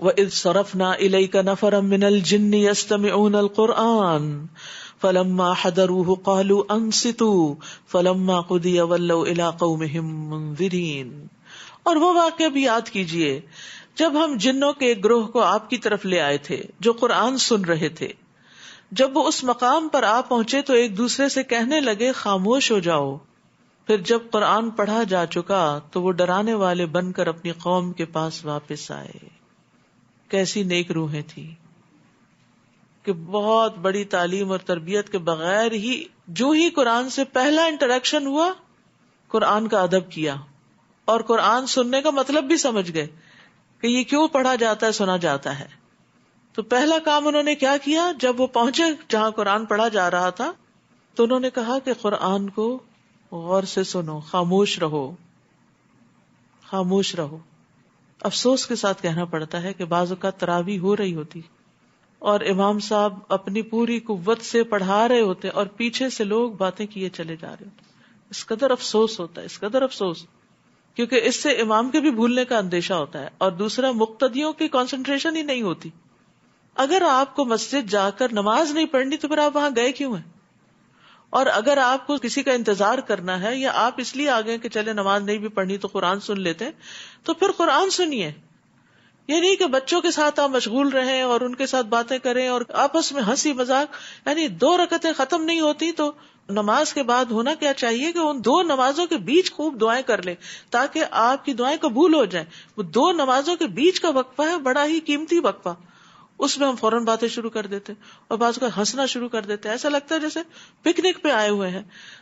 وَإِذْ صَرَفْنَا إِلَيْكَ نَفَرًا مِنَ الْجِنِّ يَسْتَمِعُونَ الْقُرْآنَ فَلَمَّا حَضَرُوهُ قَالُوا أَنصِتُوا فَلَمَّا قُضِيَ وَلَّوْا إِلَىٰ قَوْمِهِمْ مُنذِرِينَ۔ اور وہ واقعہ بھی یاد کیجئے جب ہم جنوں کے ایک گروہ کو آپ کی طرف لے آئے تھے جو قرآن سن رہے تھے۔ جب وہ اس مقام پر آ پہنچے تو ایک دوسرے سے کہنے لگے خاموش ہو جاؤ۔ پھر جب قرآن پڑھا جا چکا تو وہ ڈرانے والے بن کر اپنی قوم کے پاس واپس آئے۔ کیسی نیک روحیں تھی کہ بہت بڑی تعلیم اور تربیت کے بغیر ہی جو ہی قرآن سے پہلا انٹریکشن ہوا قرآن کا ادب کیا اور قرآن سننے کا مطلب بھی سمجھ گئے کہ یہ کیوں پڑھا جاتا ہے، سنا جاتا ہے۔ تو پہلا کام انہوں نے کیا کیا، جب وہ پہنچے جہاں قرآن پڑھا جا رہا تھا تو انہوں نے کہا کہ قرآن کو غور سے سنو، خاموش رہو، خاموش رہو۔ افسوس کے ساتھ کہنا پڑتا ہے کہ بعض اوقات تراویح ہو رہی ہوتی اور امام صاحب اپنی پوری قوت سے پڑھا رہے ہوتے اور پیچھے سے لوگ باتیں کیے چلے جا رہے ہوتے۔ اس قدر افسوس ہوتا ہے، اس قدر افسوس، کیونکہ اس سے امام کے بھی بھولنے کا اندیشہ ہوتا ہے، اور دوسرا مقتدیوں کی کنسنٹریشن ہی نہیں ہوتی۔ اگر آپ کو مسجد جا کر نماز نہیں پڑھنی تو پھر آپ وہاں گئے کیوں ہیں؟ اور اگر آپ کو کسی کا انتظار کرنا ہے یا آپ اس لیے آ گئے کہ چلے نماز نہیں بھی پڑھنی تو قرآن سن لیتے ہیں، تو پھر قرآن سنیے۔ یہ نہیں کہ بچوں کے ساتھ آپ مشغول رہیں اور ان کے ساتھ باتیں کریں اور آپس میں ہنسی مذاق، یعنی 2 رکعتیں ختم نہیں ہوتی تو نماز کے بعد ہونا کیا چاہیے کہ ان 2 نمازوں کے بیچ خوب دعائیں کر لیں تاکہ آپ کی دعائیں قبول ہو جائیں۔ وہ 2 نمازوں کے بیچ کا وقفہ ہے بڑا ہی قیمتی وقفہ، اس میں ہم فوراً باتیں شروع کر دیتے اور بعض کا ہنسنا شروع کر دیتے، ایسا لگتا ہے جیسے پکنک پہ آئے ہوئے ہیں۔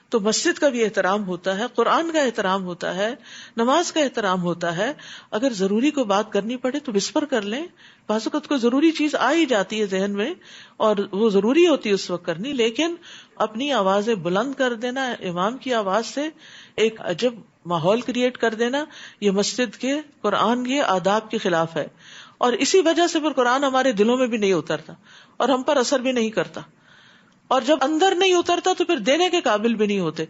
تو مسجد کا بھی احترام ہوتا ہے، قرآن کا احترام ہوتا ہے، نماز کا احترام ہوتا ہے۔ اگر ضروری کوئی بات کرنی پڑے تو وسپر کر لیں، بعض اوقات کوئی ضروری چیز آ ہی جاتی ہے ذہن میں اور وہ ضروری ہوتی ہے اس وقت کرنی، لیکن اپنی آوازیں بلند کر دینا، امام کی آواز سے ایک عجب ماحول کریٹ کر دینا، یہ مسجد کے قرآن کے آداب کے خلاف ہے، اور اسی وجہ سے پھر قرآن ہمارے دلوں میں بھی نہیں اترتا اور ہم پر اثر بھی نہیں کرتا، اور جب اندر نہیں اترتا تو پھر دینے کے قابل بھی نہیں ہوتے۔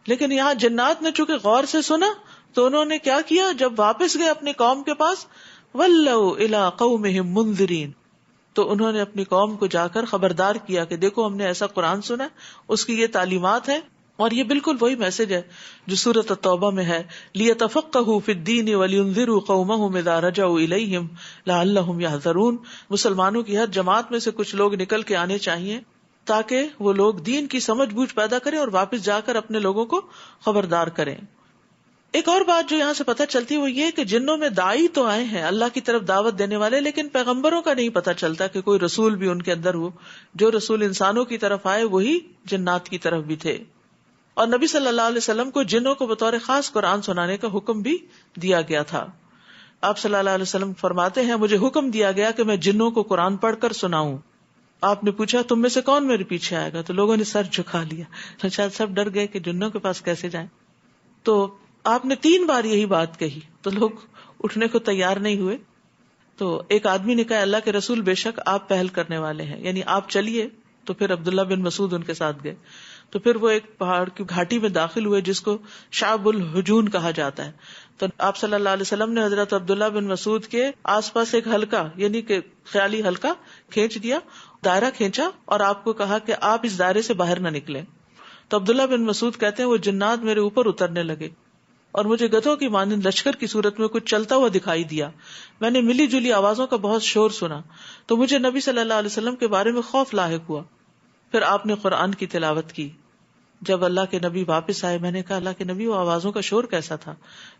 لیکن یہاں جنات نے چونکہ غور سے سنا تو انہوں نے کیا کیا، جب واپس گئے اپنی قوم کے پاس، وَلَّوْا إِلَىٰ قَوْمِهِمْ مُنذِرِينَ، تو انہوں نے اپنی قوم کو جا کر خبردار کیا کہ دیکھو ہم نے ایسا قرآن سنا، اس کی یہ تعلیمات ہیں، اور یہ بالکل وہی میسج ہے جو سورۃ التوبہ میں ہے، لِيَتَفَقَّهُوا فِي الدِّينِ وَلِيُنذِرُوا قَوْمَهُمْ إِذَا رَجَعُوا إِلَيْهِمْ لَعَلَّهُمْ يَحْذَرُونَ۔ مسلمانوں کی ہر جماعت میں سے کچھ لوگ نکل کے آنے چاہیے تاکہ وہ لوگ دین کی سمجھ بوجھ پیدا کریں اور واپس جا کر اپنے لوگوں کو خبردار کریں۔ ایک اور بات جو یہاں سے پتہ چلتی ہے وہ یہ کہ جنوں میں داعی تو آئے ہیں اللہ کی طرف دعوت دینے والے، لیکن پیغمبروں کا نہیں پتہ چلتا کہ کوئی رسول بھی ان کے اندر ہو۔ جو رسول انسانوں کی طرف آئے وہی جنات کی طرف بھی تھے، اور نبی صلی اللہ علیہ وسلم کو جنوں کو بطور خاص قرآن سنانے کا حکم بھی دیا گیا تھا۔ آپ صلی اللہ علیہ وسلم فرماتے ہیں، مجھے حکم دیا گیا کہ میں جنوں کو قرآن پڑھ کر سناؤں۔ آپ نے پوچھا تم میں سے کون میرے پیچھے آئے گا، تو لوگوں نے سر جھکا لیا، شاید سب ڈر گئے کہ جنوں کے پاس کیسے جائیں۔ تو آپ نے 3 بار یہی بات کہی تو لوگ اٹھنے کو تیار نہیں ہوئے۔ تو ایک آدمی نے کہا اللہ کے رسول بے شک آپ پہل کرنے والے ہیں، یعنی آپ چلیے۔ تو پھر عبداللہ بن مسعود ان کے ساتھ گئے، تو پھر وہ ایک پہاڑ کی گھاٹی میں داخل ہوئے جس کو شعب الحجون کہا جاتا ہے۔ تو آپ صلی اللہ علیہ وسلم نے حضرت عبداللہ بن مسعود کے آس پاس ایک حلقہ، یعنی کہ خیالی حلقہ کھینچ دیا، دائرہ کھینچا، اور آپ کو کہا کہ آپ اس دائرے سے باہر نہ نکلیں۔ تو عبداللہ بن مسعود کہتے ہیں وہ جنات میرے اوپر اترنے لگے اور مجھے گدھوں کی مانند لشکر کی صورت میں کچھ چلتا ہوا دکھائی دیا۔ میں نے ملی جلی آوازوں کا بہت شور سنا تو مجھے نبی صلی اللہ علیہ وسلم کے بارے میں خوف لاحق ہوا۔ پھر آپ نے قرآن کی تلاوت کی۔ جب اللہ کے نبی واپس آئے میں نے کہا اللہ کے نبی وہ آوازوں کا شور کیسا تھا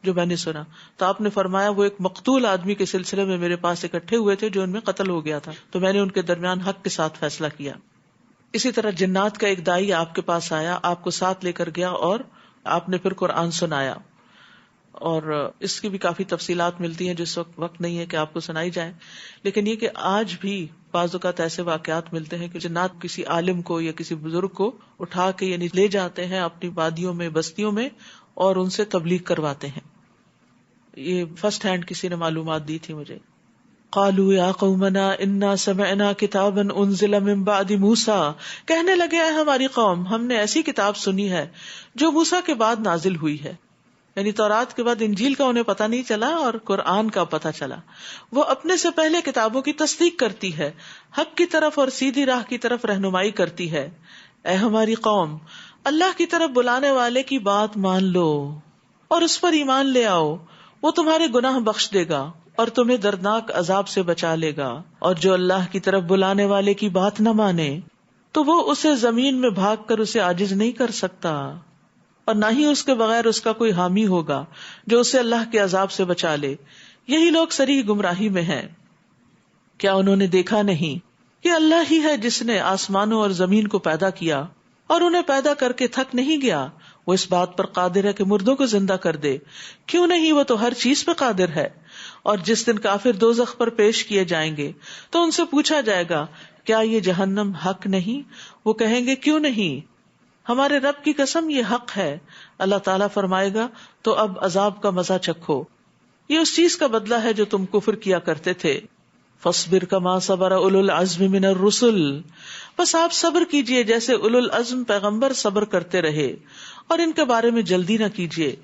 جو میں نے سنا؟ تو آپ نے فرمایا وہ ایک مقتول آدمی کے سلسلے میں میرے پاس اکٹھے ہوئے تھے جو ان میں قتل ہو گیا تھا، تو میں نے ان کے درمیان حق کے ساتھ فیصلہ کیا۔ اسی طرح جنات کا ایک دائی آپ کے پاس آیا، آپ کو ساتھ لے کر گیا اور آپ نے پھر قرآن سنایا، اور اس کی بھی کافی تفصیلات ملتی ہیں جس وقت نہیں ہے کہ آپ کو سنائی جائے، لیکن یہ کہ آج بھی بعض اوقات ایسے واقعات ملتے ہیں کہ جنات کسی عالم کو یا کسی بزرگ کو اٹھا کے یعنی لے جاتے ہیں اپنی وادیوں میں، بستیوں میں، اور ان سے تبلیغ کرواتے ہیں۔ یہ فرسٹ ہینڈ کسی نے معلومات دی تھی مجھے۔ قالوا یا قومنا انا سمعنا کتابا انزل من بعد موسیٰ، کہنے لگے اے ہماری قوم ہم نے ایسی کتاب سنی ہے جو موسیٰ کے بعد نازل ہوئی ہے۔ یعنی تورات کے بعد انجیل کا انہیں پتہ نہیں چلا اور قرآن کا پتہ چلا. وہ اپنے سے پہلے کتابوں کی تصدیق کرتی ہے، حق کی طرف اور سیدھی راہ کی طرف رہنمائی کرتی ہے. اے ہماری قوم، اللہ کی طرف بلانے والے کی بات مان لو اور اس پر ایمان لے آؤ، وہ تمہارے گناہ بخش دے گا اور تمہیں دردناک عذاب سے بچا لے گا. اور جو اللہ کی طرف بلانے والے کی بات نہ مانے تو وہ اسے زمین میں بھاگ کر اسے عاجز نہیں کر سکتا، اور نہ ہی اس کے بغیر اس کا کوئی حامی ہوگا جو اسے اللہ کے عذاب سے بچا لے. یہی لوگ صریح گمراہی میں ہیں. کیا انہوں نے دیکھا نہیں کہ اللہ ہی ہے جس نے آسمانوں اور زمین کو پیدا کیا اور انہیں پیدا کر کے تھک نہیں گیا؟ وہ اس بات پر قادر ہے کہ مردوں کو زندہ کر دے. کیوں نہیں، وہ تو ہر چیز پہ قادر ہے. اور جس دن کافر دوزخ پر پیش کیے جائیں گے تو ان سے پوچھا جائے گا، کیا یہ جہنم حق نہیں؟ وہ کہیں گے، کیوں نہیں، ہمارے رب کی قسم یہ حق ہے. اللہ تعالیٰ فرمائے گا، تو اب عذاب کا مزہ چکھو، یہ اس چیز کا بدلہ ہے جو تم کفر کیا کرتے تھے. فاصبر کما صبر اولو العزم من الرسل، بس آپ صبر کیجئے جیسے اولو العزم پیغمبر صبر کرتے رہے، اور ان کے بارے میں جلدی نہ کیجیے.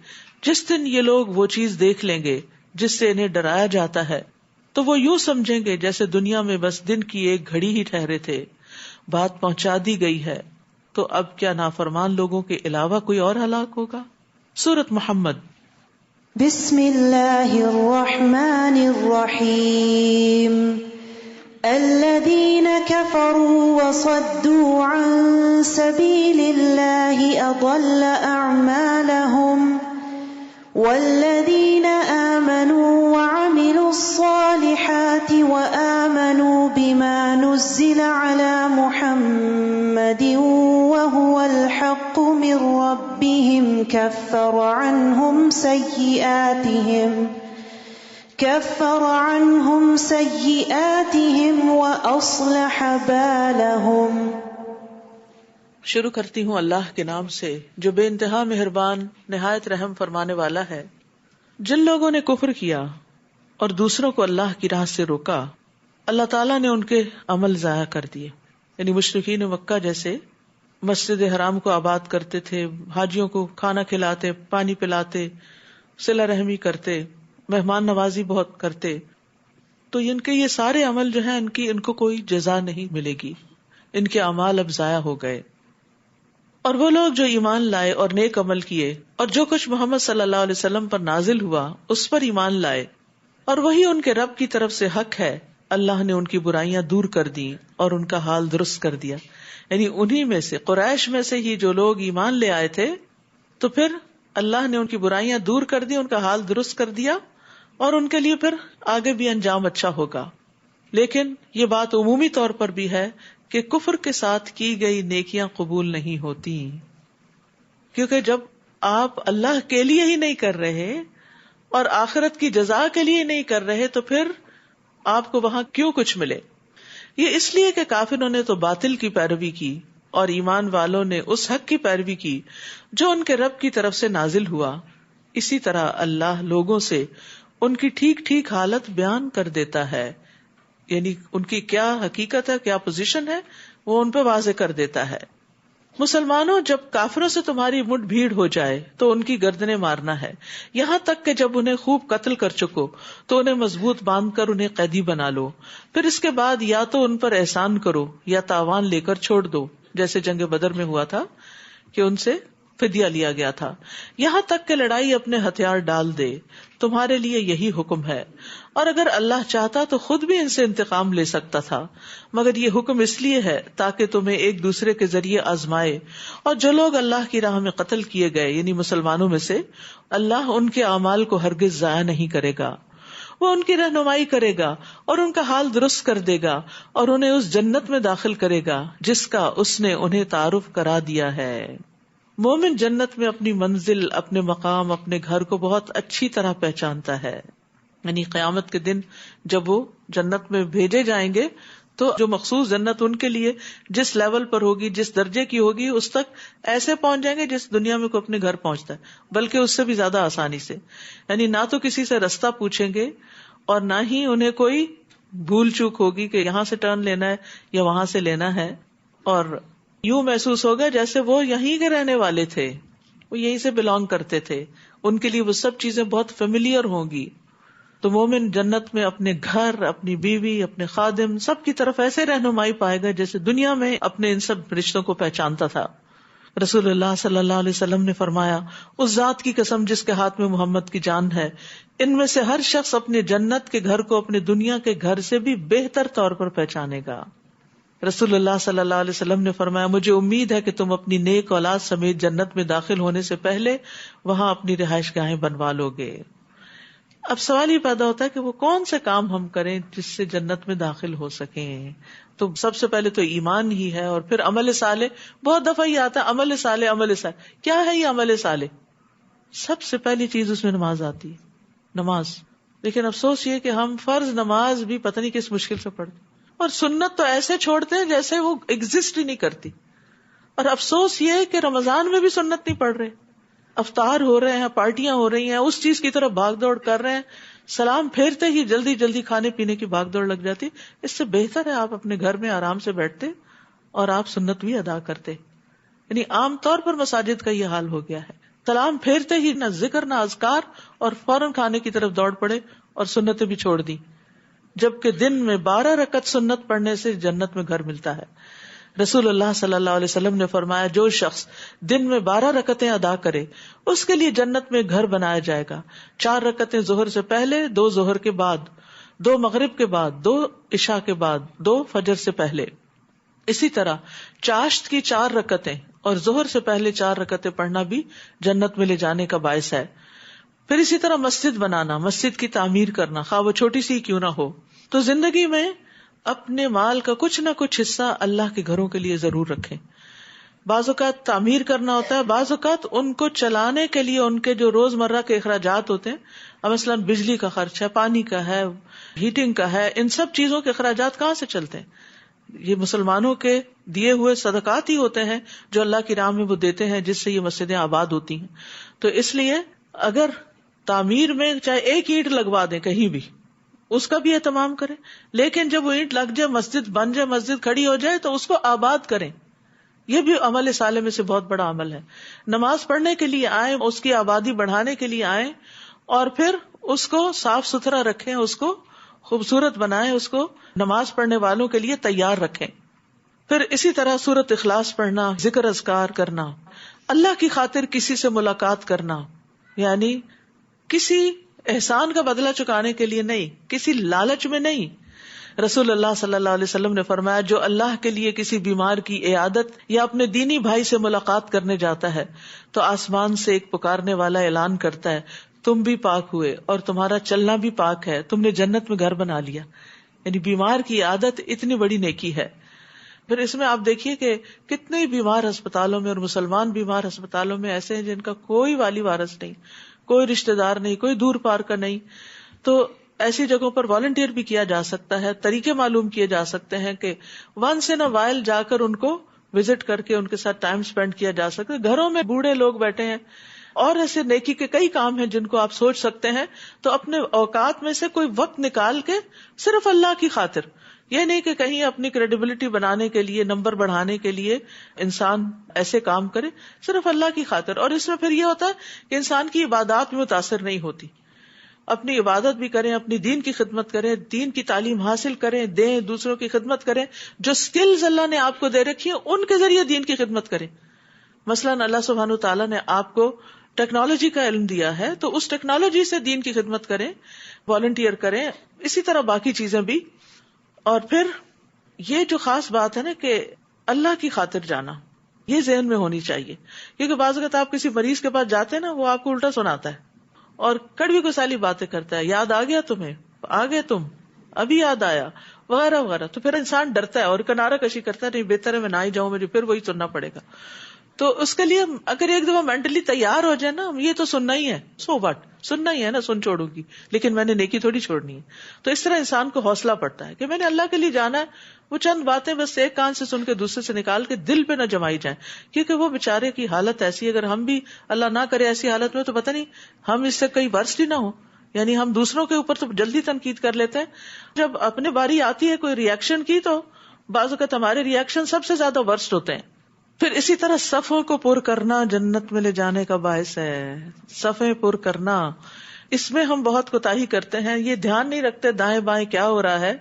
جس دن یہ لوگ وہ چیز دیکھ لیں گے جس سے انہیں ڈرایا جاتا ہے تو وہ یوں سمجھیں گے جیسے دنیا میں بس دن کی ایک گھڑی ہی ٹھہرے تھے. بات پہنچا دی گئی ہے، تو اب کیا نافرمان لوگوں کے علاوہ کوئی اور ہلاک ہوگا؟ سورۃ محمد. بسم اللہ الرحمن الرحیم. الذين كفروا وصدوا عن سبيل الله أضل أعمالهم والذين آمنوا وعملوا الصالحات وآمنوا بما نزل على محمد وهو الحق من ربهم كفر عنهم سيئاتهم وأصلح بالهم. شروع کرتی ہوں اللہ کے نام سے جو بے انتہا مہربان نہایت رحم فرمانے والا ہے. جن لوگوں نے کفر کیا اور دوسروں کو اللہ کی راہ سے روکا، اللہ تعالیٰ نے ان کے عمل ضائع کر دیے. یعنی مشرکین مکہ جیسے مسجد حرام کو آباد کرتے تھے، حاجیوں کو کھانا کھلاتے، پانی پلاتے، صلہ رحمی کرتے، مہمان نوازی بہت کرتے، تو ان کے یہ سارے عمل جو ہیں ان کو کوئی جزا نہیں ملے گی، ان کے اعمال اب ضائع ہو گئے. اور وہ لوگ جو ایمان لائے اور نیک عمل کیے اور جو کچھ محمد صلی اللہ علیہ وسلم پر نازل ہوا اس پر ایمان لائے اور وہی ان کے رب کی طرف سے حق ہے، اللہ نے ان کی برائیاں دور کر دی اور ان کا حال درست کر دیا. یعنی انہی میں سے، قریش میں سے ہی جو لوگ ایمان لے آئے تھے، تو پھر اللہ نے ان کی برائیاں دور کر دی، ان کا حال درست کر دیا، اور ان کے لیے پھر آگے بھی انجام اچھا ہوگا. لیکن یہ بات عمومی طور پر بھی ہے کہ کفر کے ساتھ کی گئی نیکیاں قبول نہیں ہوتی، کیونکہ جب آپ اللہ کے لیے ہی نہیں کر رہے اور آخرت کی جزا کے لیے نہیں کر رہے تو پھر آپ کو وہاں کیوں کچھ ملے. یہ اس لیے کہ کافروں نے تو باطل کی پیروی کی اور ایمان والوں نے اس حق کی پیروی کی جو ان کے رب کی طرف سے نازل ہوا. اسی طرح اللہ لوگوں سے ان کی ٹھیک ٹھیک حالت بیان کر دیتا ہے، یعنی ان کی کیا حقیقت ہے، کیا پوزیشن ہے، وہ ان پہ واضح کر دیتا ہے. مسلمانوں، جب کافروں سے تمہاری مٹھ بھیڑ ہو جائے تو ان کی گردنیں مارنا ہے، یہاں تک کہ جب انہیں خوب قتل کر چکو تو انہیں مضبوط باندھ کر انہیں قیدی بنا لو. پھر اس کے بعد یا تو ان پر احسان کرو یا تاوان لے کر چھوڑ دو، جیسے جنگ بدر میں ہوا تھا کہ ان سے فدیہ لیا گیا تھا، یہاں تک کہ لڑائی اپنے ہتھیار ڈال دے. تمہارے لیے یہی حکم ہے، اور اگر اللہ چاہتا تو خود بھی ان سے انتقام لے سکتا تھا، مگر یہ حکم اس لیے ہے تاکہ تمہیں ایک دوسرے کے ذریعے آزمائے. اور جو لوگ اللہ کی راہ میں قتل کیے گئے یعنی مسلمانوں میں سے، اللہ ان کے اعمال کو ہرگز ضائع نہیں کرے گا. وہ ان کی رہنمائی کرے گا اور ان کا حال درست کر دے گا اور انہیں اس جنت میں داخل کرے گا جس کا اس نے انہیں تعارف کرا دیا ہے. مومن جنت میں اپنی منزل، اپنے مقام، اپنے گھر کو بہت اچھی طرح پہچانتا ہے. یعنی قیامت کے دن جب وہ جنت میں بھیجے جائیں گے تو جو مخصوص جنت ان کے لیے جس لیول پر ہوگی، جس درجے کی ہوگی، اس تک ایسے پہنچ جائیں گے جس دنیا میں کوئی اپنے گھر پہنچتا ہے، بلکہ اس سے بھی زیادہ آسانی سے. یعنی نہ تو کسی سے رستہ پوچھیں گے اور نہ ہی انہیں کوئی بھول چوک ہوگی کہ یہاں سے ٹرن لینا ہے یا وہاں سے لینا ہے، اور یوں محسوس ہوگا جیسے وہ یہیں کے رہنے والے تھے. وہ یہیں سے بلانگ کرتے تھے، ان کے لیے وہ سب چیزیں بہت فیملیئر ہوں گی. تو مومن جنت میں اپنے گھر، اپنی بیوی، اپنے خادم، سب کی طرف ایسے رہنمائی پائے گا جیسے دنیا میں اپنے ان سب رشتوں کو پہچانتا تھا. رسول اللہ صلی اللہ علیہ وسلم نے فرمایا، اس ذات کی قسم جس کے ہاتھ میں محمد کی جان ہے، ان میں سے ہر شخص اپنے جنت کے گھر کو اپنے دنیا کے گھر سے بھی بہتر طور پر پہچانے گا. رسول اللہ صلی اللہ علیہ وسلم نے فرمایا، مجھے امید ہے کہ تم اپنی نیک اولاد سمیت جنت میں داخل ہونے سے پہلے وہاں اپنی رہائش گاہیں بنوا لو گے. اب سوال یہ پیدا ہوتا ہے کہ وہ کون سے کام ہم کریں جس سے جنت میں داخل ہو سکیں. تو سب سے پہلے تو ایمان ہی ہے، اور پھر عمل صالح. بہت دفعہ یہ آتا ہے عمل صالح، عمل صالح. کیا ہے یہ عمل صالح؟ سب سے پہلی چیز اس میں نماز آتی ہے، نماز. لیکن افسوس یہ کہ ہم فرض نماز بھی پتہ نہیں کس مشکل سے پڑھتے، اور سنت تو ایسے چھوڑتے ہیں جیسے وہ ایگزسٹ ہی نہیں کرتی. اور افسوس یہ کہ رمضان میں بھی سنت نہیں پڑھ رہے، افطار ہو رہے ہیں، پارٹیاں ہو رہی ہیں، اس چیز کی طرف بھاگ دوڑ کر رہے ہیں، سلام پھیرتے ہی جلدی جلدی کھانے پینے کی بھاگ دوڑ لگ جاتی. اس سے بہتر ہے آپ اپنے گھر میں آرام سے بیٹھتے اور آپ سنت بھی ادا کرتے. یعنی عام طور پر مساجد کا یہ حال ہو گیا ہے، سلام پھیرتے ہی نہ ذکر نہ اذکار، اور فوراً کھانے کی طرف دوڑ پڑے اور سنتیں بھی چھوڑ دی. جبکہ دن میں 12 رکعت سنت پڑھنے سے جنت میں گھر ملتا ہے. رسول اللہ صلی اللہ علیہ وسلم نے فرمایا، جو شخص دن میں 12 رکعتیں ادا کرے اس کے لیے جنت میں گھر بنایا جائے گا. 4 رکعتیں ظہر سے پہلے، 2 ظہر کے بعد، 2 مغرب کے بعد، 2 عشاء کے بعد، 2 فجر سے پہلے. اسی طرح چاشت کی 4 رکعتیں اور ظہر سے پہلے 4 رکعتیں پڑھنا بھی جنت میں لے جانے کا باعث ہے. پھر اسی طرح مسجد بنانا، مسجد کی تعمیر کرنا، خواہ وہ چھوٹی سی کیوں نہ ہو. تو زندگی میں اپنے مال کا کچھ نہ کچھ حصہ اللہ کے گھروں کے لیے ضرور رکھیں. بعض اوقات تعمیر کرنا ہوتا ہے، بعض اوقات ان کو چلانے کے لیے ان کے جو روز مرہ کے اخراجات ہوتے ہیں، مثلاً بجلی کا خرچ ہے، پانی کا ہے، ہیٹنگ کا ہے، ان سب چیزوں کے اخراجات کہاں سے چلتے ہیں؟ یہ مسلمانوں کے دیے ہوئے صدقات ہی ہوتے ہیں جو اللہ کی راہ میں وہ دیتے ہیں، جس سے یہ مسجدیں آباد ہوتی ہیں. تو اس لیے اگر تعمیر میں چاہے ایک اینٹ لگوا دیں کہیں بھی، اس کا بھی اہتمام کریں، لیکن جب وہ اینٹ لگ جائے، مسجد بن جائے، مسجد کھڑی ہو جائے تو اس کو آباد کریں. یہ بھی عمل صالح میں سے بہت بڑا عمل ہے. نماز پڑھنے کے لیے آئیں، اس کی آبادی بڑھانے کے لیے آئیں، اور پھر اس کو صاف ستھرا رکھیں، اس کو خوبصورت بنائیں، اس کو نماز پڑھنے والوں کے لیے تیار رکھیں. پھر اسی طرح سورۃ اخلاص پڑھنا، ذکر اذکار کرنا، اللہ کی خاطر کسی سے ملاقات کرنا، یعنی کسی احسان کا بدلہ چکانے کے لیے نہیں، کسی لالچ میں نہیں. رسول اللہ صلی اللہ علیہ وسلم نے فرمایا، جو اللہ کے لیے کسی بیمار کی عیادت یا اپنے دینی بھائی سے ملاقات کرنے جاتا ہے تو آسمان سے ایک پکارنے والا اعلان کرتا ہے، تم بھی پاک ہوئے اور تمہارا چلنا بھی پاک ہے، تم نے جنت میں گھر بنا لیا. یعنی بیمار کی عادت اتنی بڑی نیکی ہے. پھر اس میں آپ دیکھیے کہ کتنے بیمار ہسپتالوں میں، اور مسلمان بیمار ہسپتالوں میں ایسے ہیں جن کا کوئی والی وارث نہیں، کوئی رشتہ دار نہیں، کوئی دور پار کا نہیں. تو ایسی جگہوں پر والنٹیئر بھی کیا جا سکتا ہے، طریقے معلوم کیے جا سکتے ہیں کہ ونس ان اے وائل جا کر ان کو وزٹ کر کے ان کے ساتھ ٹائم سپینڈ کیا جا سکتا ہے. گھروں میں بوڑھے لوگ بیٹھے ہیں، اور ایسے نیکی کے کئی کام ہیں جن کو آپ سوچ سکتے ہیں. تو اپنے اوقات میں سے کوئی وقت نکال کے صرف اللہ کی خاطر، یہ نہیں کہ کہیں اپنی کریڈیبلٹی بنانے کے لیے، نمبر بڑھانے کے لیے انسان ایسے کام کرے، صرف اللہ کی خاطر. اور اس میں پھر یہ ہوتا ہے کہ انسان کی عبادات میں متاثر نہیں ہوتی. اپنی عبادت بھی کریں، اپنی دین کی خدمت کریں، دین کی تعلیم حاصل کریں، دیں، دوسروں کی خدمت کریں. جو سکلز اللہ نے آپ کو دے رکھی ہیں ان کے ذریعے دین کی خدمت کریں. مثلاً اللہ سبحانہ تعالیٰ نے آپ کو ٹیکنالوجی کا علم دیا ہے تو اس ٹیکنالوجی سے دین کی خدمت کریں، والنٹیئر کریں. اسی طرح باقی چیزیں بھی. اور پھر یہ جو خاص بات ہے نا کہ اللہ کی خاطر جانا، یہ ذہن میں ہونی چاہیے. کیونکہ بعض اوقات آپ کسی مریض کے پاس جاتے ہیں نا، وہ آپ کو الٹا سناتا ہے اور کڑوی گسالی باتیں کرتا ہے، یاد آ گیا تمہیں، آ گئے تم، ابھی یاد آیا، وغیرہ وغیرہ. تو پھر انسان ڈرتا ہے اور کنارہ کشی کرتا ہے، نہیں بہتر ہے میں نہ ہی جاؤں، مجھے پھر وہی سننا پڑے گا. تو اس کے لیے اگر ایک دفعہ مینٹلی تیار ہو جائے نا، یہ تو سننا ہی ہے، سو واٹ، سننا ہی ہے نا، سن چھوڑوں گی، لیکن میں نے نیکی تھوڑی چھوڑنی ہے. تو اس طرح انسان کو حوصلہ پڑتا ہے کہ میں نے اللہ کے لیے جانا ہے. وہ چند باتیں بس ایک کان سے سن کے دوسرے سے نکال کے دل پہ نہ جمائی جائیں، کیونکہ وہ بےچارے کی حالت ایسی، اگر ہم بھی اللہ نہ کرے ایسی حالت میں تو پتہ نہیں ہم اس سے کئی ورسٹ ہی نہ ہو. یعنی ہم دوسروں کے اوپر تو جلدی تنقید کر لیتے ہیں، جب اپنے باری آتی ہے کوئی ریئیکشن کی تو بعض اوقات ہمارے ریئیکشن سب سے زیادہ ورسٹ ہوتے ہیں. پھر اسی طرح صفوں کو پر کرنا جنت میں لے جانے کا باعث ہے. صفیں پر کرنا، اس میں ہم بہت کوتاہی کرتے ہیں، یہ دھیان نہیں رکھتے دائیں بائیں کیا ہو رہا ہے.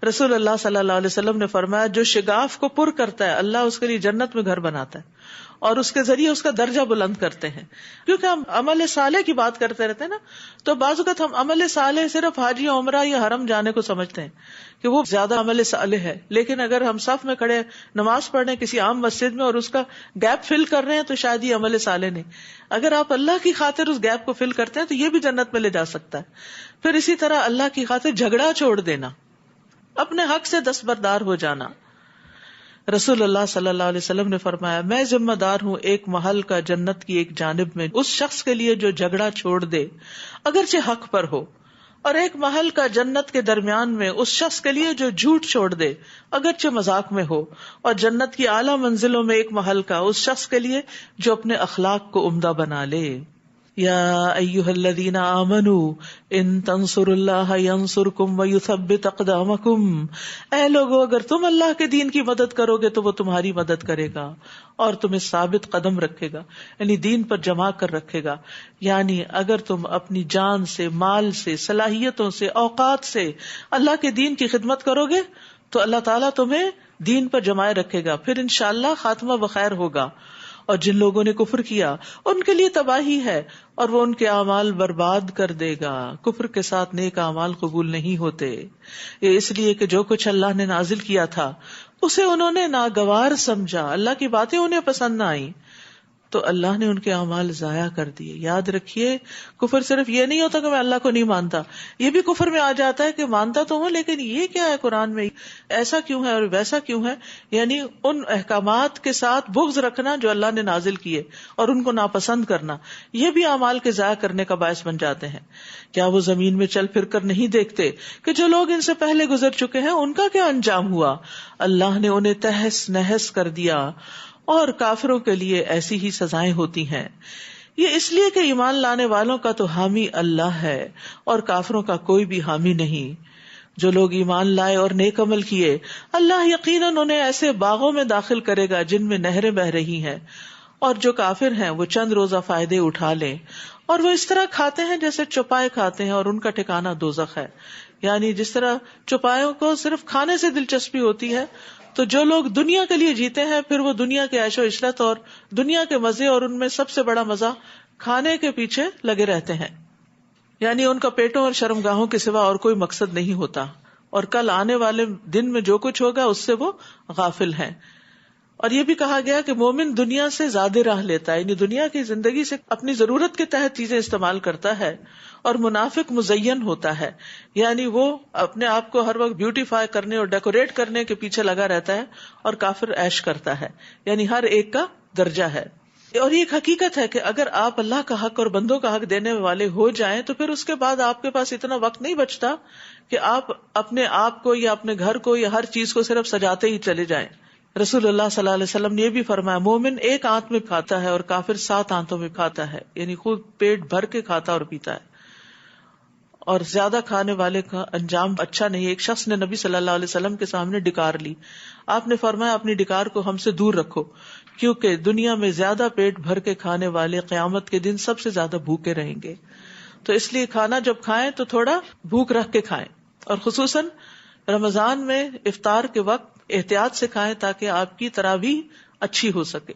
رسول اللہ صلی اللہ علیہ وسلم نے فرمایا جو شگاف کو پر کرتا ہے اللہ اس کے لیے جنت میں گھر بناتا ہے اور اس کے ذریعے اس کا درجہ بلند کرتے ہیں. کیونکہ ہم عمل صالح کی بات کرتے رہتے ہیں نا، تو بعض اوقات ہم عمل صالح صرف حاجی عمرہ یا حرم جانے کو سمجھتے ہیں کہ وہ زیادہ عمل صالح ہے، لیکن اگر ہم صف میں کھڑے نماز پڑھنے کسی عام مسجد میں اور اس کا گیپ فل کر رہے ہیں تو شاید یہ عمل صالح نہیں. اگر آپ اللہ کی خاطر اس گیپ کو فل کرتے ہیں تو یہ بھی جنت میں لے جا سکتا ہے. پھر اسی طرح اللہ کی خاطر جھگڑا چھوڑ دینا، اپنے حق سے دستبردار ہو جانا. رسول اللہ صلی اللہ علیہ وسلم نے فرمایا میں ذمہ دار ہوں ایک محل کا جنت کی ایک جانب میں اس شخص کے لیے جو جھگڑا چھوڑ دے اگرچہ حق پر ہو، اور ایک محل کا جنت کے درمیان میں اس شخص کے لیے جو جھوٹ چھوڑ دے اگرچہ مذاق میں ہو، اور جنت کی اعلیٰ منزلوں میں ایک محل کا اس شخص کے لیے جو اپنے اخلاق کو عمدہ بنا لے. یا ایھا الذین آمنوا ان تنصروا اللہ ینصرکم ویثبت اقدامکم، اے لوگو اگر تم اللہ کے دین کی مدد کرو گے تو وہ تمہاری مدد کرے گا اور تمہیں ثابت قدم رکھے گا، یعنی دین پر جمع کر رکھے گا. یعنی اگر تم اپنی جان سے، مال سے، صلاحیتوں سے، اوقات سے اللہ کے دین کی خدمت کرو گے تو اللہ تعالیٰ تمہیں دین پر جمائے رکھے گا، پھر انشاءاللہ خاتمہ بخیر ہوگا. اور جن لوگوں نے کفر کیا ان کے لیے تباہی ہے اور وہ ان کے اعمال برباد کر دے گا. کفر کے ساتھ نیک اعمال قبول نہیں ہوتے، یہ اس لیے کہ جو کچھ اللہ نے نازل کیا تھا اسے انہوں نے ناگوار سمجھا، اللہ کی باتیں انہیں پسند نہ آئیں تو اللہ نے ان کے اعمال ضائع کر دیے. یاد رکھیے کفر صرف یہ نہیں ہوتا کہ میں اللہ کو نہیں مانتا، یہ بھی کفر میں آ جاتا ہے کہ مانتا تو ہوں لیکن یہ کیا ہے قرآن میں، ایسا کیوں ہے اور ویسا کیوں ہے. یعنی ان احکامات کے ساتھ بغض رکھنا جو اللہ نے نازل کیے اور ان کو ناپسند کرنا، یہ بھی اعمال کے ضائع کرنے کا باعث بن جاتے ہیں. کیا وہ زمین میں چل پھر کر نہیں دیکھتے کہ جو لوگ ان سے پہلے گزر چکے ہیں ان کا کیا انجام ہوا، اللہ نے انہیں تہس نہس کر دیا اور کافروں کے لیے ایسی ہی سزائیں ہوتی ہیں. یہ اس لیے کہ ایمان لانے والوں کا تو حامی اللہ ہے اور کافروں کا کوئی بھی حامی نہیں. جو لوگ ایمان لائے اور نیک عمل کیے اللہ یقیناً انہیں ایسے باغوں میں داخل کرے گا جن میں نہریں بہ رہی ہیں، اور جو کافر ہیں وہ چند روزہ فائدے اٹھا لیں اور وہ اس طرح کھاتے ہیں جیسے چوپائے کھاتے ہیں اور ان کا ٹھکانہ دوزخ ہے. یعنی جس طرح چوپایوں کو صرف کھانے سے دلچسپی ہوتی ہے تو جو لوگ دنیا کے لیے جیتے ہیں پھر وہ دنیا کے عیش و عشرت اور دنیا کے مزے اور ان میں سب سے بڑا مزہ کھانے کے پیچھے لگے رہتے ہیں. یعنی ان کا پیٹوں اور شرمگاہوں کے سوا اور کوئی مقصد نہیں ہوتا اور کل آنے والے دن میں جو کچھ ہوگا اس سے وہ غافل ہیں. اور یہ بھی کہا گیا کہ مومن دنیا سے زیادہ راہ لیتا ہے، یعنی دنیا کی زندگی سے اپنی ضرورت کے تحت چیزیں استعمال کرتا ہے، اور منافق مزین ہوتا ہے، یعنی وہ اپنے آپ کو ہر وقت بیوٹیفائی کرنے اور ڈیکوریٹ کرنے کے پیچھے لگا رہتا ہے، اور کافر عیش کرتا ہے. یعنی ہر ایک کا درجہ ہے. اور یہ ایک حقیقت ہے کہ اگر آپ اللہ کا حق اور بندوں کا حق دینے والے ہو جائیں تو پھر اس کے بعد آپ کے پاس اتنا وقت نہیں بچتا کہ آپ اپنے آپ کو یا اپنے گھر کو یا ہر چیز کو صرف سجاتے ہی چلے جائیں. رسول اللہ صلی اللہ علیہ وسلم نے یہ بھی فرمایا مومن ایک آنت میں کھاتا ہے اور کافر 7 آنتوں میں کھاتا ہے، یعنی خود پیٹ بھر کے کھاتا اور پیتا ہے، اور زیادہ کھانے والے کا انجام اچھا نہیں. ایک شخص نے نبی صلی اللہ علیہ وسلم کے سامنے ڈکار لی. آپ نے فرمایا اپنی ڈکار کو ہم سے دور رکھو، کیونکہ دنیا میں زیادہ پیٹ بھر کے کھانے والے قیامت کے دن سب سے زیادہ بھوکے رہیں گے. تو اس لیے کھانا جب کھائیں تو تھوڑا بھوک رکھ کے کھائیں، اور خصوصاً رمضان میں افطار کے وقت احتیاط سے کھائیں تاکہ آپ کی تراویح اچھی ہو سکے.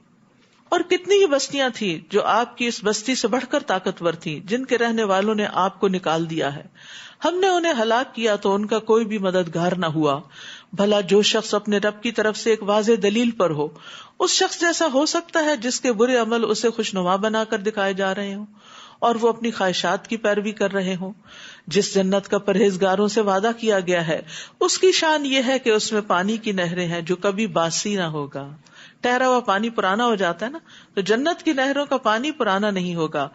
اور کتنی ہی بستیاں تھیں جو آپ کی اس بستی سے بڑھ کر طاقتور تھیں جن کے رہنے والوں نے آپ کو نکال دیا ہے. ہم نے انہیں ہلاک کیا تو ان کا کوئی بھی مددگار نہ ہوا. بھلا جو شخص اپنے رب کی طرف سے ایک واضح دلیل پر ہو اس شخص جیسا ہو سکتا ہے جس کے برے عمل اسے خوشنما بنا کر دکھائے جا رہے ہوں اور وہ اپنی خواہشات کی پیروی کر رہے ہوں. جس جنت کا پرہیزگاروں سے وعدہ کیا گیا ہے اس کی شان یہ ہے کہ اس میں پانی کی نہریں ہیں جو کبھی باسی نہ ہوگا. ٹھہرا ہوا پانی پرانا ہو جاتا ہے نا، تو جنت کی نہروں کا پانی پرانا نہیں ہوگا.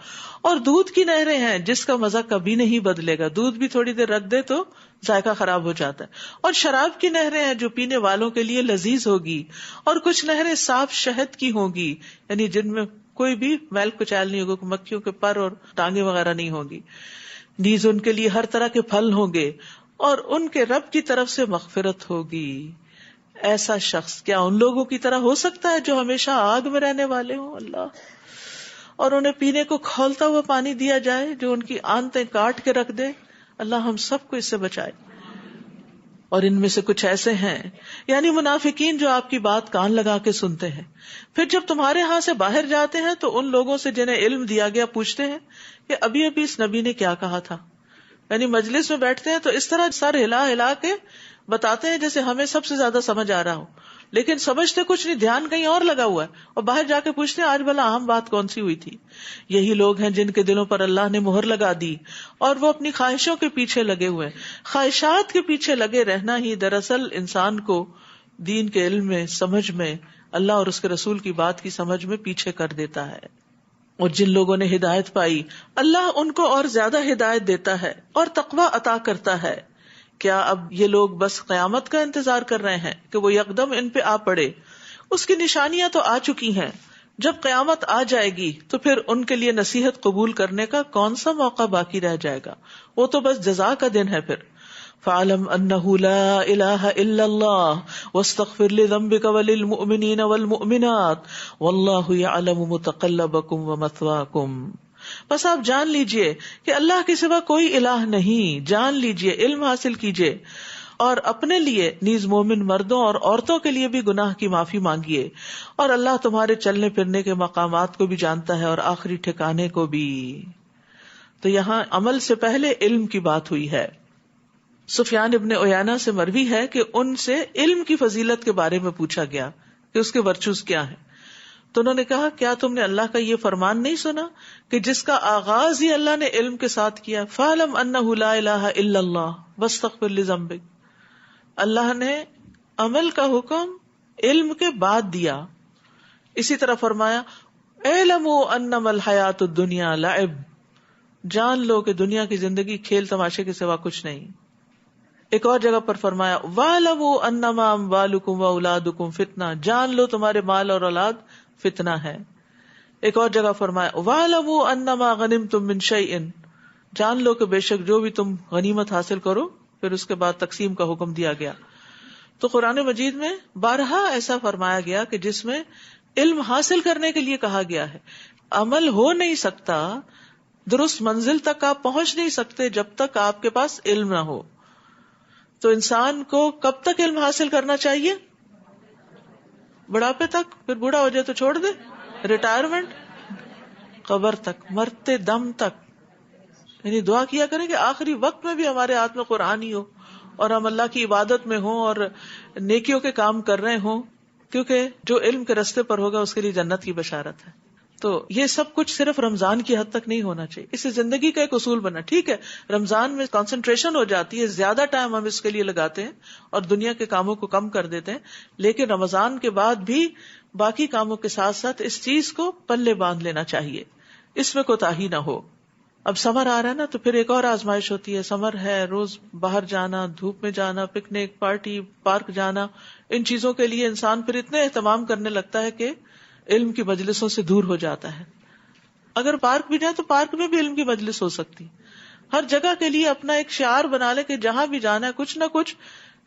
اور دودھ کی نہریں ہیں جس کا مزہ کبھی نہیں بدلے گا، دودھ بھی تھوڑی دیر رکھ دے تو ذائقہ خراب ہو جاتا ہے. اور شراب کی نہریں ہیں جو پینے والوں کے لیے لذیذ ہوگی. اور کچھ نہریں صاف شہد کی ہوں گی، یعنی جن میں کوئی بھی میل کچیل نہیں ہوگا، مکھیوں کے پر اور ٹانگیں وغیرہ نہیں ہوگی. نیز ان کے لیے ہر طرح کے پھل ہوں گے اور ان کے رب کی طرف سے مغفرت ہوگی. ایسا شخص کیا ان لوگوں کی طرح ہو سکتا ہے جو ہمیشہ آگ میں رہنے والے ہوں؟ اللہ، اور انہیں پینے کو کھولتا ہوا پانی دیا جائے جو ان کی آنتیں کاٹ کے رکھ دے. اللہ ہم سب کو اس سے بچائے. اور ان میں سے کچھ ایسے ہیں، یعنی منافقین، جو آپ کی بات کان لگا کے سنتے ہیں، پھر جب تمہارے ہاں سے باہر جاتے ہیں تو ان لوگوں سے جنہیں علم دیا گیا پوچھتے ہیں کہ ابھی ابھی اس نبی نے کیا کہا تھا. یعنی مجلس میں بیٹھتے ہیں تو اس طرح سر ہلا ہلا کے بتاتے ہیں جیسے ہمیں سب سے زیادہ سمجھ آ رہا ہو، لیکن سمجھتے کچھ نہیں، دھیان کہیں اور لگا ہوا ہے، اور باہر جا کے پوچھتے ہیں آج بھلا اہم بات کون سی ہوئی تھی. یہی لوگ ہیں جن کے دلوں پر اللہ نے مہر لگا دی اور وہ اپنی خواہشوں کے پیچھے لگے ہوئے. خواہشات کے پیچھے لگے رہنا ہی دراصل انسان کو دین کے علم میں، سمجھ میں، اللہ اور اس کے رسول کی بات کی سمجھ میں پیچھے کر دیتا ہے. اور جن لوگوں نے ہدایت پائی اللہ ان کو اور زیادہ ہدایت دیتا ہے اور تقوی عطا کرتا ہے. کیا اب یہ لوگ بس قیامت کا انتظار کر رہے ہیں کہ وہ یکدم ان پہ آ پڑے؟ اس کی نشانیاں تو آ چکی ہیں. جب قیامت آ جائے گی تو پھر ان کے لیے نصیحت قبول کرنے کا کون سا موقع باقی رہ جائے گا؟ وہ تو بس جزا کا دن ہے. پھر فَاعْلَمْ أَنَّهُ لَا إِلَٰهَ إِلَّا اللَّهُ وَاسْتَغْفِرْ لِذَنبِكَ وَلِلْمُؤْمِنِينَ وَالْمُؤْمِنَاتِ وَاللَّهُ يَعْلَمُ مُتَقَلَّبَكُمْ وَمَثْوَاكُمْ. بس آپ جان لیجئے کہ اللہ کے سوا کوئی الہ نہیں. جان لیجئے، علم حاصل کیجئے، اور اپنے لیے نیز مومن مردوں اور عورتوں کے لیے بھی گناہ کی معافی مانگیے. اور اللہ تمہارے چلنے پھرنے کے مقامات کو بھی جانتا ہے اور آخری ٹھکانے کو بھی. تو یہاں عمل سے پہلے علم کی بات ہوئی ہے. سفیان ابن عیینہ سے مروی ہے کہ ان سے علم کی فضیلت کے بارے میں پوچھا گیا کہ اس کے ورچوز کیا ہیں. تو انہوں نے کہا کیا تم نے اللہ کا یہ فرمان نہیں سنا کہ جس کا آغاز ہی اللہ نے علم کے ساتھ کیا، فَاعْلَمْ أَنَّهُ لَا إِلَٰهَ إِلَّا اللَّهُ وَاسْتَغْفِرْ لِذَنبِكَ. اللہ نے عمل کا حکم علم کے بعد دیا. اسی طرح فرمایا اعلموا انما الحیات الدنیا لعب، جان لو کہ دنیا کی زندگی کھیل تماشے کے سوا کچھ نہیں. ایک اور جگہ پر فرمایا وَاعْلَمُوا أَنَّمَا أَمْوَالُكُمْ وَأَوْلَادُكُمْ فِتْنَةٌ، جان لو تمہارے مال اور اولاد فتنہ ہے. ایک اور جگہ فرمایا وَاعْلَمُوا أَنَّمَا غَنِمْتُم مِّن شَيْءٍ، جان لو کہ بے شک جو بھی تم غنیمت حاصل کرو. پھر اس کے بعد تقسیم کا حکم دیا گیا. تو قرآن مجید میں بارہا ایسا فرمایا گیا کہ جس میں علم حاصل کرنے کے لیے کہا گیا ہے. عمل ہو نہیں سکتا، درست منزل تک آپ پہنچ نہیں سکتے جب تک آپ کے پاس علم نہ ہو. تو انسان کو کب تک علم حاصل کرنا چاہیے؟ بڑھاپے تک. پھر بوڑھا ہو جائے تو چھوڑ دے. ریٹائرمنٹ، قبر تک، مرتے دم تک. یعنی دعا کیا کریں کہ آخری وقت میں بھی ہمارے ہاتھ میں قرآن ہی ہو اور ہم اللہ کی عبادت میں ہوں اور نیکیوں کے کام کر رہے ہوں، کیونکہ جو علم کے راستے پر ہوگا اس کے لیے جنت کی بشارت ہے. تو یہ سب کچھ صرف رمضان کی حد تک نہیں ہونا چاہیے. اس سے زندگی کا ایک اصول بنا. ٹھیک ہے رمضان میں کنسنٹریشن ہو جاتی ہے، زیادہ ٹائم ہم اس کے لیے لگاتے ہیں اور دنیا کے کاموں کو کم کر دیتے ہیں، لیکن رمضان کے بعد بھی باقی کاموں کے ساتھ ساتھ اس چیز کو پلے باندھ لینا چاہیے، اس میں کوتاہی نہ ہو. اب سمر آ رہا ہے نا، تو پھر ایک اور آزمائش ہوتی ہے. سمر ہے، روز باہر جانا، دھوپ میں جانا، پکنک، پارٹی، پارک جانا، ان چیزوں کے لیے انسان پھر اتنے اہتمام کرنے لگتا ہے کہ علم کی مجلسوں سے دور ہو جاتا ہے. اگر پارک بھی جائے تو پارک میں بھی علم کی مجلس ہو سکتی. ہر جگہ کے لیے اپنا ایک شعار بنا لے کہ جہاں بھی جانا ہے کچھ نہ کچھ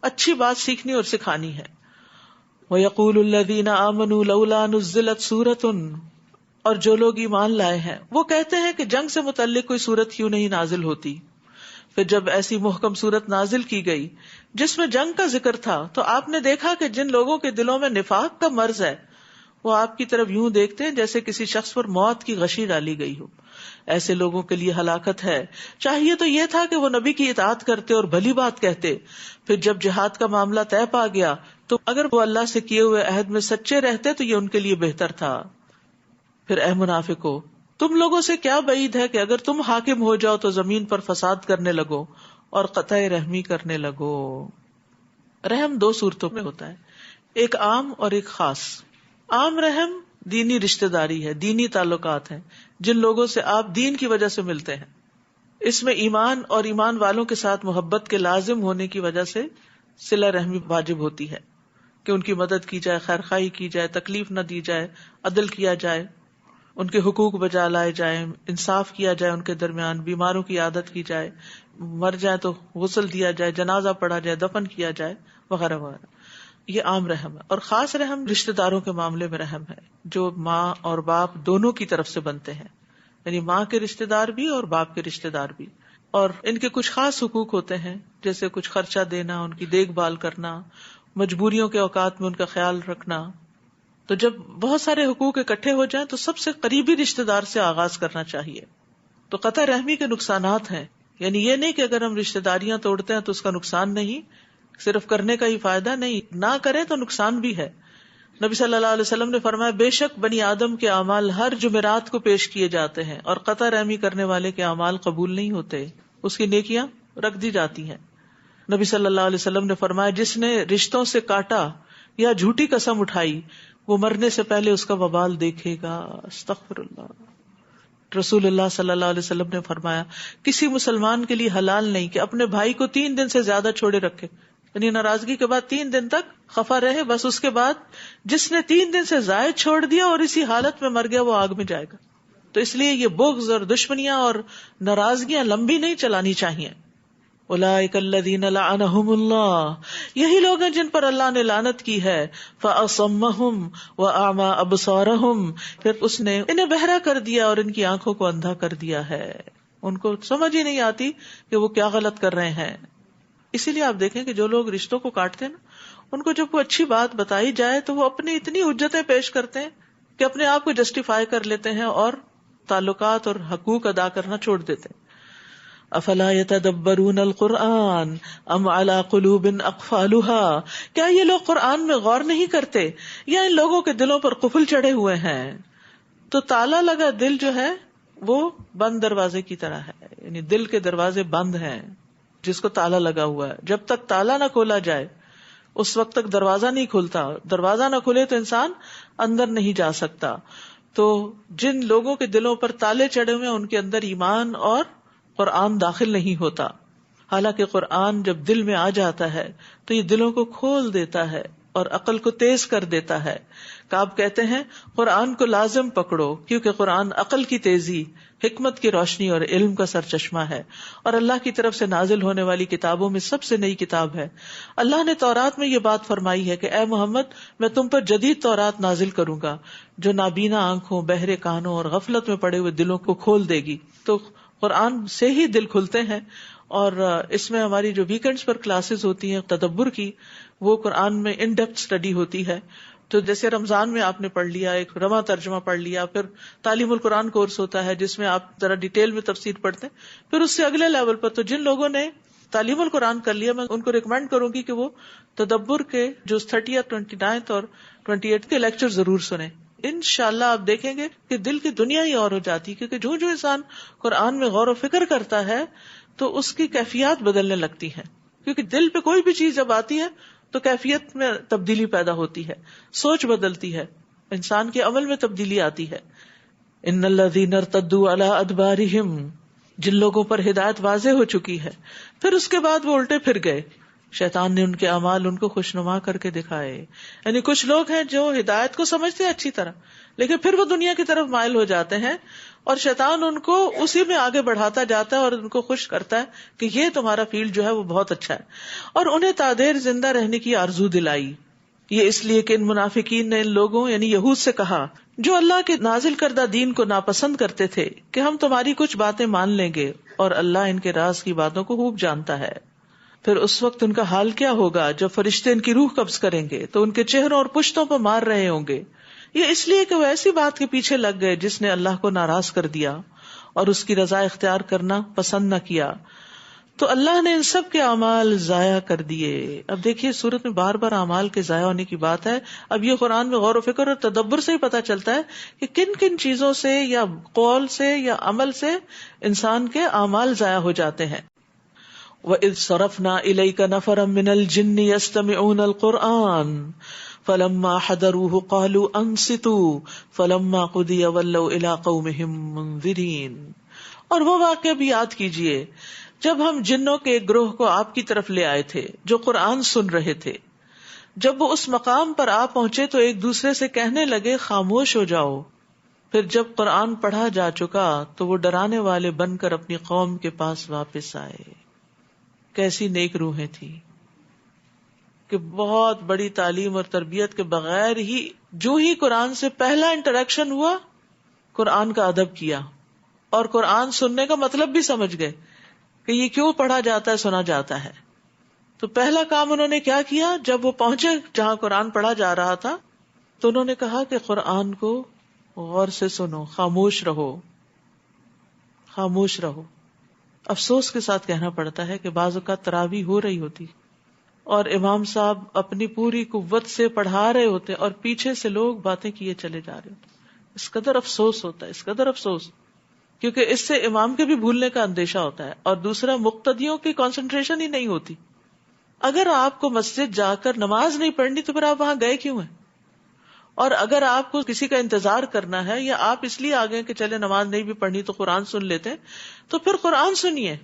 اچھی بات سیکھنی اور سکھانی ہے. وَيَقُولُ الَّذِينَ آمَنُوا لَوْلَا نُزِّلَتْ سُورَةٌ، اور جو لوگ ایمان لائے ہیں وہ کہتے ہیں کہ جنگ سے متعلق کوئی سورت کیوں نہیں نازل ہوتی. پھر جب ایسی محکم سورت نازل کی گئی جس میں جنگ کا ذکر تھا تو آپ نے دیکھا کہ جن لوگوں کے دلوں میں نفاق کا مرض ہے وہ آپ کی طرف یوں دیکھتے ہیں جیسے کسی شخص پر موت کی غشی ڈالی گئی ہو. ایسے لوگوں کے لیے ہلاکت ہے. چاہیے تو یہ تھا کہ وہ نبی کی اطاعت کرتے اور بھلی بات کہتے. پھر جب جہاد کا معاملہ طے پا گیا تو اگر وہ اللہ سے کیے ہوئے عہد میں سچے رہتے تو یہ ان کے لیے بہتر تھا. پھر اے منافقو، تم لوگوں سے کیا بعید ہے کہ اگر تم حاکم ہو جاؤ تو زمین پر فساد کرنے لگو اور قطع رحمی کرنے لگو. رحم دو صورتوں میں ہوتا ہے، ایک عام اور ایک خاص. عام رحم دینی رشتہ داری ہے، دینی تعلقات ہیں جن لوگوں سے آپ دین کی وجہ سے ملتے ہیں. اس میں ایمان اور ایمان والوں کے ساتھ محبت کے لازم ہونے کی وجہ سے صلہ رحمی واجب ہوتی ہے کہ ان کی مدد کی جائے، خیر خواہی کی جائے، تکلیف نہ دی جائے، عدل کیا جائے، ان کے حقوق بجا لائے جائیں، انصاف کیا جائے ان کے درمیان، بیماروں کی عادت کی جائے، مر جائے تو غسل دیا جائے، جنازہ پڑھا جائے، دفن کیا جائے، وغیرہ وغیرہ. یہ عام رحم ہے، اور خاص رحم رشتہ داروں کے معاملے میں رحم ہے، جو ماں اور باپ دونوں کی طرف سے بنتے ہیں، یعنی ماں کے رشتہ دار بھی اور باپ کے رشتہ دار بھی. اور ان کے کچھ خاص حقوق ہوتے ہیں، جیسے کچھ خرچہ دینا، ان کی دیکھ بھال کرنا، مجبوریوں کے اوقات میں ان کا خیال رکھنا. تو جب بہت سارے حقوق اکٹھے ہو جائیں تو سب سے قریبی رشتہ دار سے آغاز کرنا چاہیے. تو قطع رحمی کے نقصانات ہیں، یعنی یہ نہیں کہ اگر ہم رشتہ داریاں توڑتے ہیں تو اس کا نقصان نہیں، صرف کرنے کا ہی فائدہ نہیں، نہ کریں تو نقصان بھی ہے. نبی صلی اللہ علیہ وسلم نے فرمایا بے شک بنی آدم کے اعمال ہر جمعرات کو پیش کیے جاتے ہیں، اور قطع رحمی کرنے والے کے اعمال قبول نہیں ہوتے، اس کی نیکیاں رکھ دی جاتی ہیں. نبی صلی اللہ علیہ وسلم نے فرمایا جس نے رشتوں سے کاٹا یا جھوٹی قسم اٹھائی وہ مرنے سے پہلے اس کا وبال دیکھے گا. استغفر اللہ. رسول اللہ صلی اللہ علیہ وسلم نے فرمایا کسی مسلمان کے لیے حلال نہیں کہ اپنے بھائی کو 3 دن سے زیادہ چھوڑے رکھے، یعنی ناراضگی کے بعد 3 دن تک خفا رہے، بس اس کے بعد جس نے 3 دن سے زائد چھوڑ دیا اور اسی حالت میں مر گیا وہ آگ میں جائے گا. تو اس لیے یہ بغض اور دشمنیاں اور ناراضگیاں لمبی نہیں چلانی چاہیے. اولئک الذین لعنہم اللہ، یہی لوگ ہیں جن پر اللہ نے لعنت کی ہے. فاصمہم واعمی ابصارہم، پھر اس نے انہیں بہرا کر دیا اور ان کی آنکھوں کو اندھا کر دیا ہے، ان کو سمجھ ہی نہیں آتی کہ وہ کیا غلط کر رہے ہیں. اسی لیے آپ دیکھیں کہ جو لوگ رشتوں کو کاٹتے ہیں نا، ان کو جب کوئی اچھی بات بتائی جائے تو وہ اپنی اتنی حجتیں پیش کرتے ہیں کہ اپنے آپ کو جسٹیفائی کر لیتے ہیں اور تعلقات اور حقوق ادا کرنا چھوڑ دیتے ہیں. افلا يتدبرون القرآن ام على قلوب اقفالها، کیا یہ لوگ قرآن میں غور نہیں کرتے یا ان لوگوں کے دلوں پر قفل چڑھے ہوئے ہیں؟ تو تالا لگا دل جو ہے وہ بند دروازے کی طرح ہے، یعنی دل کے دروازے بند ہیں جس کو تالا لگا ہوا ہے. جب تک تالا نہ کھولا جائے اس وقت تک دروازہ نہیں کھلتا. دروازہ نہ کھلے تو انسان اندر نہیں جا سکتا. تو جن لوگوں کے دلوں پر تالے چڑھے ہوئے ہیں ان کے اندر ایمان اور قرآن داخل نہیں ہوتا. حالانکہ قرآن جب دل میں آ جاتا ہے تو یہ دلوں کو کھول دیتا ہے اور عقل کو تیز کر دیتا ہے. کعب کہتے ہیں قرآن کو لازم پکڑو کیونکہ قرآن عقل کی تیزی، حکمت کی روشنی اور علم کا سرچشمہ ہے، اور اللہ کی طرف سے نازل ہونے والی کتابوں میں سب سے نئی کتاب ہے. اللہ نے تورات میں یہ بات فرمائی ہے کہ اے محمد میں تم پر جدید تورات نازل کروں گا جو نابینا آنکھوں، بہرے کانوں اور غفلت میں پڑے ہوئے دلوں کو کھول دے گی. تو قرآن سے ہی دل کھلتے ہیں. اور اس میں ہماری جو ویکنڈز پر کلاسز ہوتی ہیں تدبر کی، وہ قرآن میں ان ڈیپتھ اسٹڈی ہوتی ہے. تو جیسے رمضان میں آپ نے پڑھ لیا، ایک رواں ترجمہ پڑھ لیا، پھر تعلیم القرآن کورس ہوتا ہے جس میں آپ ذرا ڈیٹیل میں تفسیر پڑھتے ہیں. پھر اس سے اگلے لیول پر تو جن لوگوں نے تعلیم القرآن کر لیا میں ان کو ریکمینڈ کروں گی کہ وہ تدبر کے جو 30 29 اور 28 کے لیکچر ضرور سنیں. انشاءاللہ آپ دیکھیں گے کہ دل کی دنیا ہی اور ہو جاتی ہے، کیونکہ جو انسان قرآن میں غور و فکر کرتا ہے تو اس کی کیفیات بدلنے لگتی ہیں. کیونکہ دل پہ کوئی بھی چیز جب آتی ہے تو کیفیت میں تبدیلی پیدا ہوتی ہے، سوچ بدلتی ہے، انسان کے عمل میں تبدیلی آتی ہے. ان الذین ارتدوا علی ادبارہم، جن لوگوں پر ہدایت واضح ہو چکی ہے پھر اس کے بعد وہ الٹے پھر گئے، شیطان نے ان کے اعمال ان کو خوشنما کر کے دکھائے. یعنی کچھ لوگ ہیں جو ہدایت کو سمجھتے ہیں اچھی طرح لیکن پھر وہ دنیا کی طرف مائل ہو جاتے ہیں اور شیطان ان کو اسی میں آگے بڑھاتا جاتا ہے اور ان کو خوش کرتا ہے کہ یہ تمہارا فیلڈ جو ہے وہ بہت اچھا ہے، اور انہیں تادیر زندہ رہنے کی آرزو دلائی. یہ اس لیے کہ ان منافقین نے ان لوگوں یعنی یہود سے کہا جو اللہ کے نازل کردہ دین کو ناپسند کرتے تھے کہ ہم تمہاری کچھ باتیں مان لیں گے اور اللہ ان کے راز کی باتوں کو خوب جانتا ہے. پھر اس وقت ان کا حال کیا ہوگا جب فرشتے ان کی روح قبض کریں گے تو ان کے چہروں اور پشتوں پر مار رہے ہوں گے. یہ اس لیے کہ وہ ایسی بات کے پیچھے لگ گئے جس نے اللہ کو ناراض کر دیا اور اس کی رضا اختیار کرنا پسند نہ کیا. تو اللہ نے ان سب کے اعمال ضائع کر دیے. اب دیکھیے سورت میں بار بار اعمال کے ضائع ہونے کی بات ہے. اب یہ قرآن میں غور و فکر اور تدبر سے ہی پتہ چلتا ہے کہ کن کن چیزوں سے یا قول سے یا عمل سے انسان کے اعمال ضائع ہو جاتے ہیں. وَإِذْ صَرَفْنَا إِلَيْكَ نَفَرًا مِّنَ الْجِنِّ يَسْتَمِعُونَ الْقُرْآنَ فَلَمَّا حَضَرُوهُ قَالُوا أَنصِتُوا فَلَمَّا قُضِيَ وَلَّوْا إِلَىٰ قَوْمِهِم مُنذِرِينَ. اور وہ واقعہ بھی یاد کیجئے جب ہم جنوں کے ایک گروہ کو آپ کی طرف لے آئے تھے جو قرآن سن رہے تھے. جب وہ اس مقام پر آ پہنچے تو ایک دوسرے سے کہنے لگے خاموش ہو جاؤ. پھر جب قرآن پڑھا جا چکا تو وہ ڈرانے والے بن کر اپنی قوم کے پاس واپس آئے. کیسی نیک روحیں تھی. کہ بہت بڑی تعلیم اور تربیت کے بغیر ہی جو ہی قرآن سے پہلا انٹریکشن ہوا قرآن کا ادب کیا اور قرآن سننے کا مطلب بھی سمجھ گئے کہ یہ کیوں پڑھا جاتا ہے، سنا جاتا ہے. تو پہلا کام انہوں نے کیا کیا، جب وہ پہنچے جہاں قرآن پڑھا جا رہا تھا تو انہوں نے کہا کہ قرآن کو غور سے سنو، خاموش رہو، خاموش رہو. افسوس کے ساتھ کہنا پڑتا ہے کہ بعض اوقات تراویح ہو رہی ہوتی اور امام صاحب اپنی پوری قوت سے پڑھا رہے ہوتے اور پیچھے سے لوگ باتیں کیے چلے جا رہے ہوتے. اس قدر افسوس ہوتا ہے، اس قدر افسوس، کیونکہ اس سے امام کے بھی بھولنے کا اندیشہ ہوتا ہے اور دوسرا مقتدیوں کی کنسنٹریشن ہی نہیں ہوتی. اگر آپ کو مسجد جا کر نماز نہیں پڑھنی تو پھر آپ وہاں گئے کیوں ہیں؟ اور اگر آپ کو کسی کا انتظار کرنا ہے یا آپ اس لیے آ گئے کہ چلے نماز نہیں بھی پڑھنی تو قرآن سن لیتے ہیں، تو پھر قرآن سنیے.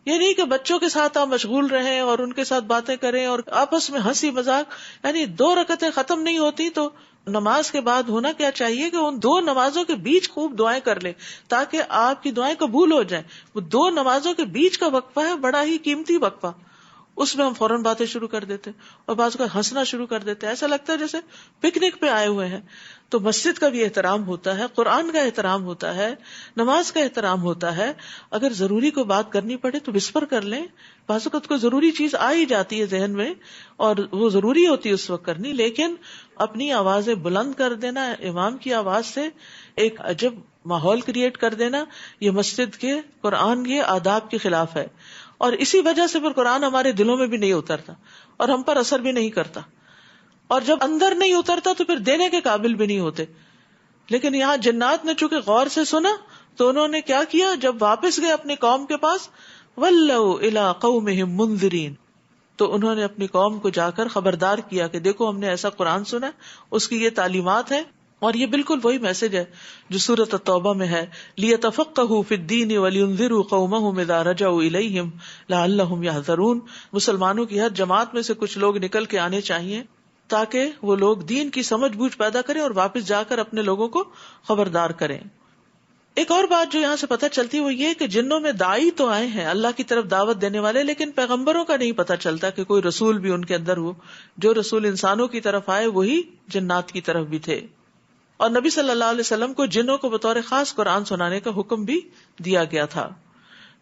یہ نہیں کہ بچوں کے ساتھ آپ مشغول رہیں اور ان کے ساتھ باتیں کریں اور آپس میں ہنسی مذاق. یعنی 2 رکعتیں ختم نہیں ہوتی تو نماز کے بعد ہونا کیا چاہیے کہ ان 2 نمازوں کے بیچ خوب دعائیں کر لیں تاکہ آپ کی دعائیں قبول ہو جائیں. وہ 2 نمازوں کے بیچ کا وقفہ ہے بڑا ہی قیمتی وقفہ، اس میں ہم فوراً باتیں شروع کر دیتے اور بعض کا ہنسنا شروع کر دیتے، ایسا لگتا ہے جیسے پکنک پہ آئے ہوئے ہیں. تو مسجد کا بھی احترام ہوتا ہے، قرآن کا احترام ہوتا ہے، نماز کا احترام ہوتا ہے. اگر ضروری کوئی بات کرنی پڑے تو وسپر کر لیں. بعض اوقات کوئی ضروری چیز آ ہی جاتی ہے ذہن میں اور وہ ضروری ہوتی ہے اس وقت کرنی، لیکن اپنی آوازیں بلند کر دینا، امام کی آواز سے ایک عجب ماحول کریٹ کر دینا، یہ مسجد کے قرآن کے آداب کے خلاف ہے. اور اسی وجہ سے پھر قرآن ہمارے دلوں میں بھی نہیں اترتا اور ہم پر اثر بھی نہیں کرتا، اور جب اندر نہیں اترتا تو پھر دینے کے قابل بھی نہیں ہوتے. لیکن یہاں جنات نے چونکہ غور سے سنا تو انہوں نے کیا کیا، جب واپس گئے اپنی قوم کے پاس، وَلَّوْا إِلَىٰ قَوْمِهِمْ مُنذِرِينَ، تو انہوں نے اپنی قوم کو جا کر خبردار کیا کہ دیکھو ہم نے ایسا قرآن سنا، اس کی یہ تعلیمات ہیں. اور یہ بالکل وہی میسج ہے جو سورۃ التوبہ میں ہے، لِيَتَفَقَّهُوا فِي الدِّينِ وَلِيُنذِرُوا قَوْمَهُمْ إِذَا رَجَعُوا إِلَيْهِمْ لَعَلَّهُمْ يَحْذَرُونَ. مسلمانوں کی ہر جماعت میں سے کچھ لوگ نکل کے آنے چاہیے تاکہ وہ لوگ دین کی سمجھ بوجھ پیدا کریں اور واپس جا کر اپنے لوگوں کو خبردار کریں. ایک اور بات جو یہاں سے پتہ چلتی وہ یہ کہ جنوں میں داعی تو آئے ہیں اللہ کی طرف دعوت دینے والے، لیکن پیغمبروں کا نہیں پتہ چلتا کہ کوئی رسول بھی ان کے اندر ہو. جو رسول انسانوں کی طرف آئے وہی جنات کی طرف بھی تھے. اور نبی صلی اللہ علیہ وسلم کو جنوں کو بطور خاص قرآن سنانے کا حکم بھی دیا گیا تھا.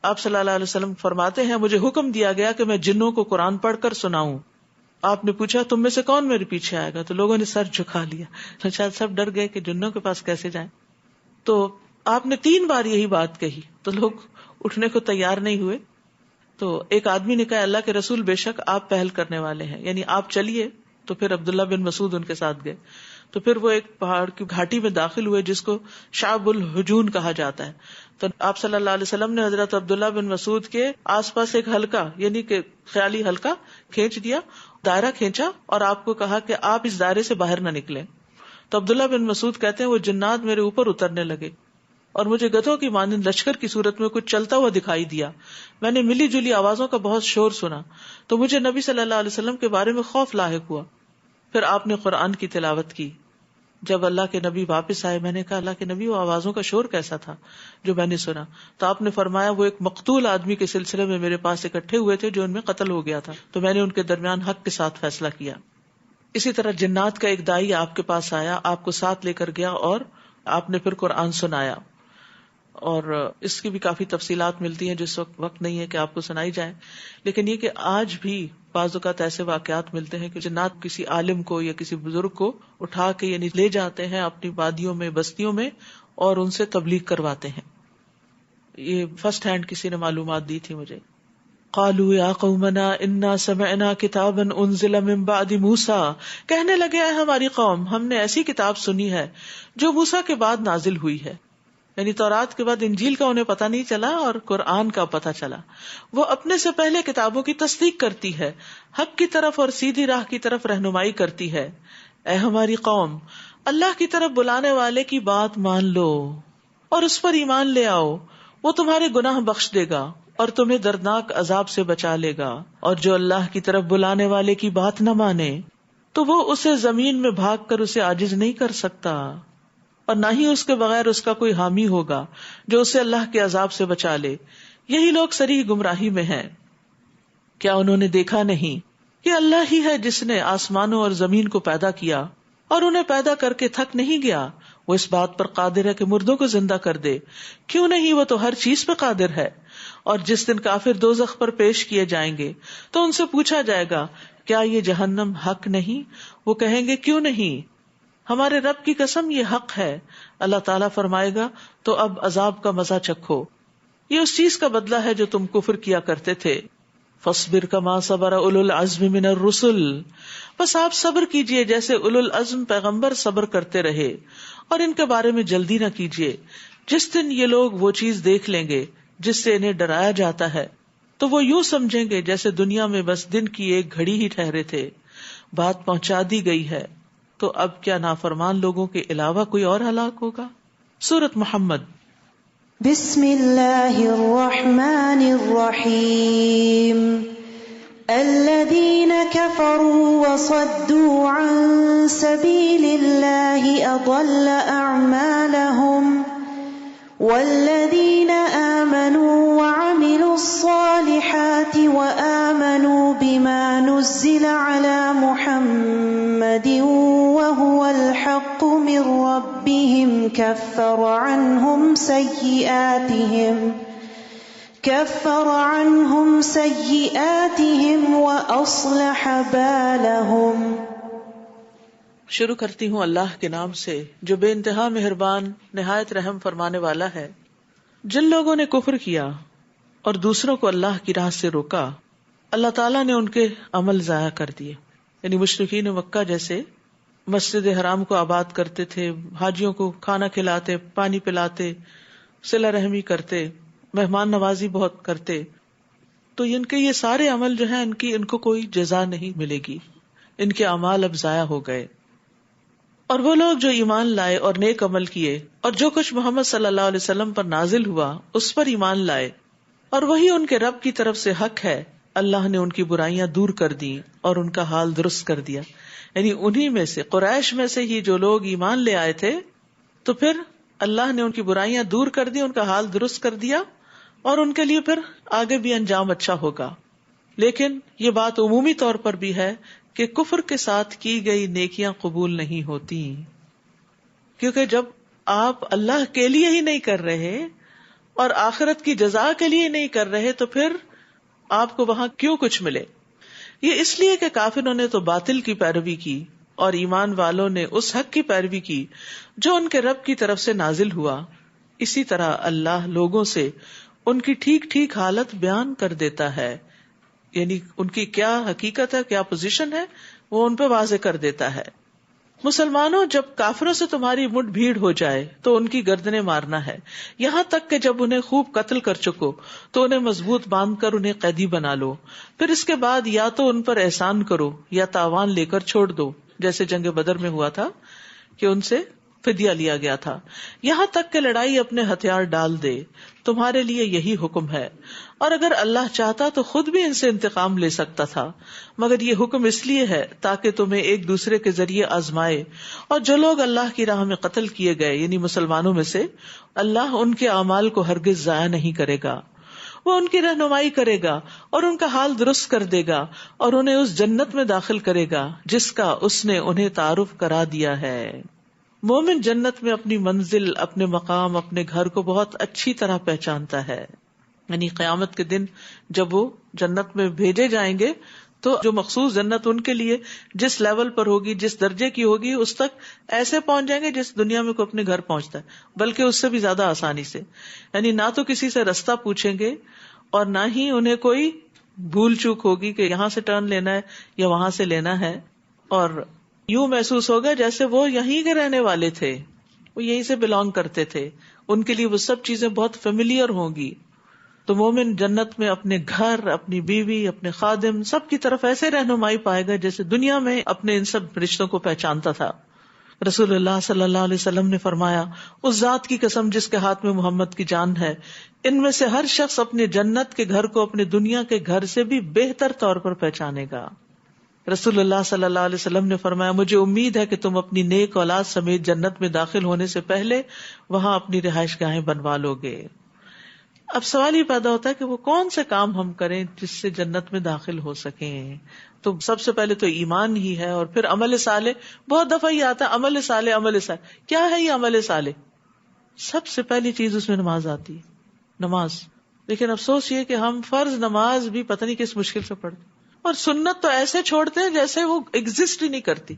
آپ صلی اللہ علیہ وسلم فرماتے ہیں، مجھے حکم دیا گیا کہ میں جنوں کو قرآن پڑھ کر سناؤں. آپ نے پوچھا تم میں سے کون میرے پیچھے آئے گا، تو لوگوں نے سر جھکا لیا، شاید سب ڈر گئے کہ جنوں کے پاس کیسے جائیں. تو آپ نے 3 بار یہی بات کہی تو لوگ اٹھنے کو تیار نہیں ہوئے. تو ایک آدمی نے کہا اللہ کے رسول بے شک آپ پہل کرنے والے ہیں، یعنی آپ چلیے. تو پھر عبداللہ بن مسعود ان کے ساتھ گئے. تو پھر وہ ایک پہاڑ کی گھاٹی میں داخل ہوئے جس کو شعب الحجون کہا جاتا ہے. تو آپ صلی اللہ علیہ وسلم نے حضرت عبداللہ بن مسعود کے آس پاس ایک حلقہ یعنی کہ خیالی حلقہ کھینچ دیا، دائرہ کھینچا اور آپ کو کہا کہ آپ اس دائرے سے باہر نہ نکلیں. تو عبداللہ بن مسعود کہتے ہیں وہ جنات میرے اوپر اترنے لگے اور مجھے گدھوں کی مانند لشکر کی صورت میں کچھ چلتا ہوا دکھائی دیا. میں نے ملی جلی آوازوں کا بہت شور سنا تو مجھے نبی صلی اللہ علیہ وسلم کے بارے میں خوف لاحق ہوا. پھر آپ نے قرآن کی تلاوت کی. جب اللہ کے نبی واپس آئے میں نے کہا اللہ کے نبی وہ آوازوں کا شور کیسا تھا جو میں نے سنا؟ تو آپ نے فرمایا وہ ایک مقتول آدمی کے سلسلے میں میرے پاس اکٹھے ہوئے تھے جو ان میں قتل ہو گیا تھا، تو میں نے ان کے درمیان حق کے ساتھ فیصلہ کیا. اسی طرح جنات کا ایک دائی آپ کے پاس آیا، آپ کو ساتھ لے کر گیا اور آپ نے پھر قرآن سنایا. اور اس کی بھی کافی تفصیلات ملتی ہیں جس وقت نہیں ہے کہ آپ کو سنائی جائے، لیکن یہ کہ آج بھی بعض اوقات ایسے واقعات ملتے ہیں کہ جنات کسی عالم کو یا کسی بزرگ کو اٹھا کے یعنی لے جاتے ہیں اپنی وادیوں میں بستیوں میں اور ان سے تبلیغ کرواتے ہیں. یہ فرسٹ ہینڈ کسی نے معلومات دی تھی مجھے. قالوا یا قومنا انا سمعنا کتابا انزل من بعد موسیٰ، کہنے لگے اے ہماری قوم ہم نے ایسی کتاب سنی ہے جو موسیٰ کے بعد نازل ہوئی ہے. یعنی تورات کے بعد انجیل کا انہیں پتہ نہیں چلا اور قرآن کا پتہ چلا. وہ اپنے سے پہلے کتابوں کی تصدیق کرتی ہے، حق کی طرف اور سیدھی راہ کی طرف رہنمائی کرتی ہے. اے ہماری قوم اللہ کی طرف بلانے والے کی بات مان لو اور اس پر ایمان لے آؤ، وہ تمہارے گناہ بخش دے گا اور تمہیں دردناک عذاب سے بچا لے گا. اور جو اللہ کی طرف بلانے والے کی بات نہ مانے تو وہ اسے زمین میں بھاگ کر اسے عاجز نہیں کر سکتا اور نہ ہی اس کے بغیر اس کا کوئی حامی ہوگا جو اسے اللہ کے عذاب سے بچا لے. یہی لوگ صریح گمراہی میں ہیں. کیا انہوں نے دیکھا نہیں یہ اللہ ہی ہے جس نے آسمانوں اور زمین کو پیدا کیا اور انہیں پیدا کر کے تھک نہیں گیا. وہ اس بات پر قادر ہے کہ مردوں کو زندہ کر دے. کیوں نہیں, وہ تو ہر چیز پہ قادر ہے. اور جس دن کافر دوزخ پر پیش کیے جائیں گے تو ان سے پوچھا جائے گا کیا یہ جہنم حق نہیں؟ وہ کہیں گے کیوں نہیں, ہمارے رب کی قسم یہ حق ہے. اللہ تعالیٰ فرمائے گا تو اب عذاب کا مزہ چکھو, یہ اس چیز کا بدلہ ہے جو تم کفر کیا کرتے تھے. فاصبر کما صبر اولو العزم من الرسل, بس آپ صبر کیجئے جیسے اولو العزم پیغمبر صبر کرتے رہے, اور ان کے بارے میں جلدی نہ کیجئے. جس دن یہ لوگ وہ چیز دیکھ لیں گے جس سے انہیں ڈرایا جاتا ہے تو وہ یوں سمجھیں گے جیسے دنیا میں بس دن کی ایک گھڑی ہی ٹھہرے تھے. بات پہنچا دی گئی ہے, تو اب کیا نافرمان لوگوں کے علاوہ کوئی اور ہلاک ہوگا؟ سورۃ محمد. بسم اللہ الرحمن الرحیم. الذین کفروا وصدوا عن سبیل اللہ اضل اعمالهم والذین آمنوا وعملوا الصالحات وآمنوا بما نزل على محمد وهو الحق من ربهم كفر عنهم سيئاتهم وأصلح بالهم. شروع کرتی ہوں اللہ کے نام سے جو بے انتہا مہربان نہایت رحم فرمانے والا ہے. جن لوگوں نے کفر کیا اور دوسروں کو اللہ کی راہ سے روکا, اللہ تعالیٰ نے ان کے عمل ضائع کر دیے. یعنی مشرکین مکہ جیسے مسجد حرام کو آباد کرتے تھے, حاجیوں کو کھانا کھلاتے, پانی پلاتے, صلہ رحمی کرتے, مہمان نوازی بہت کرتے, تو ان کے یہ سارے عمل جو ہیں ان کو کوئی جزا نہیں ملے گی, ان کے اعمال اب ضائع ہو گئے. اور وہ لوگ جو ایمان لائے اور نیک عمل کیے اور جو کچھ محمد صلی اللہ علیہ وسلم پر نازل ہوا اس پر ایمان لائے اور وہی ان کے رب کی طرف سے حق ہے, اللہ نے ان کی برائیاں دور کر دی اور ان کا حال درست کر دیا. یعنی انہی میں سے, قریش میں سے ہی جو لوگ ایمان لے آئے تھے, تو پھر اللہ نے ان کی برائیاں دور کر دی, ان کا حال درست کر دیا, اور ان کے لیے پھر آگے بھی انجام اچھا ہوگا. لیکن یہ بات عمومی طور پر بھی ہے کہ کفر کے ساتھ کی گئی نیکیاں قبول نہیں ہوتی, کیونکہ جب آپ اللہ کے لیے ہی نہیں کر رہے اور آخرت کی جزا کے لیے نہیں کر رہے تو پھر آپ کو وہاں کیوں کچھ ملے. یہ اس لیے کہ کافروں نے تو باطل کی پیروی کی اور ایمان والوں نے اس حق کی پیروی کی جو ان کے رب کی طرف سے نازل ہوا. اسی طرح اللہ لوگوں سے ان کی ٹھیک ٹھیک حالت بیان کر دیتا ہے, یعنی ان کی کیا حقیقت ہے, کیا پوزیشن ہے, وہ ان پہ واضح کر دیتا ہے. مسلمانوں, جب کافروں سے تمہاری مٹھ بھیڑ ہو جائے تو ان کی گردنیں مارنا ہے, یہاں تک کہ جب انہیں خوب قتل کر چکو تو انہیں مضبوط باندھ کر انہیں قیدی بنا لو. پھر اس کے بعد یا تو ان پر احسان کرو یا تاوان لے کر چھوڑ دو, جیسے جنگ بدر میں ہوا تھا کہ ان سے فدیہ لیا گیا تھا, یہاں تک کہ لڑائی اپنے ہتھیار ڈال دے. تمہارے لیے یہی حکم ہے, اور اگر اللہ چاہتا تو خود بھی ان سے انتقام لے سکتا تھا, مگر یہ حکم اس لیے ہے تاکہ تمہیں ایک دوسرے کے ذریعے آزمائے. اور جو لوگ اللہ کی راہ میں قتل کیے گئے یعنی مسلمانوں میں سے, اللہ ان کے اعمال کو ہرگز ضائع نہیں کرے گا. وہ ان کی رہنمائی کرے گا اور ان کا حال درست کر دے گا, اور انہیں اس جنت میں داخل کرے گا جس کا اس نے انہیں تعارف کرا دیا ہے. مومن جنت میں اپنی منزل, اپنے مقام, اپنے گھر کو بہت اچھی طرح پہچانتا ہے. یعنی قیامت کے دن جب وہ جنت میں بھیجے جائیں گے تو جو مخصوص جنت ان کے لیے جس لیول پر ہوگی, جس درجے کی ہوگی, اس تک ایسے پہنچ جائیں گے جس دنیا میں کوئی اپنے گھر پہنچتا ہے, بلکہ اس سے بھی زیادہ آسانی سے. یعنی نہ تو کسی سے رستہ پوچھیں گے اور نہ ہی انہیں کوئی بھول چوک ہوگی کہ یہاں سے ٹرن لینا ہے یا وہاں سے لینا ہے, اور یوں محسوس ہوگا جیسے وہ یہیں کے رہنے والے تھے, وہ یہیں سے بلانگ کرتے تھے. ان کے لیے وہ سب چیزیں بہت فیملیئر ہوں گی. تو مومن جنت میں اپنے گھر, اپنی بیوی, اپنے خادم, سب کی طرف ایسے رہنمائی پائے گا جیسے دنیا میں اپنے ان سب رشتوں کو پہچانتا تھا. رسول اللہ صلی اللہ علیہ وسلم نے فرمایا, اس ذات کی قسم جس کے ہاتھ میں محمد کی جان ہے, ان میں سے ہر شخص اپنے جنت کے گھر کو اپنے دنیا کے گھر سے بھی بہتر طور پر پہچانے گا. رسول اللہ صلی اللہ علیہ وسلم نے فرمایا, مجھے امید ہے کہ تم اپنی نیک اولاد سمیت جنت میں داخل ہونے سے پہلے وہاں اپنی رہائش گاہیں بنوا لو گے. اب سوال یہ پیدا ہوتا ہے کہ وہ کون سے کام ہم کریں جس سے جنت میں داخل ہو سکیں. تو سب سے پہلے تو ایمان ہی ہے، اور پھر عمل صالح. بہت دفعہ یہ آتا ہے عمل صالح عمل صالح. کیا ہے یہ عمل صالح؟ سب سے پہلی چیز اس میں نماز آتی ہے، نماز. لیکن افسوس یہ کہ ہم فرض نماز بھی پتہ نہیں کس مشکل سے پڑھتے، اور سنت تو ایسے چھوڑتے ہیں جیسے وہ ایگزسٹ ہی نہیں کرتی.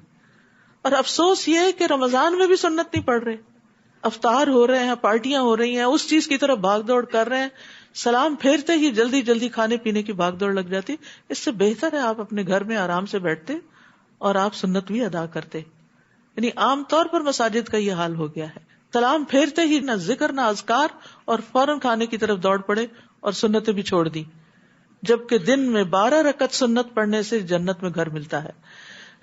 اور افسوس یہ ہے کہ رمضان میں بھی سنت نہیں پڑھ رہے، افطار ہو رہے ہیں، پارٹیاں ہو رہی ہیں، اس چیز کی طرف بھاگ دوڑ کر رہے ہیں، سلام پھیرتے ہی جلدی جلدی کھانے پینے کی بھاگ دوڑ لگ جاتی. اس سے بہتر ہے آپ اپنے گھر میں آرام سے بیٹھتے اور آپ سنت بھی ادا کرتے. یعنی عام طور پر مساجد کا یہ حال ہو گیا ہے، سلام پھیرتے ہی نہ ذکر نہ اذکار، اور فوراً کھانے کی طرف دوڑ پڑے اور سنتیں بھی چھوڑ دی. جبکہ دن میں 12 رکعت سنت پڑھنے سے جنت میں گھر ملتا ہے.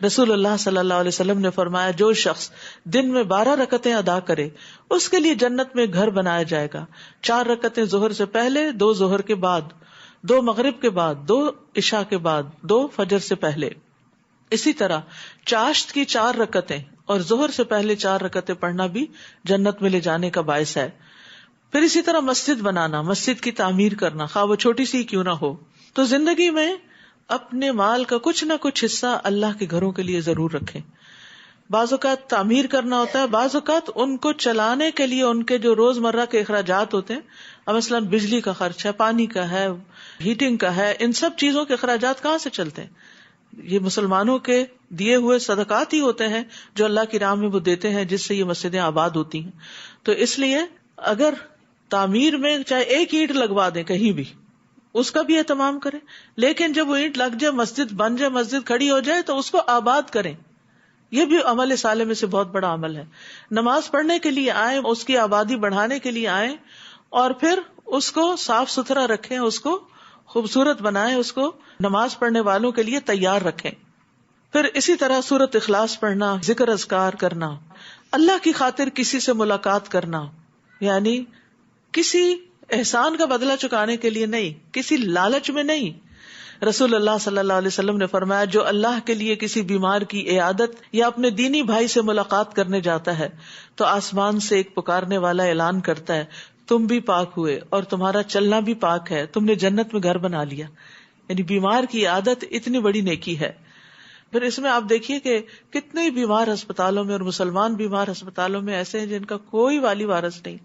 رسول اللہ صلی اللہ علیہ وسلم نے فرمایا جو شخص دن میں 12 رکعتیں ادا کرے اس کے لیے جنت میں گھر بنایا جائے گا. 4 رکعتیں ظہر سے پہلے، 2 ظہر کے بعد، 2 مغرب کے بعد، 2 عشاء کے بعد، 2 فجر سے پہلے. اسی طرح چاشت کی 4 رکعتیں اور ظہر سے پہلے 4 رکعتیں پڑھنا بھی جنت میں لے جانے کا باعث ہے. پھر اسی طرح مسجد بنانا، مسجد کی تعمیر کرنا، خواہ وہ چھوٹی سی کیوں نہ ہو. تو زندگی میں اپنے مال کا کچھ نہ کچھ حصہ اللہ کے گھروں کے لیے ضرور رکھیں. بعض اوقات تعمیر کرنا ہوتا ہے، بعض اوقات ان کو چلانے کے لیے ان کے جو روزمرہ کے اخراجات ہوتے ہیں، مثلا بجلی کا خرچ ہے، پانی کا ہے، ہیٹنگ کا ہے، ان سب چیزوں کے اخراجات کہاں سے چلتے ہیں؟ یہ مسلمانوں کے دیے ہوئے صدقات ہی ہوتے ہیں جو اللہ کی راہ میں وہ دیتے ہیں، جس سے یہ مسجدیں آباد ہوتی ہیں. تو اس لیے اگر تعمیر میں چاہے ایک اینٹ لگوا دیں کہیں بھی، اس کا بھی اہتمام کریں، لیکن جب وہ اینٹ لگ جائے، مسجد بن جائے، مسجد کھڑی ہو جائے تو اس کو آباد کریں. یہ بھی عمل صالح میں سے بہت بڑا عمل ہے. نماز پڑھنے کے لیے آئیں، اس کی آبادی بڑھانے کے لیے آئیں، اور پھر اس کو صاف ستھرا رکھیں، اس کو خوبصورت بنائیں، اس کو نماز پڑھنے والوں کے لیے تیار رکھیں. پھر اسی طرح سورۃ اخلاص پڑھنا، ذکر اذکار کرنا، اللہ کی خاطر کسی سے ملاقات کرنا، یعنی کسی احسان کا بدلہ چکانے کے لیے نہیں، کسی لالچ میں نہیں. رسول اللہ صلی اللہ علیہ وسلم نے فرمایا جو اللہ کے لیے کسی بیمار کی عیادت یا اپنے دینی بھائی سے ملاقات کرنے جاتا ہے تو آسمان سے ایک پکارنے والا اعلان کرتا ہے تم بھی پاک ہوئے اور تمہارا چلنا بھی پاک ہے، تم نے جنت میں گھر بنا لیا. یعنی بیمار کی عادت اتنی بڑی نیکی ہے. پھر اس میں آپ دیکھیے کہ کتنے بیمار ہسپتالوں میں، اور مسلمان بیمار ہسپتالوں میں ایسے ہیں جن کا کوئی والی وارث نہیں،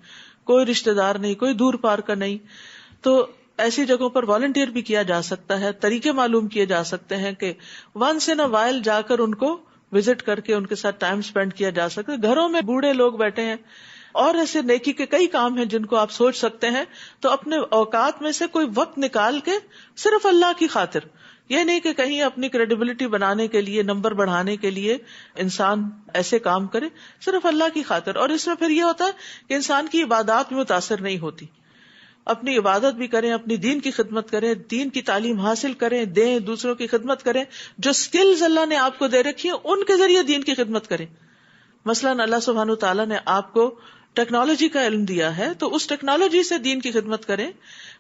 کوئی رشتہ دار نہیں، کوئی دور پار کا نہیں. تو ایسی جگہوں پر والنٹیئر بھی کیا جا سکتا ہے، طریقے معلوم کیے جا سکتے ہیں کہ ونس ان اے وائل جا کر ان کو وزٹ کر کے ان کے ساتھ ٹائم سپینڈ کیا جا سکتا ہے. گھروں میں بوڑھے لوگ بیٹھے ہیں، اور ایسے نیکی کے کئی کام ہیں جن کو آپ سوچ سکتے ہیں. تو اپنے اوقات میں سے کوئی وقت نکال کے صرف اللہ کی خاطر، یہ نہیں کہ کہیں اپنی کریڈیبلٹی بنانے کے لیے، نمبر بڑھانے کے لیے انسان ایسے کام کرے، صرف اللہ کی خاطر. اور اس میں پھر یہ ہوتا ہے کہ انسان کی عبادات میں متاثر نہیں ہوتی. اپنی عبادت بھی کریں، اپنی دین کی خدمت کریں، دین کی تعلیم حاصل کریں، دیں، دوسروں کی خدمت کریں. جو سکلز اللہ نے آپ کو دے رکھی ہیں ان کے ذریعے دین کی خدمت کریں. مثلاً اللہ سبحانہ تعالیٰ نے آپ کو ٹیکنالوجی کا علم دیا ہے تو اس ٹیکنالوجی سے دین کی خدمت کریں،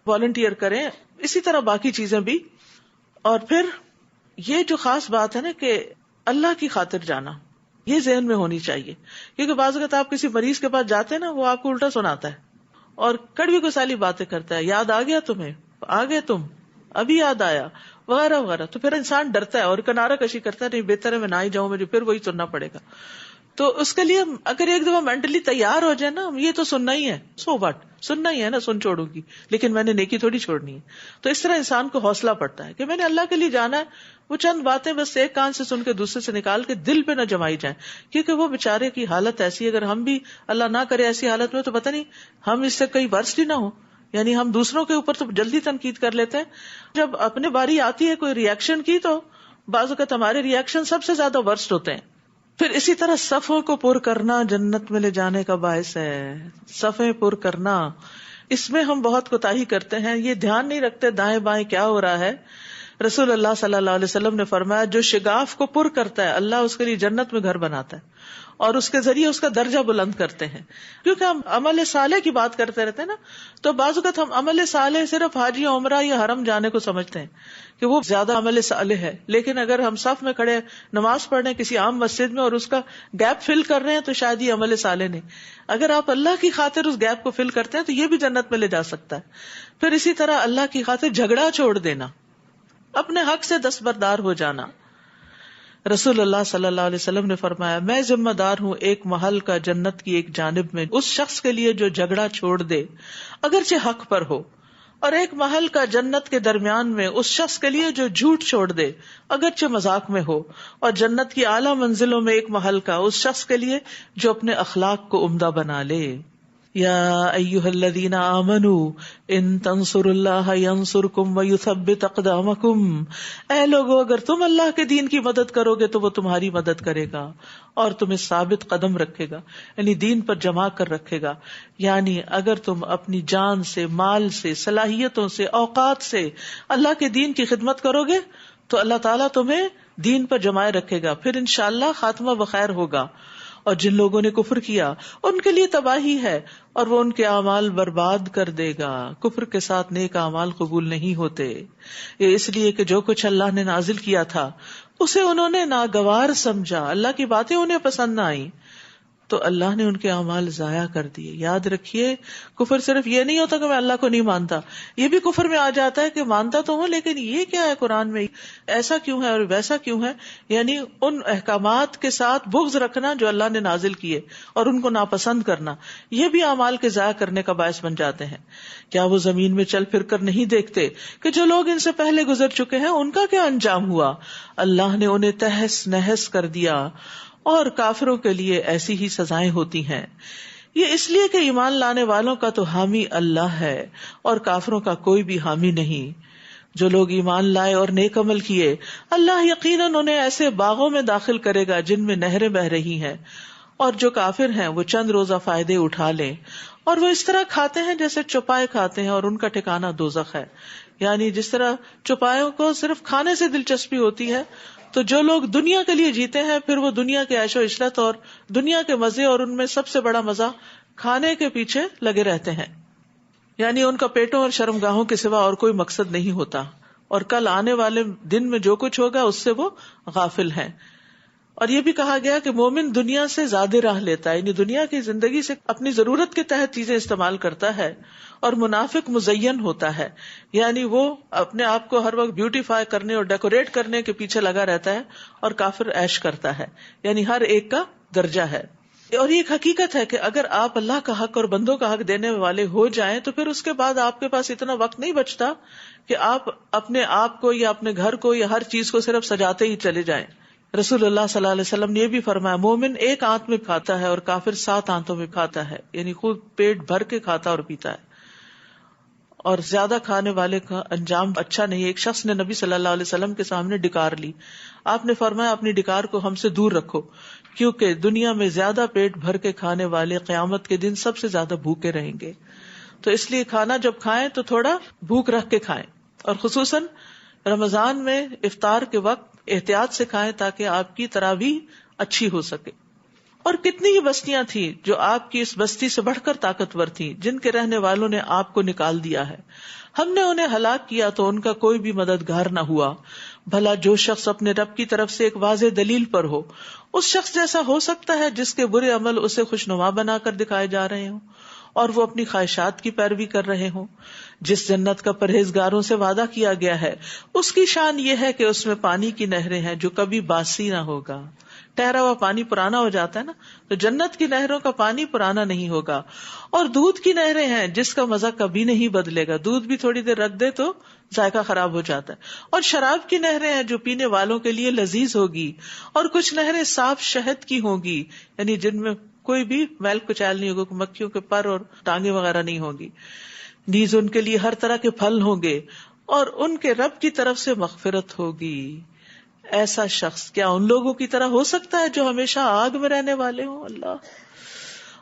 والنٹیئر کریں. اسی طرح باقی چیزیں بھی. اور پھر یہ جو خاص بات ہے نا کہ اللہ کی خاطر جانا، یہ ذہن میں ہونی چاہیے. کیونکہ بعض اوقات آپ کسی مریض کے پاس جاتے ہیں نا، وہ آپ کو الٹا سناتا ہے اور کڑوی گسالی باتیں کرتا ہے، یاد آ گیا تمہیں، آ گئے تم، ابھی یاد آیا، وغیرہ وغیرہ. تو پھر انسان ڈرتا ہے اور کنارہ کشی کرتا ہے، نہیں بہتر ہے میں نہ ہی جاؤں، مجھے پھر وہی سننا پڑے گا. تو اس کے لیے اگر ایک دفعہ مینٹلی تیار ہو جائے نا، یہ تو سننا ہی ہے، سو واٹ، سننا ہی ہے نا، سن چھوڑوں گی، لیکن میں نے نیکی تھوڑی چھوڑنی ہے. تو اس طرح انسان کو حوصلہ پڑتا ہے کہ میں نے اللہ کے لیے جانا ہے. وہ چند باتیں بس ایک کان سے سن کے دوسرے سے نکال کے دل پہ نہ جمائی جائیں، کیونکہ وہ بےچارے کی حالت ایسی، اگر ہم بھی اللہ نہ کرے ایسی حالت میں تو پتہ نہیں ہم اس سے کئی ورسٹ ہی نہ ہو. یعنی ہم دوسروں کے اوپر تو جلدی تنقید کر لیتے ہیں، جب اپنے باری آتی ہے کوئی ریئیکشن کی تو بعض اوقات ہمارے ریئیکشن سب سے زیادہ ورسٹ ہوتے ہیں. پھر اسی طرح صفوں کو پر کرنا جنت میں لے جانے کا باعث ہے. صفیں پر کرنا، اس میں ہم بہت کوتاہی کرتے ہیں، یہ دھیان نہیں رکھتے دائیں بائیں کیا ہو رہا ہے. رسول اللہ صلی اللہ علیہ وسلم نے فرمایا جو شگاف کو پر کرتا ہے اللہ اس کے لیے جنت میں گھر بناتا ہے، اور اس کے ذریعے اس کا درجہ بلند کرتے ہیں. کیونکہ ہم عمل صالح کی بات کرتے رہتے ہیں نا, تو بعض اوقات ہم عمل صالح صرف حج یا عمرہ یا حرم جانے کو سمجھتے ہیں کہ وہ زیادہ عمل صالح ہے. لیکن اگر ہم صف میں کھڑے نماز پڑھ رہے ہیں کسی عام مسجد میں اور اس کا گیپ فل کر رہے ہیں تو شاید یہ عمل صالح نہیں. اگر آپ اللہ کی خاطر اس گیپ کو فل کرتے ہیں تو یہ بھی جنت میں لے جا سکتا ہے. پھر اسی طرح اللہ کی خاطر جھگڑا چھوڑ دینا, اپنے حق سے دستبردار ہو جانا. رسول اللہ صلی اللہ علیہ وسلم نے فرمایا, میں ذمہ دار ہوں ایک محل کا جنت کی ایک جانب میں اس شخص کے لیے جو جھگڑا چھوڑ دے اگرچہ حق پر ہو, اور ایک محل کا جنت کے درمیان میں اس شخص کے لیے جو جھوٹ چھوڑ دے اگرچہ مذاق میں ہو, اور جنت کی اعلیٰ منزلوں میں ایک محل کا اس شخص کے لیے جو اپنے اخلاق کو عمدہ بنا لے. یا ایھا الذین آمنوا ان تنصروا اللہ ینصرکم ویثبت اقدامکم, اے لوگو اگر تم اللہ کے دین کی مدد کرو گے تو وہ تمہاری مدد کرے گا اور تمہیں ثابت قدم رکھے گا, یعنی دین پر جمع کر رکھے گا. یعنی اگر تم اپنی جان سے, مال سے, صلاحیتوں سے, اوقات سے اللہ کے دین کی خدمت کرو گے تو اللہ تعالیٰ تمہیں دین پر جمائے رکھے گا, پھر انشاءاللہ خاتمہ بخیر ہوگا. اور جن لوگوں نے کفر کیا ان کے لیے تباہی ہے اور وہ ان کے اعمال برباد کر دے گا. کفر کے ساتھ نیک اعمال قبول نہیں ہوتے. یہ اس لیے کہ جو کچھ اللہ نے نازل کیا تھا اسے انہوں نے ناگوار سمجھا, اللہ کی باتیں انہیں پسند نہ آئیں تو اللہ نے ان کے اعمال ضائع کر دیے. یاد رکھیے کفر صرف یہ نہیں ہوتا کہ میں اللہ کو نہیں مانتا, یہ بھی کفر میں آ جاتا ہے کہ مانتا تو ہوں لیکن یہ کیا ہے قرآن میں, ایسا کیوں ہے اور ویسا کیوں ہے, یعنی ان احکامات کے ساتھ بغض رکھنا جو اللہ نے نازل کیے اور ان کو ناپسند کرنا, یہ بھی اعمال کے ضائع کرنے کا باعث بن جاتے ہیں. کیا وہ زمین میں چل پھر کر نہیں دیکھتے کہ جو لوگ ان سے پہلے گزر چکے ہیں ان کا کیا انجام ہوا, اللہ نے انہیں تہس نہس کر دیا اور کافروں کے لیے ایسی ہی سزائیں ہوتی ہیں. یہ اس لیے کہ ایمان لانے والوں کا تو حامی اللہ ہے اور کافروں کا کوئی بھی حامی نہیں. جو لوگ ایمان لائے اور نیک عمل کیے, اللہ یقیناً انہیں ایسے باغوں میں داخل کرے گا جن میں نہریں بہ رہی ہیں, اور جو کافر ہیں وہ چند روزہ فائدے اٹھا لیں اور وہ اس طرح کھاتے ہیں جیسے چوپائے کھاتے ہیں اور ان کا ٹھکانہ دوزخ ہے. یعنی جس طرح چوپایوں کو صرف کھانے سے دلچسپی ہوتی ہے تو جو لوگ دنیا کے لیے جیتے ہیں پھر وہ دنیا کے عیش و عشرت اور دنیا کے مزے اور ان میں سب سے بڑا مزہ کھانے کے پیچھے لگے رہتے ہیں. یعنی ان کا پیٹوں اور شرمگاہوں کے سوا اور کوئی مقصد نہیں ہوتا, اور کل آنے والے دن میں جو کچھ ہوگا اس سے وہ غافل ہیں. اور یہ بھی کہا گیا کہ مومن دنیا سے زیادہ راہ لیتا ہے, یعنی دنیا کی زندگی سے اپنی ضرورت کے تحت چیزیں استعمال کرتا ہے, اور منافق مزین ہوتا ہے, یعنی وہ اپنے آپ کو ہر وقت بیوٹیفائی کرنے اور ڈیکوریٹ کرنے کے پیچھے لگا رہتا ہے, اور کافر عیش کرتا ہے. یعنی ہر ایک کا درجہ ہے. اور یہ ایک حقیقت ہے کہ اگر آپ اللہ کا حق اور بندوں کا حق دینے والے ہو جائیں تو پھر اس کے بعد آپ کے پاس اتنا وقت نہیں بچتا کہ آپ اپنے آپ کو یا اپنے گھر کو یا ہر چیز کو صرف سجاتے ہی چلے جائیں. رسول اللہ صلی اللہ علیہ وسلم نے یہ بھی فرمایا, مومن ایک آنت میں کھاتا ہے اور کافر 7 آنتوں میں کھاتا ہے, یعنی خود پیٹ بھر کے کھاتا اور پیتا ہے, اور زیادہ کھانے والے کا انجام اچھا نہیں. ایک شخص نے نبی صلی اللہ علیہ وسلم کے سامنے ڈکار لی. آپ نے فرمایا اپنی ڈکار کو ہم سے دور رکھو, کیونکہ دنیا میں زیادہ پیٹ بھر کے کھانے والے قیامت کے دن سب سے زیادہ بھوکے رہیں گے. تو اس لیے کھانا جب کھائیں تو تھوڑا بھوک رکھ کے کھائیں, اور خصوصاً رمضان میں افطار کے وقت احتیاط سے کھائیں تاکہ آپ کی تراویح اچھی ہو سکے. اور کتنی ہی بستیاں تھیں جو آپ کی اس بستی سے بڑھ کر طاقتور تھیں, جن کے رہنے والوں نے آپ کو نکال دیا ہے. ہم نے انہیں ہلاک کیا تو ان کا کوئی بھی مددگار نہ ہوا. بھلا جو شخص اپنے رب کی طرف سے ایک واضح دلیل پر ہو, اس شخص جیسا ہو سکتا ہے جس کے برے عمل اسے خوشنما بنا کر دکھائے جا رہے ہوں اور وہ اپنی خواہشات کی پیروی کر رہے ہوں. جس جنت کا پرہیزگاروں سے وعدہ کیا گیا ہے اس کی شان یہ ہے کہ اس میں پانی کی نہریں ہیں جو کبھی باسی نہ ہوگا. ٹھہرا ہوا پانی پرانا ہو جاتا ہے نا, تو جنت کی نہروں کا پانی پرانا نہیں ہوگا. اور دودھ کی نہریں ہیں جس کا مزہ کبھی نہیں بدلے گا. دودھ بھی تھوڑی دیر رکھ دے تو ذائقہ خراب ہو جاتا ہے. اور شراب کی نہریں ہیں جو پینے والوں کے لیے لذیذ ہوگی. اور کچھ نہریں صاف شہد کی ہوں گی, یعنی جن میں کوئی بھی میل کچیل نہیں ہوگا, مکھیوں کے پر اور ٹانگیں وغیرہ نہیں ہوگی. نیز ان کے لیے ہر طرح کے پھل ہوں گے اور ان کے رب کی طرف سے مغفرت ہوگی. ایسا شخص کیا ان لوگوں کی طرح ہو سکتا ہے جو ہمیشہ آگ میں رہنے والے ہوں اللہ,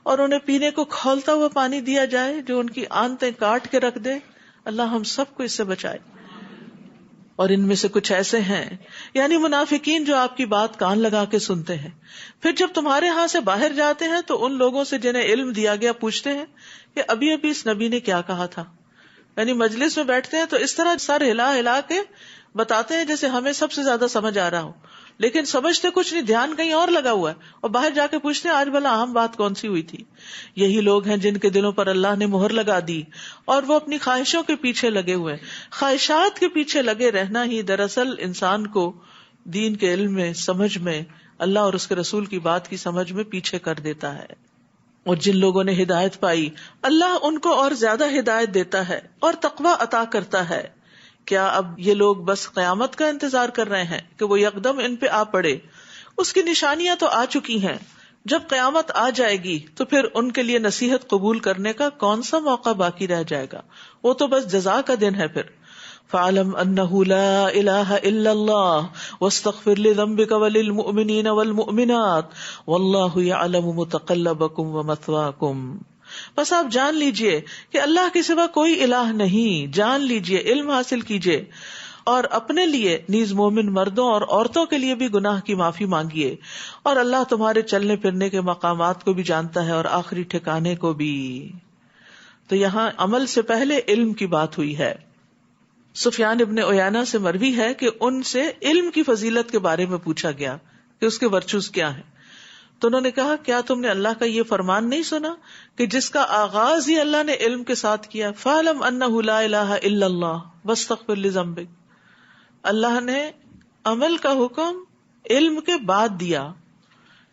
اور انہیں پینے کو کھولتا ہوا پانی دیا جائے جو ان کی آنتیں کاٹ کے رکھ دے. اللہ ہم سب کو اس سے بچائے. اور ان میں سے کچھ ایسے ہیں یعنی منافقین جو آپ کی بات کان لگا کے سنتے ہیں، پھر جب تمہارے ہاں سے باہر جاتے ہیں تو ان لوگوں سے جنہیں علم دیا گیا پوچھتے ہیں کہ ابھی ابھی اس نبی نے کیا کہا تھا. یعنی مجلس میں بیٹھتے ہیں تو اس طرح سر ہلا ہلا کے بتاتے ہیں جیسے ہمیں سب سے زیادہ سمجھ آ رہا ہو، لیکن سمجھتے کچھ نہیں، دھیان کہیں اور لگا ہوا ہے، اور باہر جا کے پوچھتے ہیں آج بھلا اہم بات کون سی ہوئی تھی. یہی لوگ ہیں جن کے دلوں پر اللہ نے مہر لگا دی اور وہ اپنی خواہشوں کے پیچھے لگے ہوئے. خواہشات کے پیچھے لگے رہنا ہی دراصل انسان کو دین کے علم میں، سمجھ میں، اللہ اور اس کے رسول کی بات کی سمجھ میں پیچھے کر دیتا ہے. اور جن لوگوں نے ہدایت پائی اللہ ان کو اور زیادہ ہدایت دیتا ہے اور تقوی عطا کرتا ہے. کیا اب یہ لوگ بس قیامت کا انتظار کر رہے ہیں کہ وہ یکدم ان پہ آ پڑے؟ اس کی نشانیاں تو آ چکی ہیں. جب قیامت آ جائے گی تو پھر ان کے لیے نصیحت قبول کرنے کا کون سا موقع باقی رہ جائے گا؟ وہ تو بس جزا کا دن ہے. پھر فَاعْلَمْ أَنَّهُ لَا إِلَهَ إِلَّا اللَّهُ وَاسْتَغْفِرْ لِذَنبِكَ وَلِلْمُؤْمِنِينَ وَالْمُؤْمِنَاتِ وَاللَّهُ يَعْلَمُ مُتَقَلَّبَكُمْ وَمَثْوَاكُمْ. بس آپ جان لیجئے کہ اللہ کے سوا کوئی الہ نہیں. جان لیجئے، علم حاصل کیجئے، اور اپنے لیے نیز مومن مردوں اور عورتوں کے لیے بھی گناہ کی معافی مانگیے. اور اللہ تمہارے چلنے پھرنے کے مقامات کو بھی جانتا ہے اور آخری ٹھکانے کو بھی. تو یہاں عمل سے پہلے علم کی بات ہوئی ہے. سفیان ابن عیینہ سے مروی ہے کہ ان سے علم کی فضیلت کے بارے میں پوچھا گیا کہ اس کے ورچوز کیا ہیں. تو انہوں نے کہا کیا تم نے اللہ کا یہ فرمان نہیں سنا کہ جس کا آغاز ہی اللہ نے علم کے ساتھ کیا، فَاعْلَمْ أَنَّهُ لَا إِلَهَ إِلَّا اللَّهُ وَاسْتَغْفِرْ لِذَنبِكَ. اللہ نے عمل کا حکم علم کے بعد دیا.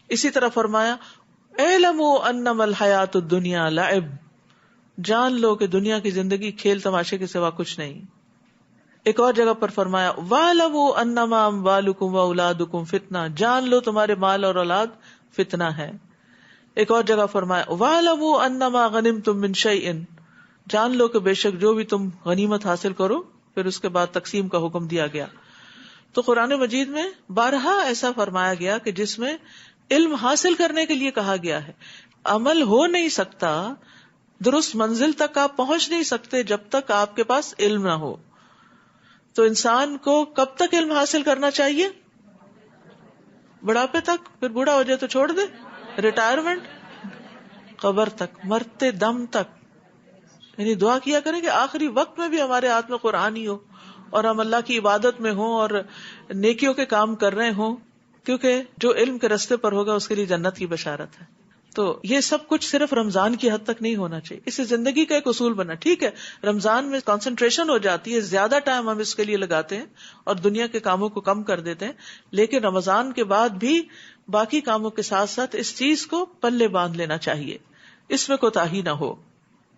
اسی طرح فرمایا اعلموا انما الحیات الدنیا لعب، جان لو کہ دنیا کی زندگی کھیل تماشے کے سوا کچھ نہیں. ایک اور جگہ پر فرمایا وَاعْلَمُوا أَنَّمَا أَمْوَالُكُمْ وَأَوْلَادُكُمْ فِتْنَةٌ، جان لو تمہارے مال اور اولاد فتنہ ہے. ایک اور جگہ فرمایا وَاعْلَمُوا أَنَّمَا غَنِمْتُم مِّن شَيْءٍ، جان لو کہ بے شک جو بھی تم غنیمت حاصل کرو. پھر اس کے بعد تقسیم کا حکم دیا گیا. تو قرآن مجید میں بارہا ایسا فرمایا گیا کہ جس میں علم حاصل کرنے کے لیے کہا گیا ہے. عمل ہو نہیں سکتا، درست منزل تک آپ پہنچ نہیں سکتے جب تک آپ کے پاس علم نہ ہو. تو انسان کو کب تک علم حاصل کرنا چاہیے؟ بڑھاپے تک. پھر بوڑھا ہو جائے تو چھوڑ دے. ریٹائرمنٹ، قبر تک، مرتے دم تک. یعنی دعا کیا کریں کہ آخری وقت میں بھی ہمارے ہاتھ میں قرآن ہی ہو اور ہم اللہ کی عبادت میں ہوں اور نیکیوں کے کام کر رہے ہوں، کیونکہ جو علم کے رستے پر ہوگا اس کے لیے جنت کی بشارت ہے. تو یہ سب کچھ صرف رمضان کی حد تک نہیں ہونا چاہیے. اسے زندگی کا ایک اصول بنا. ٹھیک ہے رمضان میں کنسنٹریشن ہو جاتی ہے، زیادہ ٹائم ہم اس کے لیے لگاتے ہیں اور دنیا کے کاموں کو کم کر دیتے ہیں، لیکن رمضان کے بعد بھی باقی کاموں کے ساتھ ساتھ اس چیز کو پلے باندھ لینا چاہیے، اس میں کوتاہی نہ ہو.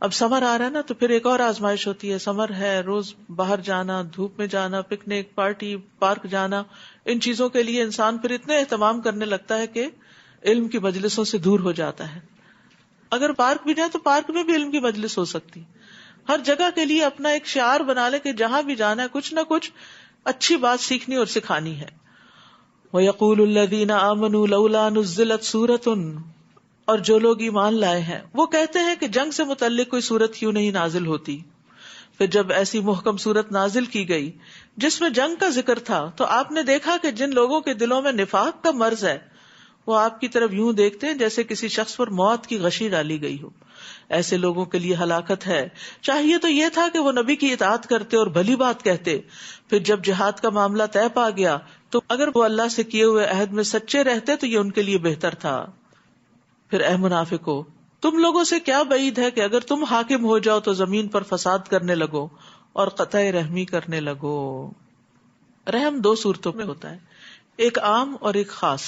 اب سمر آ رہا ہے نا، تو پھر ایک اور آزمائش ہوتی ہے. سمر ہے، روز باہر جانا، دھوپ میں جانا، پکنک، پارٹی، پارک جانا، ان چیزوں کے لیے انسان پھر اتنے اہتمام کرنے لگتا ہے کہ علم کی مجلسوں سے دور ہو جاتا ہے. اگر پارک بھی جائے تو پارک میں بھی علم کی مجلس ہو سکتی. ہر جگہ کے لیے اپنا ایک شعار بنا لے کہ جہاں بھی جانا ہے کچھ نہ کچھ اچھی بات سیکھنی اور سکھانی ہے. وَيَقُولُ الَّذِينَ آمَنُوا لَوْلَا نُزِّلَتْ سُورَةٌ، اور جو لوگ ایمان لائے ہیں وہ کہتے ہیں کہ جنگ سے متعلق کوئی سورت کیوں نہیں نازل ہوتی. پھر جب ایسی محکم سورت نازل کی گئی جس میں جنگ کا ذکر تھا تو آپ نے دیکھا کہ جن لوگوں کے دلوں میں نفاق کا مرض ہے وہ آپ کی طرف یوں دیکھتے ہیں جیسے کسی شخص پر موت کی غشی ڈالی گئی ہو. ایسے لوگوں کے لیے ہلاکت ہے. چاہیے تو یہ تھا کہ وہ نبی کی اطاعت کرتے اور بھلی بات کہتے. پھر جب جہاد کا معاملہ طے پا گیا تو اگر وہ اللہ سے کیے ہوئے عہد میں سچے رہتے تو یہ ان کے لیے بہتر تھا. پھر اے منافقو، تم لوگوں سے کیا بعید ہے کہ اگر تم حاکم ہو جاؤ تو زمین پر فساد کرنے لگو اور قطع رحمی کرنے لگو. رحم دو صورتوں میں ہوتا ہے، ایک عام اور ایک خاص.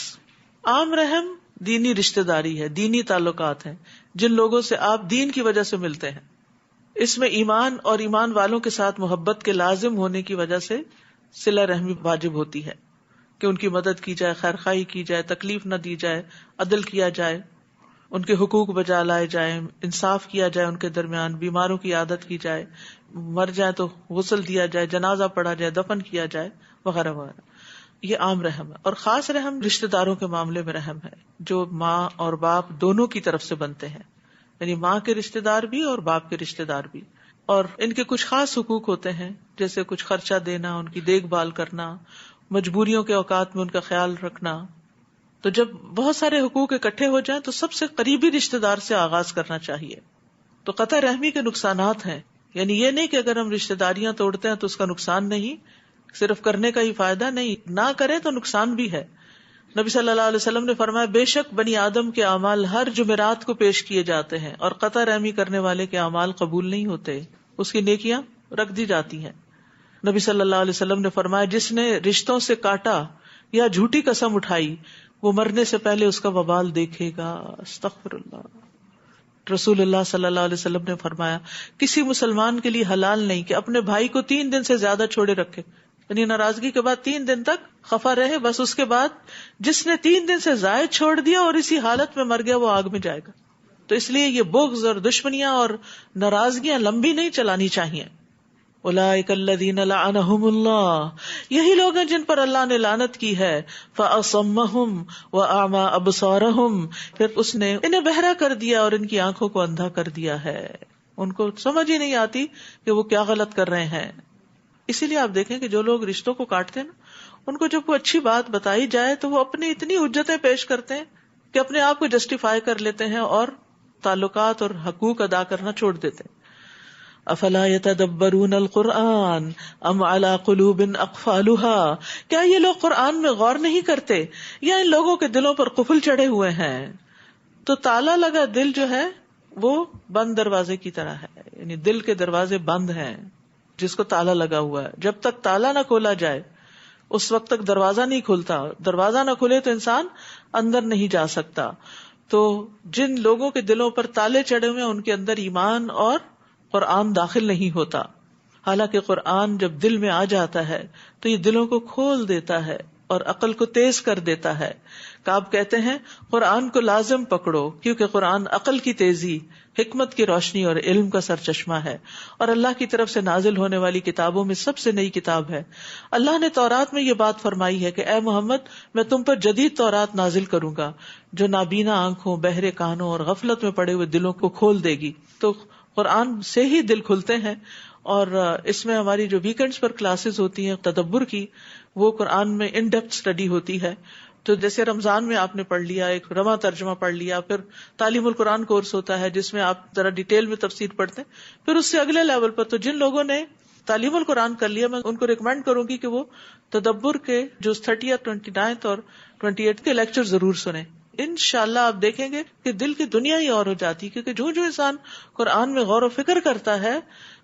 عام رحم دینی رشتہ داری ہے، دینی تعلقات ہیں جن لوگوں سے آپ دین کی وجہ سے ملتے ہیں. اس میں ایمان اور ایمان والوں کے ساتھ محبت کے لازم ہونے کی وجہ سے صلہ رحمی واجب ہوتی ہے کہ ان کی مدد کی جائے، خیر خواہی کی جائے، تکلیف نہ دی جائے، عدل کیا جائے، ان کے حقوق بجا لائے جائیں، انصاف کیا جائے ان کے درمیان، بیماروں کی عادت کی جائے، مر جائے تو غسل دیا جائے، جنازہ پڑھا جائے، دفن کیا جائے، وغیرہ وغیرہ. یہ عام رحم ہے. اور خاص رحم رشتہ داروں کے معاملے میں رحم ہے جو ماں اور باپ دونوں کی طرف سے بنتے ہیں، یعنی ماں کے رشتہ دار بھی اور باپ کے رشتہ دار بھی. اور ان کے کچھ خاص حقوق ہوتے ہیں، جیسے کچھ خرچہ دینا، ان کی دیکھ بھال کرنا، مجبوریوں کے اوقات میں ان کا خیال رکھنا. تو جب بہت سارے حقوق اکٹھے ہو جائیں تو سب سے قریبی رشتہ دار سے آغاز کرنا چاہیے. تو قطع رحمی کے نقصانات ہیں، یعنی یہ نہیں کہ اگر ہم رشتہ داریاں توڑتے ہیں تو اس کا نقصان نہیں، صرف کرنے کا ہی فائدہ نہیں، نہ کریں تو نقصان بھی ہے. نبی صلی اللہ علیہ وسلم نے فرمایا بے شک بنی آدم کے اعمال ہر جمعرات کو پیش کیے جاتے ہیں اور قطع رحمی کرنے والے کے اعمال قبول نہیں ہوتے، اس کی نیکیاں رکھ دی جاتی ہیں. نبی صلی اللہ علیہ وسلم نے فرمایا جس نے رشتوں سے کاٹا یا جھوٹی قسم اٹھائی وہ مرنے سے پہلے اس کا وبال دیکھے گا. استغفر اللہ. رسول اللہ صلی اللہ علیہ وسلم نے فرمایا کسی مسلمان کے لیے حلال نہیں کہ اپنے بھائی کو 3 دن سے زیادہ چھوڑے رکھے، یعنی ناراضگی کے بعد 3 دن تک خفا رہے، بس اس کے بعد جس نے 3 دن سے زائد چھوڑ دیا اور اسی حالت میں مر گیا وہ آگ میں جائے گا. تو اس لیے یہ بغض اور دشمنیاں اور ناراضگیاں لمبی نہیں چلانی چاہیے. اولئک الذین لعنہم اللہ، یہی لوگ ہیں جن پر اللہ نے لعنت کی ہے. فاصمہم واعمی ابصارہم، پھر اس نے انہیں بہرا کر دیا اور ان کی آنکھوں کو اندھا کر دیا ہے، ان کو سمجھ ہی نہیں آتی کہ وہ کیا غلط کر رہے ہیں. اسی لیے آپ دیکھیں کہ جو لوگ رشتوں کو کاٹتے ہیں نا، ان کو جب کوئی اچھی بات بتائی جائے تو وہ اپنی اتنی حجتیں پیش کرتے ہیں کہ اپنے آپ کو جسٹیفائی کر لیتے ہیں اور تعلقات اور حقوق ادا کرنا چھوڑ دیتے ہیں. افلا يتدبرون القرآن ام على قلوب اقفالها، کیا یہ لوگ قرآن میں غور نہیں کرتے یا ان لوگوں کے دلوں پر قفل چڑھے ہوئے ہیں؟ تو تالا لگا دل جو ہے وہ بند دروازے کی طرح ہے، یعنی دل کے دروازے بند ہیں جس کو تالا لگا ہوا ہے. جب تک تالا نہ کھولا جائے اس وقت تک دروازہ نہیں کھلتا. دروازہ نہ کھلے تو انسان اندر نہیں جا سکتا. تو جن لوگوں کے دلوں پر تالے چڑھے ہوئے ہیں ان کے اندر ایمان اور قرآن داخل نہیں ہوتا. حالانکہ قرآن جب دل میں آ جاتا ہے تو یہ دلوں کو کھول دیتا ہے اور عقل کو تیز کر دیتا ہے. کعب کہتے ہیں قرآن کو لازم پکڑو کیونکہ قرآن عقل کی تیزی، حکمت کی روشنی اور علم کا سرچشمہ ہے، اور اللہ کی طرف سے نازل ہونے والی کتابوں میں سب سے نئی کتاب ہے. اللہ نے تورات میں یہ بات فرمائی ہے کہ اے محمد میں تم پر جدید تورات نازل کروں گا جو نابینا آنکھوں، بہرے کانوں اور غفلت میں پڑے ہوئے دلوں کو کھول دے گی. تو قرآن سے ہی دل کھلتے ہیں. اور اس میں ہماری جو ویکنڈز پر کلاسز ہوتی ہیں تدبر کی، وہ قرآن میں ان ڈیپتھ اسٹڈی ہوتی ہے. تو جیسے رمضان میں آپ نے پڑھ لیا، ایک رواں ترجمہ پڑھ لیا، پھر تعلیم القرآن کورس ہوتا ہے جس میں آپ ذرا ڈیٹیل میں تفسیر پڑھتے ہیں، پھر اس سے اگلے لیول پر. تو جن لوگوں نے تعلیم القرآن کر لیا میں ان کو ریکمینڈ کروں گی کہ وہ تدبر کے جو 30 29 اور 28 کے لیکچر ضرور سنیں. انشاءاللہ آپ دیکھیں گے کہ دل کی دنیا ہی اور ہو جاتی ہے، کیونکہ جو انسان قرآن میں غور و فکر کرتا ہے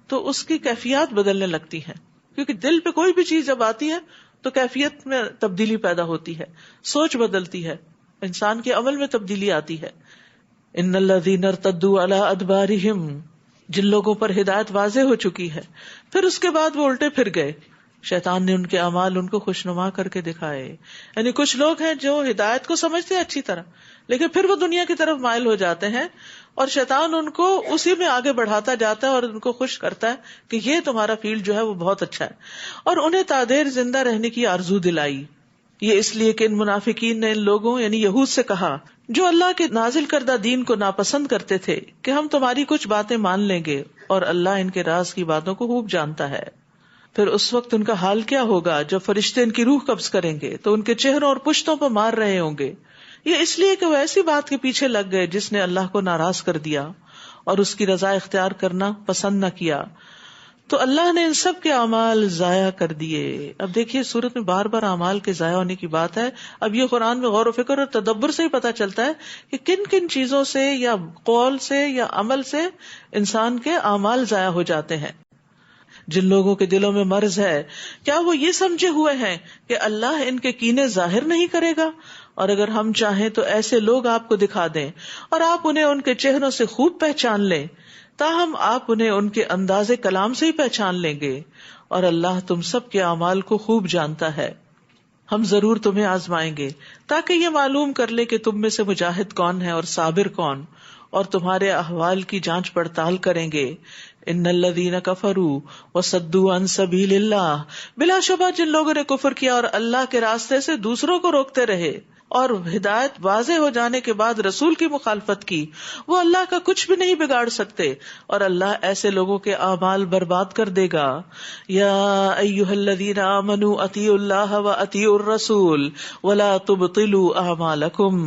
تو اس کی کیفیات بدلنے لگتی ہیں. کیونکہ دل پہ کوئی بھی چیز جب آتی ہے تو کیفیت میں تبدیلی پیدا ہوتی ہے، سوچ بدلتی ہے، انسان کے عمل میں تبدیلی آتی ہے. ان الذین ارتدوا علی ادبارہم، جن لوگوں پر ہدایت واضح ہو چکی ہے پھر اس کے بعد وہ الٹے پھر گئے، شیطان نے ان کے اعمال ان کو خوشنما کر کے دکھائے. یعنی کچھ لوگ ہیں جو ہدایت کو سمجھتے ہیں اچھی طرح، لیکن پھر وہ دنیا کی طرف مائل ہو جاتے ہیں اور شیطان ان کو اسی میں آگے بڑھاتا جاتا ہے اور ان کو خوش کرتا ہے کہ یہ تمہارا فیلڈ جو ہے وہ بہت اچھا ہے، اور انہیں تادیر زندہ رہنے کی آرزو دلائی. یہ اس لیے کہ ان منافقین نے ان لوگوں یعنی یہود سے کہا جو اللہ کے نازل کردہ دین کو ناپسند کرتے تھے کہ ہم تمہاری کچھ باتیں مان لیں گے اور اللہ ان کے راز کی باتوں کو خوب جانتا ہے. پھر اس وقت ان کا حال کیا ہوگا جب فرشتے ان کی روح قبض کریں گے تو ان کے چہروں اور پشتوں پر مار رہے ہوں گے. یہ اس لیے کہ وہ ایسی بات کے پیچھے لگ گئے جس نے اللہ کو ناراض کر دیا اور اس کی رضا اختیار کرنا پسند نہ کیا. تو اللہ نے ان سب کے اعمال ضائع کر دیے. اب دیکھیے سورت میں بار بار اعمال کے ضائع ہونے کی بات ہے. اب یہ قرآن میں غور و فکر اور تدبر سے ہی پتہ چلتا ہے کہ کن کن چیزوں سے یا قول سے یا عمل سے انسان کے اعمال ضائع ہو جاتے ہیں. جن لوگوں کے دلوں میں مرض ہے کیا وہ یہ سمجھے ہوئے ہیں کہ اللہ ان کے کینے ظاہر نہیں کرے گا؟ اور اگر ہم چاہیں تو ایسے لوگ آپ کو دکھا دیں اور آپ انہیں ان کے چہروں سے خوب پہچان لیں، تاہم آپ انہیں ان کے انداز کلام سے ہی پہچان لیں گے، اور اللہ تم سب کے اعمال کو خوب جانتا ہے. ہم ضرور تمہیں آزمائیں گے تاکہ یہ معلوم کر لے کہ تم میں سے مجاہد کون ہے اور صابر کون، اور تمہارے احوال کی جانچ پڑتال کریں گے. ان الذین کفروا وصدوا عن سبیل اللہ، بلا شبہ جن لوگوں نے کفر کیا اور اللہ کے راستے سے دوسروں کو روکتے رہے، اور ہدایت واضح ہو جانے کے بعد رسول کی مخالفت کی، وہ اللہ کا کچھ بھی نہیں بگاڑ سکتے، اور اللہ ایسے لوگوں کے اعمال برباد کر دے گا۔ یا ایھا الذین آمنوا اطیعوا اللہ واطیعوا الرسول ولا تبطلوا اعمالکم،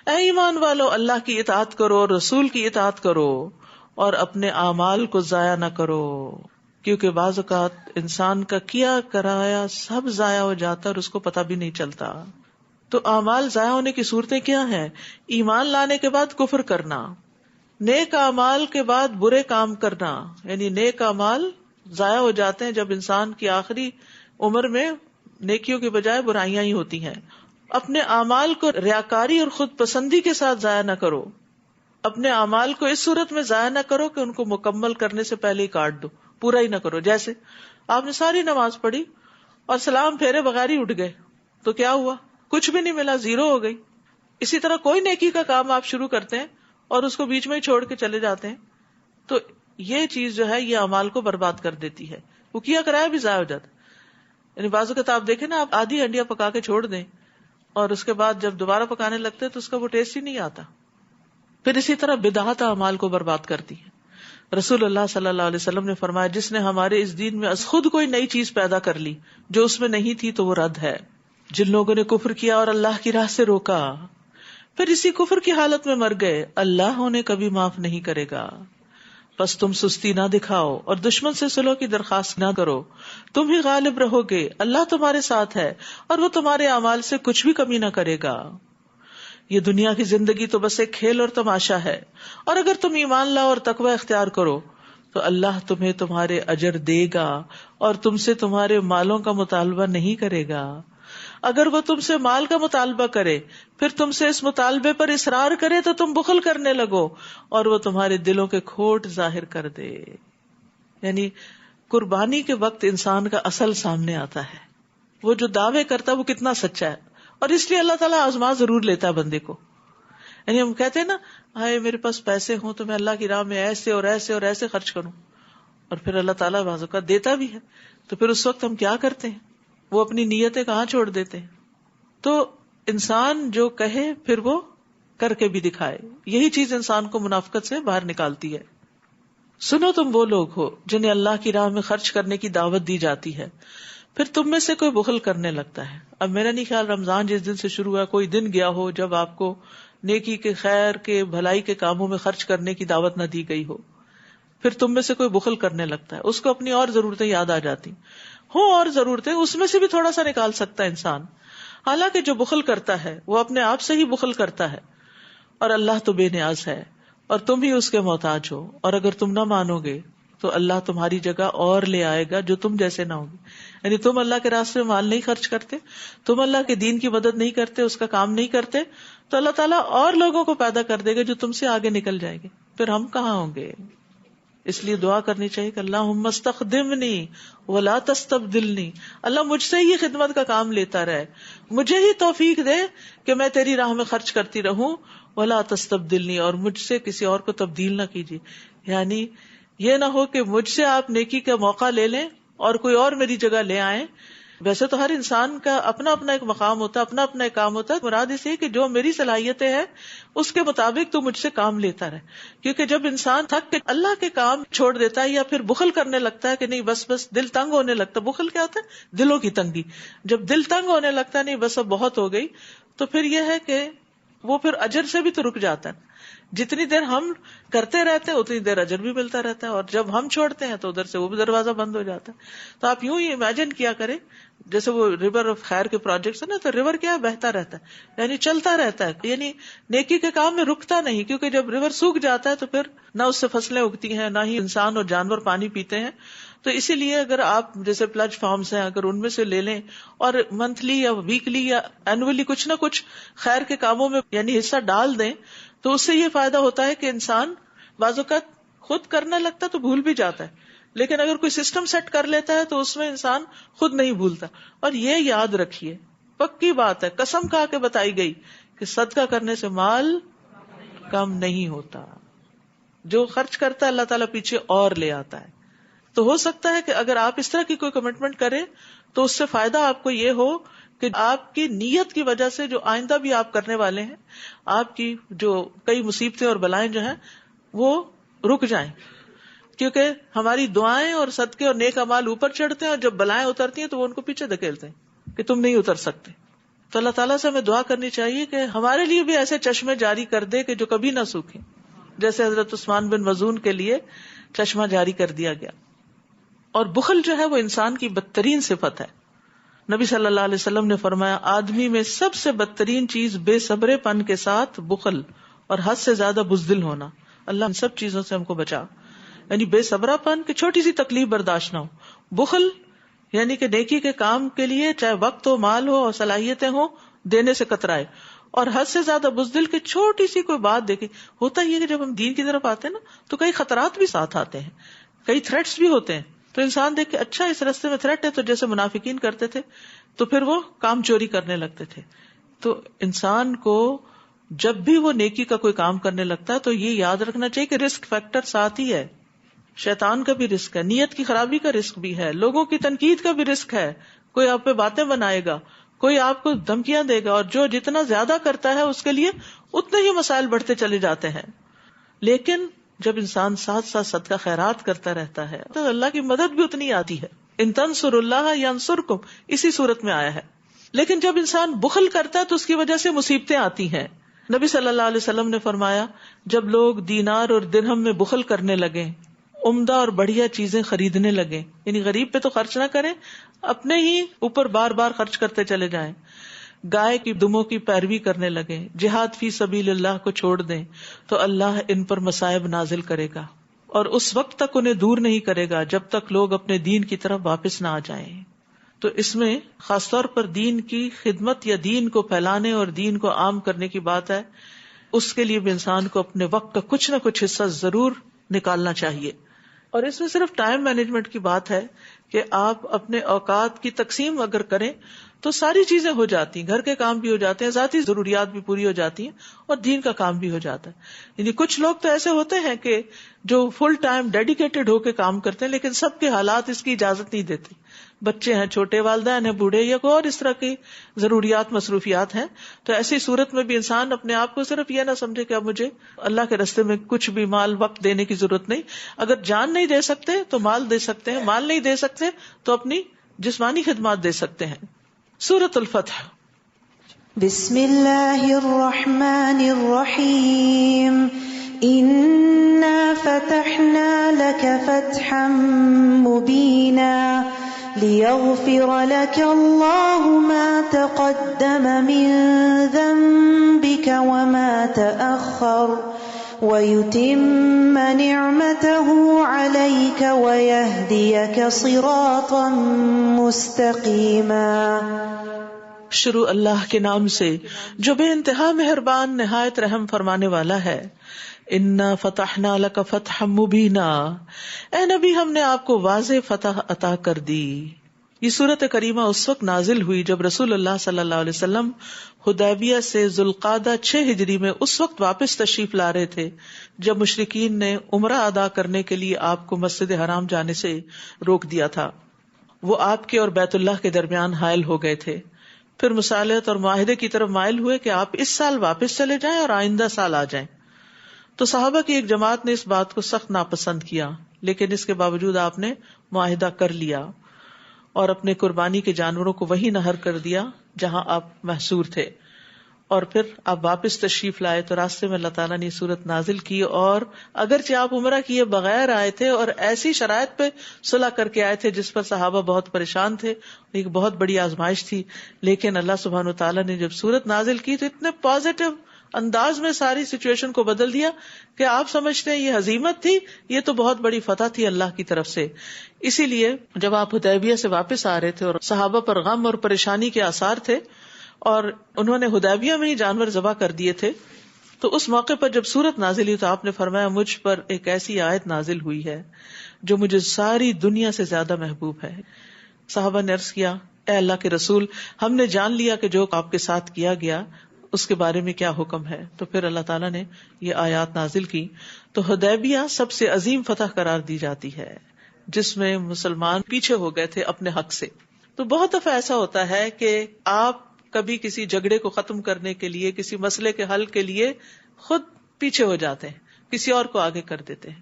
اے ایمان والو اللہ کی اطاعت کرو اور رسول کی اطاعت کرو اور اپنے اعمال کو ضائع نہ کرو، کیونکہ بعض اوقات انسان کا کیا کرایا سب ضائع ہو جاتا ہے اور اس کو پتہ بھی نہیں چلتا۔ تو اعمال ضائع ہونے کی صورتیں کیا ہیں؟ ایمان لانے کے بعد کفر کرنا، نیک اعمال کے بعد برے کام کرنا، یعنی نیک اعمال ضائع ہو جاتے ہیں جب انسان کی آخری عمر میں نیکیوں کے بجائے برائیاں ہی ہوتی ہیں۔ اپنے اعمال کو ریاکاری اور خود پسندی کے ساتھ ضائع نہ کرو، اپنے اعمال کو اس صورت میں ضائع نہ کرو کہ ان کو مکمل کرنے سے پہلے ہی کاٹ دو، پورا ہی نہ کرو۔ جیسے آپ نے ساری نماز پڑھی اور سلام پھیرے بغیر ہی اٹھ گئے تو کیا ہوا؟ کچھ بھی نہیں ملا، زیرو ہو گئی۔ اسی طرح کوئی نیکی کا کام آپ شروع کرتے ہیں اور اس کو بیچ میں ہی چھوڑ کے چلے جاتے ہیں تو یہ چیز جو ہے یہ اعمال کو برباد کر دیتی ہے، وہ کیا کرایا بھی ضائع ہو جاتا ہے۔ یعنی بعض اوقات آپ دیکھیں نا، آپ آدھی ہنڈیاں پکا کے چھوڑ دیں اور اس کے بعد جب دوبارہ پکانے لگتے ہیں تو اس کا وہ ٹیسٹ ہی نہیں آتا۔ پھر اسی طرح بدعات اعمال کو برباد کرتی ہے۔ رسول اللہ صلی اللہ علیہ وسلم نے فرمایا، جس نے ہمارے اس دین میں از خود کوئی نئی چیز پیدا کر لی جو اس میں نہیں تھی تو وہ رد ہے۔ جن لوگوں نے کفر کیا اور اللہ کی راہ سے روکا پھر اسی کفر کی حالت میں مر گئے، اللہ انہیں کبھی معاف نہیں کرے گا۔ بس تم سستی نہ دکھاؤ اور دشمن سے صلح کی درخواست نہ کرو، تم ہی غالب رہو گے، اللہ تمہارے ساتھ ہے اور وہ تمہارے اعمال سے کچھ بھی کمی نہ کرے گا۔ یہ دنیا کی زندگی تو بس ایک کھیل اور تماشا ہے، اور اگر تم ایمان لاؤ اور تقوی اختیار کرو تو اللہ تمہیں تمہارے اجر دے گا اور تم سے تمہارے مالوں کا مطالبہ نہیں کرے گا۔ اگر وہ تم سے مال کا مطالبہ کرے پھر تم سے اس مطالبے پر اصرار کرے تو تم بخل کرنے لگو اور وہ تمہارے دلوں کے کھوٹ ظاہر کر دے۔ یعنی قربانی کے وقت انسان کا اصل سامنے آتا ہے، وہ جو دعوے کرتا ہے وہ کتنا سچا ہے، اور اس لیے اللہ تعالیٰ آزما ضرور لیتا ہے بندے کو۔ یعنی ہم کہتے ہیں نا، ہائے میرے پاس پیسے ہوں تو میں اللہ کی راہ میں ایسے اور ایسے اور ایسے خرچ کروں، اور پھر اللہ تعالیٰ بعض اوقات دیتا بھی ہے، تو پھر اس وقت ہم کیا کرتے ہیں؟ وہ اپنی نیتیں کہاں چھوڑ دیتے ہیں۔ تو انسان جو کہے پھر وہ کر کے بھی دکھائے، یہی چیز انسان کو منافقت سے باہر نکالتی ہے۔ سنو تم وہ لوگ ہو جنہیں اللہ کی راہ میں خرچ کرنے کی دعوت دی جاتی ہے، پھر تم میں سے کوئی بخل کرنے لگتا ہے۔ اب میرا نہیں خیال رمضان جس دن سے شروع ہوا کوئی دن گیا ہو جب آپ کو نیکی کے، خیر کے، بھلائی کے کاموں میں خرچ کرنے کی دعوت نہ دی گئی ہو۔ پھر تم میں سے کوئی بخل کرنے لگتا ہے، اس کو اپنی اور ضرورتیں یاد آ جاتی ہو، اور ضرورتیں اس میں سے بھی تھوڑا سا نکال سکتا ہے انسان۔ حالانکہ جو بخل کرتا ہے وہ اپنے آپ سے ہی بخل کرتا ہے، اور اللہ تو بے نیاز ہے اور تم ہی اس کے محتاج ہو، اور اگر تم نہ مانو گے تو اللہ تمہاری جگہ اور لے آئے گا جو تم جیسے نہ ہوگی۔ یعنی تم اللہ کے راستے میں مال نہیں خرچ کرتے، تم اللہ کے دین کی مدد نہیں کرتے، اس کا کام نہیں کرتے، تو اللہ تعالیٰ اور لوگوں کو پیدا کر دے گا جو تم سے آگے نکل جائیں گے، پھر ہم کہاں ہوں گے؟ اس لیے دعا کرنی چاہیے کہ اللہم استخدمنی ولا تستبدلنی، اللہ مجھ سے ہی خدمت کا کام لیتا رہے، مجھے ہی توفیق دے کہ میں تیری راہ میں خرچ کرتی رہوں، ولا تستبدلنی، اور مجھ سے کسی اور کو تبدیل نہ کیجیے۔ یعنی یہ نہ ہو کہ مجھ سے آپ نیکی کا موقع لے لیں اور کوئی اور میری جگہ لے آئیں۔ ویسے تو ہر انسان کا اپنا اپنا ایک مقام ہوتا ہے، اپنا اپنا ایک کام ہوتا ہے، مراد اس ہے کہ جو میری صلاحیتیں ہیں اس کے مطابق تو مجھ سے کام لیتا رہے، کیونکہ جب انسان تھک کے اللہ کے کام چھوڑ دیتا ہے یا پھر بخل کرنے لگتا ہے کہ نہیں بس دل تنگ ہونے لگتا ہے، بخل کیا ہوتا ہے؟ دلوں کی تنگی، جب دل تنگ ہونے لگتا ہے نہیں بس اب بہت ہو گئی، تو پھر یہ ہے کہ وہ پھر اجر سے بھی تو رک جاتا ہے۔ جتنی دیر ہم کرتے رہتے ہیں اتنی دیر اجر بھی ملتا رہتا ہے، اور جب ہم چھوڑتے ہیں تو ادھر سے وہ بھی دروازہ بند ہو جاتا ہے۔ تو آپ یوں ہی امیجن کیا کریں، جیسے وہ ریور آف خیر کے پروجیکٹس ہیں نا، تو ریور کیا ہے؟ بہتا رہتا ہے، یعنی چلتا رہتا ہے، یعنی نیکی کے کام میں رکتا نہیں، کیونکہ جب ریور سوکھ جاتا ہے تو پھر نہ اس سے فصلیں اگتی ہیں، نہ ہی انسان اور جانور پانی پیتے ہیں۔ تو اسی لیے اگر آپ جیسے پلج فارمز ہیں اگر ان میں سے لے لیں اور منتھلی یا ویکلی یا اینولی کچھ نہ کچھ خیر کے کاموں میں یعنی حصہ ڈال دیں، تو اس سے یہ فائدہ ہوتا ہے کہ انسان بعض اوقات خود کرنے لگتا ہے تو بھول بھی جاتا ہے، لیکن اگر کوئی سسٹم سیٹ کر لیتا ہے تو اس میں انسان خود نہیں بھولتا۔ اور یہ یاد رکھیے، پکی بات ہے، قسم کھا کے بتائی گئی کہ صدقہ کرنے سے مال کم نہیں ہوتا، جو خرچ کرتا ہے اللہ تعالیٰ پیچھے اور لے آتا ہے۔ تو ہو سکتا ہے کہ اگر آپ اس طرح کی کوئی کمٹمنٹ کریں تو اس سے فائدہ آپ کو یہ ہو کہ آپ کی نیت کی وجہ سے جو آئندہ بھی آپ کرنے والے ہیں، آپ کی جو کئی مصیبتیں اور بلائیں جو ہیں وہ رک جائیں، کیونکہ ہماری دعائیں اور صدقے اور نیک اعمال اوپر چڑھتے ہیں، اور جب بلائیں اترتی ہیں تو وہ ان کو پیچھے دھکیلتے ہیں کہ تم نہیں اتر سکتے. تو اللہ تعالیٰ سے ہمیں دعا کرنی چاہیے کہ ہمارے لیے بھی ایسے چشمے جاری کر دے کہ جو کبھی نہ سوکھیں، جیسے حضرت عثمان بن مظعون کے لیے چشمہ جاری کر دیا گیا. اور بخل جو ہے وہ انسان کی بدترین صفت ہے. نبی صلی اللہ علیہ وسلم نے فرمایا آدمی میں سب سے بدترین چیز بے صبرے پن کے ساتھ بخل اور حد سے زیادہ بزدل ہونا. اللہ ان سب چیزوں سے ہم کو بچا. یعنی بے صبرا پن کہ چھوٹی سی تکلیف برداشت نہ ہو. بخل یعنی کہ نیکی کے کام کے لیے چاہے وقت ہو، مال ہو اور صلاحیتیں ہوں، دینے سے کترائے. اور حد سے زیادہ بزدل کہ چھوٹی سی کوئی بات دیکھے. ہوتا یہ کہ جب ہم دین کی طرف آتے ہیں نا تو کئی خطرات بھی ساتھ آتے ہیں، کئی تھریٹس بھی ہوتے ہیں. تو انسان دیکھ کے اچھا اس راستے میں تھریٹ ہے، تو جیسے منافقین کرتے تھے تو پھر وہ کام چوری کرنے لگتے تھے. تو انسان کو جب بھی وہ نیکی کا کوئی کام کرنے لگتا ہے تو یہ یاد رکھنا چاہیے کہ رسک فیکٹر ساتھ ہی ہے. شیطان کا بھی رسک ہے، نیت کی خرابی کا رسک بھی ہے، لوگوں کی تنقید کا بھی رسک ہے. کوئی آپ پہ باتیں بنائے گا، کوئی آپ کو دھمکیاں دے گا، اور جو جتنا زیادہ کرتا ہے اس کے لیے اتنے ہی مسائل بڑھتے چلے جاتے ہیں. لیکن جب انسان ساتھ ساتھ صدقہ خیرات کرتا رہتا ہے تو اللہ کی مدد بھی اتنی آتی ہے. ان تنصروا اللہ ینصرکم، اسی صورت میں آیا ہے. لیکن جب انسان بخل کرتا ہے تو اس کی وجہ سے مصیبتیں آتی ہیں. نبی صلی اللہ علیہ وسلم نے فرمایا جب لوگ دینار اور درہم میں بخل کرنے لگے، عمدہ اور بڑھیا چیزیں خریدنے لگے، یعنی غریب پہ تو خرچ نہ کریں، اپنے ہی اوپر بار بار خرچ کرتے چلے جائیں، گائے کی دموں کی پیروی کرنے لگے، جہاد فی سبیل اللہ کو چھوڑ دیں، تو اللہ ان پر مصائب نازل کرے گا اور اس وقت تک انہیں دور نہیں کرے گا جب تک لوگ اپنے دین کی طرف واپس نہ آ جائیں. تو اس میں خاص طور پر دین کی خدمت یا دین کو پھیلانے اور دین کو عام کرنے کی بات ہے. اس کے لیے بھی انسان کو اپنے وقت کا کچھ نہ کچھ حصہ ضرور نکالنا چاہیے. اور اس میں صرف ٹائم مینجمنٹ کی بات ہے کہ آپ اپنے اوقات کی تقسیم اگر کریں تو ساری چیزیں ہو جاتی ہیں، گھر کے کام بھی ہو جاتے ہیں، ذاتی ضروریات بھی پوری ہو جاتی ہیں اور دین کا کام بھی ہو جاتا ہے. یعنی کچھ لوگ تو ایسے ہوتے ہیں کہ جو فل ٹائم ڈیڈیکیٹڈ ہو کے کام کرتے ہیں، لیکن سب کے حالات اس کی اجازت نہیں دیتے. بچے ہیں، چھوٹے والدین ہیں، بوڑھے یا کوئی اور اس طرح کی ضروریات مصروفیات ہیں. تو ایسی صورت میں بھی انسان اپنے آپ کو صرف یہ نہ سمجھے کہ اب مجھے اللہ کے راستے میں کچھ بھی مال وقت دینے کی ضرورت نہیں. اگر جان نہیں دے سکتے تو مال دے سکتے ہیں، مال نہیں دے سکتے تو اپنی جسمانی خدمات دے سکتے ہیں. سورۃ الفتح. بسم اللہ الرحمن الرحیم. انا فتحنا لك فتحا مبینا ليغفر لك الله ما تقدم من ذنبك وما تأخر ويتم نعمته عليك ويهديك صراطا مستقيما. شروع اللہ کے نام سے جو بے انتہا مہربان نہایت رحم فرمانے والا ہے. انا فتحنا لک فتحا مبینا، اے نبی ہم نے آپ کو واضح فتح عطا کر دی. یہ سورت کریمہ اس وقت نازل ہوئی جب رسول اللہ صلی اللہ علیہ وسلم حدیبیہ سے ذوالقعدہ 6 ہجری میں اس وقت واپس تشریف لا رہے تھے جب مشرکین نے عمرہ ادا کرنے کے لیے آپ کو مسجد حرام جانے سے روک دیا تھا. وہ آپ کے اور بیت اللہ کے درمیان حائل ہو گئے تھے. پھر مصالحت اور معاہدے کی طرف مائل ہوئے کہ آپ اس سال واپس چلے جائیں اور آئندہ سال آ جائیں. تو صحابہ کی ایک جماعت نے اس بات کو سخت ناپسند کیا، لیکن اس کے باوجود آپ نے معاہدہ کر لیا اور اپنے قربانی کے جانوروں کو وہیں نہر کر دیا جہاں آپ محصور تھے. اور پھر آپ واپس تشریف لائے تو راستے میں اللہ تعالیٰ نے صورت نازل کی. اور اگرچہ آپ عمرہ کیے بغیر آئے تھے اور ایسی شرائط پہ صلح کر کے آئے تھے جس پر صحابہ بہت پریشان تھے، ایک بہت بڑی آزمائش تھی، لیکن اللہ سبحانہ وتعالیٰ نے جب صورت نازل کی تو اتنے پازیٹو انداز میں ساری سچویشن کو بدل دیا کہ آپ سمجھتے ہیں یہ ہزیمت تھی، یہ تو بہت بڑی فتح تھی اللہ کی طرف سے. اسی لیے جب آپ حدیبیہ سے واپس آ رہے تھے اور صحابہ پر غم اور پریشانی کے آثار تھے اور انہوں نے حدیبیہ میں ہی جانور ذبح کر دیے تھے، تو اس موقع پر جب سورت نازل ہوئی تو آپ نے فرمایا مجھ پر ایک ایسی آیت نازل ہوئی ہے جو مجھے ساری دنیا سے زیادہ محبوب ہے. صحابہ نے عرض کیا اے اللہ کے رسول، ہم نے جان لیا کہ جو آپ کے ساتھ کیا گیا اس کے بارے میں کیا حکم ہے. تو پھر اللہ تعالیٰ نے یہ آیات نازل کی. تو حدیبیہ سب سے عظیم فتح قرار دی جاتی ہے جس میں مسلمان پیچھے ہو گئے تھے اپنے حق سے. تو بہت دفعہ ایسا ہوتا ہے کہ آپ کبھی کسی جھگڑے کو ختم کرنے کے لیے، کسی مسئلے کے حل کے لیے خود پیچھے ہو جاتے ہیں، کسی اور کو آگے کر دیتے ہیں.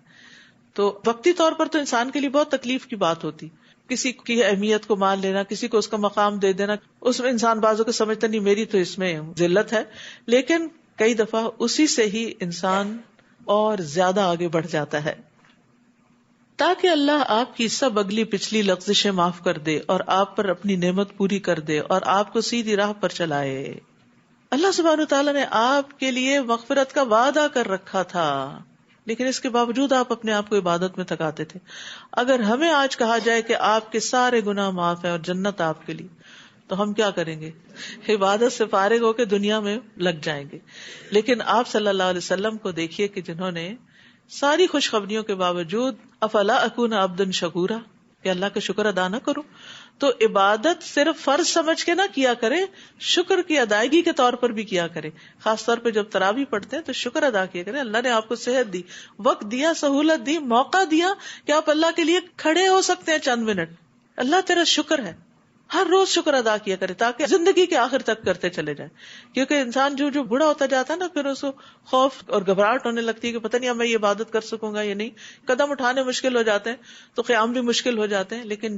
تو وقتی طور پر تو انسان کے لیے بہت تکلیف کی بات ہوتی، کسی کی اہمیت کو مان لینا، کسی کو اس کا مقام دے دینا، اس میں انسان بعضوں کو سمجھتا نہیں میری تو اس میں ذلت ہے، لیکن کئی دفعہ اسی سے ہی انسان اور زیادہ آگے بڑھ جاتا ہے. تاکہ اللہ آپ کی سب اگلی پچھلی لغزشیں معاف کر دے اور آپ پر اپنی نعمت پوری کر دے اور آپ کو سیدھی راہ پر چلائے. اللہ سبحانہ وتعالیٰ نے آپ کے لیے مغفرت کا وعدہ کر رکھا تھا، لیکن اس کے باوجود آپ اپنے آپ کو عبادت میں تھکاتے تھے. اگر ہمیں آج کہا جائے کہ آپ کے سارے گناہ معاف ہیں اور جنت آپ کے لیے، تو ہم کیا کریں گے؟ عبادت سے فارغ ہو کے دنیا میں لگ جائیں گے. لیکن آپ صلی اللہ علیہ وسلم کو دیکھیے کہ جنہوں نے ساری خوشخبریوں کے باوجود افلا اکون عبدا شکورا، کہ اللہ کا شکر ادا نہ کروں. تو عبادت صرف فرض سمجھ کے نہ کیا کرے، شکر کی ادائیگی کے طور پر بھی کیا کرے. خاص طور پہ جب تراویح پڑھتے ہیں تو شکر ادا کیا کرے. اللہ نے آپ کو صحت دی، وقت دیا، سہولت دی، موقع دیا کہ آپ اللہ کے لیے کھڑے ہو سکتے ہیں چند منٹ. اللہ تیرا شکر ہے. ہر روز شکر ادا کیا کرے تاکہ زندگی کے آخر تک کرتے چلے جائیں. کیونکہ انسان جو بوڑھا ہوتا جاتا ہے نا، پھر اس کو خوف اور گھبراہٹ ہونے لگتی ہے کہ پتہ نہیں اب میں یہ عبادت کر سکوں گا یا نہیں. قدم اٹھانے مشکل ہو جاتے ہیں تو قیام بھی مشکل ہو جاتے ہیں. لیکن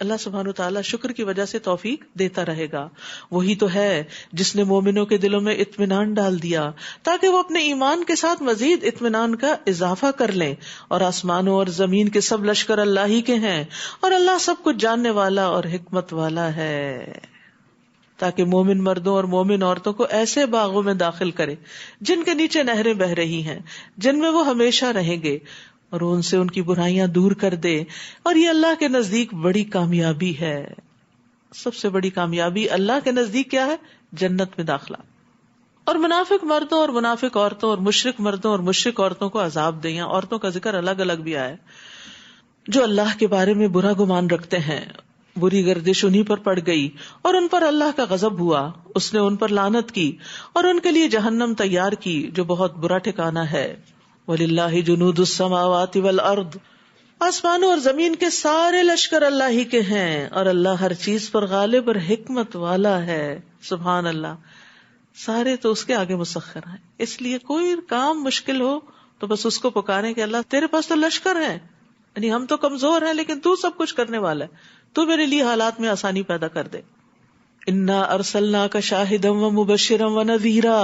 اللہ سبحانہ وتعالیٰ شکر کی وجہ سے توفیق دیتا رہے گا. وہی تو ہے جس نے مومنوں کے دلوں میں اطمینان ڈال دیا تاکہ وہ اپنے ایمان کے ساتھ مزید اطمینان کا اضافہ کر لیں. اور آسمانوں اور زمین کے سب لشکر اللہ ہی کے ہیں اور اللہ سب کچھ جاننے والا اور حکمت والا ہے. تاکہ مومن مردوں اور مومن عورتوں کو ایسے باغوں میں داخل کرے جن کے نیچے نہریں بہ رہی ہیں، جن میں وہ ہمیشہ رہیں گے، اور ان سے ان کی برائیاں دور کر دے. اور یہ اللہ کے نزدیک بڑی کامیابی ہے. سب سے بڑی کامیابی اللہ کے نزدیک کیا ہے؟ جنت میں داخلہ. اور منافق مردوں اور منافق عورتوں اور مشرک مردوں اور مشرک عورتوں کو عذاب دیں. یہاں عورتوں کا ذکر الگ الگ بھی آیا ہے، جو اللہ کے بارے میں برا گمان رکھتے ہیں. بری گردش انہی پر پڑ گئی اور ان پر اللہ کا غضب ہوا. اس نے ان پر لعنت کی اور ان کے لیے جہنم تیار کی جو بہت برا ٹھکانہ ہے. وَلِلَّهِ جُنُودُ السَّمَاوَاتِ وَالْأَرْضِ، آسمانوں اور زمین کے سارے لشکر اللہ ہی کے ہیں اور اللہ ہر چیز پر غالب اور حکمت والا ہے. سبحان اللہ، سارے تو اس کے آگے مسخر ہیں. اس لیے کوئی کام مشکل ہو تو بس اس کو پکاریں کہ اللہ تیرے پاس تو لشکر ہیں، یعنی ہم تو کمزور ہیں لیکن تو سب کچھ کرنے والا ہے، تو میرے لیے حالات میں آسانی پیدا کر دے. انا ارسلناک شاہدا ومبشرا ونذیرا،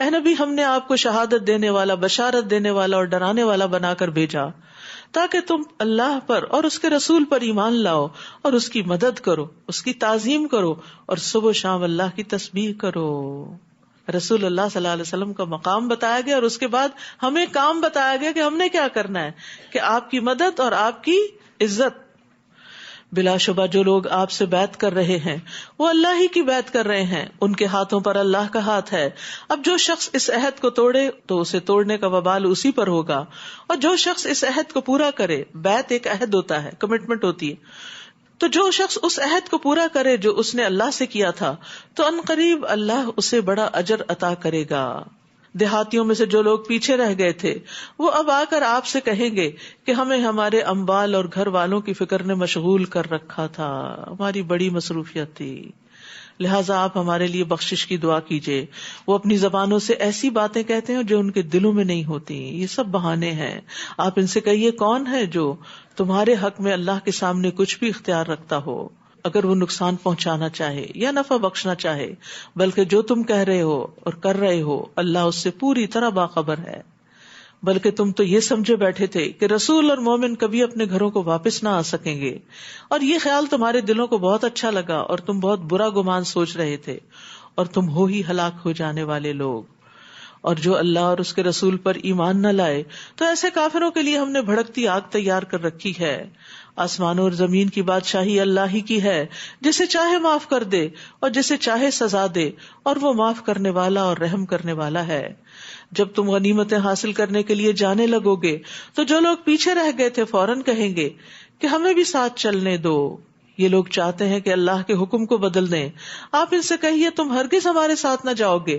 اے نبی ہم نے آپ کو شہادت دینے والا، بشارت دینے والا اور ڈرانے والا بنا کر بھیجا تاکہ تم اللہ پر اور اس کے رسول پر ایمان لاؤ اور اس کی مدد کرو، اس کی تعظیم کرو اور صبح و شام اللہ کی تسبیح کرو. رسول اللہ صلی اللہ علیہ وسلم کا مقام بتایا گیا اور اس کے بعد ہمیں کام بتایا گیا کہ ہم نے کیا کرنا ہے، کہ آپ کی مدد اور آپ کی عزت. بلا شبہ جو لوگ آپ سے بیعت کر رہے ہیں وہ اللہ ہی کی بیعت کر رہے ہیں، ان کے ہاتھوں پر اللہ کا ہاتھ ہے. اب جو شخص اس عہد کو توڑے تو اسے توڑنے کا وبال اسی پر ہوگا، اور جو شخص اس عہد کو پورا کرے، بیعت ایک عہد ہوتا ہے، کمٹمنٹ ہوتی ہے، تو جو شخص اس عہد کو پورا کرے جو اس نے اللہ سے کیا تھا تو ان قریب اللہ اسے بڑا اجر عطا کرے گا. دیہاتیوں میں سے جو لوگ پیچھے رہ گئے تھے وہ اب آ کر آپ سے کہیں گے کہ ہمیں ہمارے اموال اور گھر والوں کی فکر نے مشغول کر رکھا تھا، ہماری بڑی مصروفیت تھی، لہٰذا آپ ہمارے لیے بخشش کی دعا کیجیے. وہ اپنی زبانوں سے ایسی باتیں کہتے ہیں جو ان کے دلوں میں نہیں ہوتی، یہ سب بہانے ہیں. آپ ان سے کہیے کون ہے جو تمہارے حق میں اللہ کے سامنے کچھ بھی اختیار رکھتا ہو، اگر وہ نقصان پہنچانا چاہے یا نفع بخشنا چاہے، بلکہ جو تم کہہ رہے ہو اور کر رہے ہو اللہ اس سے پوری طرح باخبر ہے. بلکہ تم تو یہ سمجھے بیٹھے تھے کہ رسول اور مومن کبھی اپنے گھروں کو واپس نہ آ سکیں گے، اور یہ خیال تمہارے دلوں کو بہت اچھا لگا اور تم بہت برا گمان سوچ رہے تھے، اور تم ہو ہی ہلاک ہو جانے والے لوگ. اور جو اللہ اور اس کے رسول پر ایمان نہ لائے تو ایسے کافروں کے لیے ہم نے بھڑکتی آگ تیار کر رکھی ہے. آسمانوں اور زمین کی بادشاہی اللہ ہی کی ہے، جسے چاہے معاف کر دے اور جسے چاہے سزا دے، اور وہ معاف کرنے والا اور رحم کرنے والا ہے. جب تم غنیمتیں حاصل کرنے کے لیے جانے لگو گے تو جو لوگ پیچھے رہ گئے تھے فوراً کہیں گے کہ ہمیں بھی ساتھ چلنے دو. یہ لوگ چاہتے ہیں کہ اللہ کے حکم کو بدل دیں. آپ ان سے کہیے تم ہرگز ہمارے ساتھ نہ جاؤ گے،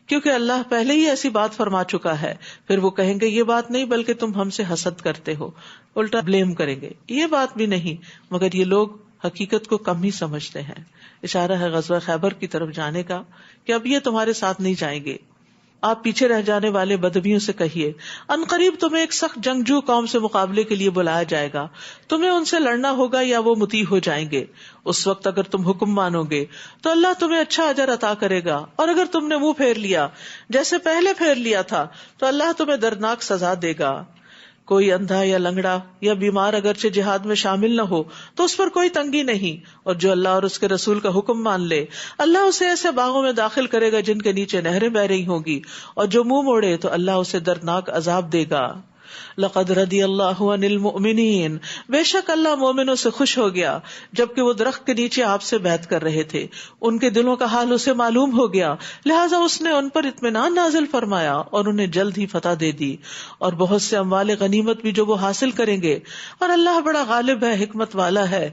کیونکہ اللہ پہلے ہی ایسی بات فرما چکا ہے. پھر وہ کہیں گے یہ بات نہیں بلکہ تم ہم سے حسد کرتے ہو، الٹا بلیم کریں گے. یہ بات بھی نہیں مگر یہ لوگ حقیقت کو کم ہی سمجھتے ہیں. اشارہ ہے غزوہ خیبر کی طرف جانے کا کہ اب یہ تمہارے ساتھ نہیں جائیں گے. آپ پیچھے رہ جانے والے بدویوں سے کہیے ان قریب تمہیں ایک سخت جنگجو قوم سے مقابلے کے لیے بلایا جائے گا, تمہیں ان سے لڑنا ہوگا یا وہ مطیع ہو جائیں گے. اس وقت اگر تم حکم مانو گے تو اللہ تمہیں اچھا اجر عطا کرے گا, اور اگر تم نے منہ پھیر لیا جیسے پہلے پھیر لیا تھا تو اللہ تمہیں دردناک سزا دے گا. کوئی اندھا یا لنگڑا یا بیمار اگرچہ جہاد میں شامل نہ ہو تو اس پر کوئی تنگی نہیں, اور جو اللہ اور اس کے رسول کا حکم مان لے اللہ اسے ایسے باغوں میں داخل کرے گا جن کے نیچے نہریں بہ رہی ہوں گی, اور جو منہ موڑے تو اللہ اسے دردناک عذاب دے گا. لقد رضی اللہ عن المؤمنین, بے شک اللہ مومنوں سے خوش ہو گیا جبکہ وہ درخت کے نیچے آپ سے بیعت کر رہے تھے. ان کے دلوں کا حال اسے معلوم ہو گیا, لہٰذا اس نے ان پر اطمینان نازل فرمایا اور انہیں جلد ہی فتح دے دی, اور بہت سے اموال غنیمت بھی جو وہ حاصل کریں گے, اور اللہ بڑا غالب ہے, حکمت والا ہے.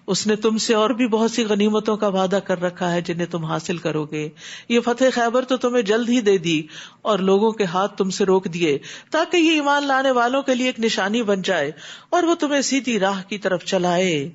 اس نے تم سے اور بھی بہت سی غنیمتوں کا وعدہ کر رکھا ہے جنہیں تم حاصل کرو گے. یہ فتح خیبر تو تمہیں جلد ہی دے دی, اور لوگوں کے ہاتھ تم سے روک دیے تاکہ یہ ایمان لانے والوں کے لیے ایک نشانی بن جائے, اور وہ تمہیں سیدھی راہ کی طرف چلائے.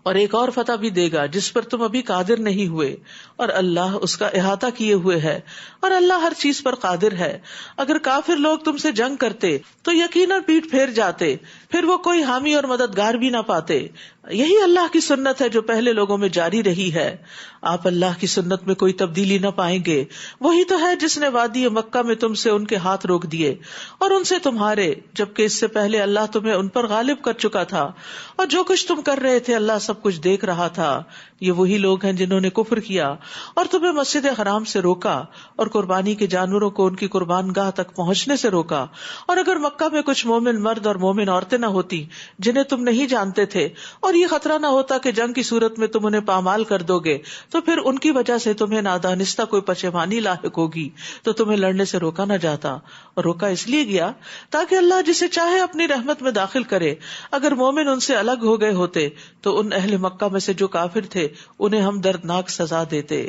اور ایک اور فتح بھی دے گا جس پر تم ابھی قادر نہیں ہوئے, اور اللہ اس کا احاطہ کیے ہوئے ہے, اور اللہ ہر چیز پر قادر ہے. اگر کافر لوگ تم سے جنگ کرتے تو یقیناً پیٹ پھیر جاتے, پھر وہ کوئی حامی اور مددگار بھی نہ پاتے. یہی اللہ کی سنت ہے جو پہلے لوگوں میں جاری رہی ہے, آپ اللہ کی سنت میں کوئی تبدیلی نہ پائیں گے. وہی تو ہے جس نے وادی مکہ میں تم سے ان کے ہاتھ روک دیے اور ان سے تمہارے, جبکہ اس سے پہلے اللہ تمہیں ان پر غالب کر چکا تھا, اور جو کچھ تم کر رہے تھے اللہ سب کچھ دیکھ رہا تھا. یہ وہی لوگ ہیں جنہوں نے کفر کیا اور تمہیں مسجد حرام سے روکا, اور قربانی کے جانوروں کو ان کی قربان گاہ تک پہنچنے سے روکا. اور اگر مکہ میں کچھ مومن مرد اور مومن عورتیں نہ ہوتی جنہیں تم نہیں جانتے تھے, اور یہ خطرہ نہ ہوتا کہ جنگ کی صورت میں تم انہیں پامال کر دو گے, تو پھر ان کی وجہ سے تمہیں نادانستہ کوئی پشیمانی لاحق ہوگی تو تمہیں لڑنے سے روکا نہ جاتا. اور روکا اس لیے گیا تاکہ اللہ جسے چاہے اپنی رحمت میں داخل کرے. اگر مومن ان سے الگ ہو گئے ہوتے تو ان اہل مکہ میں سے جو کافر تھے انہیں ہم دردناک سزا دیتے.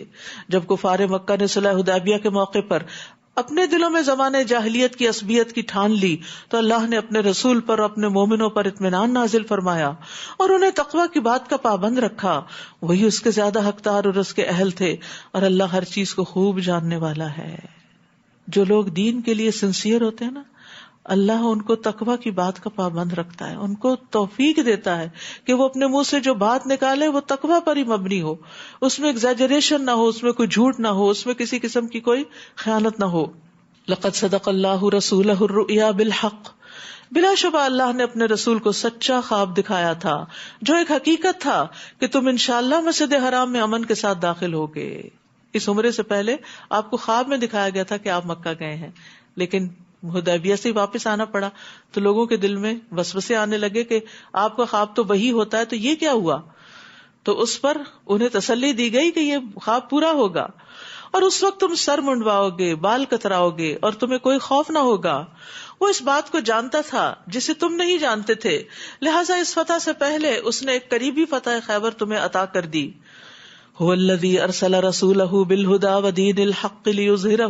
جب کفار مکہ نے صلح حدیبیہ کے موقع پر اپنے دلوں میں زمانے جاہلیت کی عصبیت کی ٹھان لی تو اللہ نے اپنے رسول پر اور اپنے مومنوں پر اطمینان نازل فرمایا اور انہیں تقوی کی بات کا پابند رکھا. وہی اس کے زیادہ حقدار اور اس کے اہل تھے, اور اللہ ہر چیز کو خوب جاننے والا ہے. جو لوگ دین کے لیے سنسیئر ہوتے ہیں نا, اللہ ان کو تقوی کی بات کا پابند رکھتا ہے, ان کو توفیق دیتا ہے کہ وہ اپنے منہ سے جو بات نکالے وہ تقوی پر ہی مبنی ہو, اس میں ایگزیجریشن نہ ہو, اس میں کوئی جھوٹ نہ ہو, اس میں کسی قسم کی کوئی خیانت نہ ہو. لقد صدق اللہ رسولہ الرؤیا بالحق, بلا شبہ اللہ نے اپنے رسول کو سچا خواب دکھایا تھا جو ایک حقیقت تھا کہ تم انشاءاللہ مسجد حرام میں امن کے ساتھ داخل ہوگے. اس عمرے سے پہلے آپ کو خواب میں دکھایا گیا تھا کہ آپ مکہ گئے ہیں, لیکن حدیبیہ سے واپس آنا پڑا تو لوگوں کے دل میں وسوسے آنے لگے کہ آپ کا خواب تو وہی ہوتا ہے, تو یہ کیا ہوا؟ تو اس پر انہیں تسلی دی گئی کہ یہ خواب پورا ہوگا, اور اس وقت تم سر منڈواؤ گے, بال کتراؤ گے, اور تمہیں کوئی خوف نہ ہوگا. وہ اس بات کو جانتا تھا جسے تم نہیں جانتے تھے, لہٰذا اس فتح سے پہلے اس نے ایک قریبی فتح خیبر تمہیں عطا کر دی. هو الذی ارسل رسولہ بالہدی ودین الحق لیظہرہ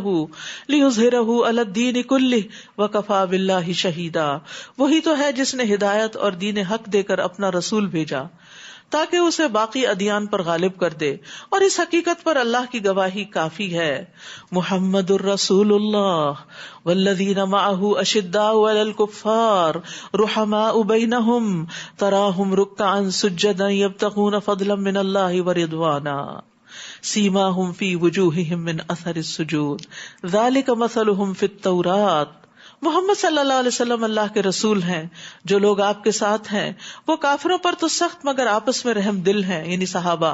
علی الدین کلہ وکفی باللہ شہیدا. وہی تو ہے جس نے ہدایت اور دین حق دے کر اپنا رسول بھیجا تاکہ اسے باقی ادیان پر غالب کر دے, اور اس حقیقت پر اللہ کی گواہی کافی ہے. محمد الرسول اللہ والذین معہ اشداء علی الکفار رحماء بینہم تراہم رکعا سجدا یبتغون فضلا من اللہ ورضوانا سیماہم فی وجوہہم من اثر السجود ذالک مثلہم فی التوراۃ. محمد صلی اللہ علیہ وسلم اللہ کے رسول ہیں, جو لوگ آپ کے ساتھ ہیں وہ کافروں پر تو سخت مگر آپس میں رحم دل ہیں, یعنی صحابہ.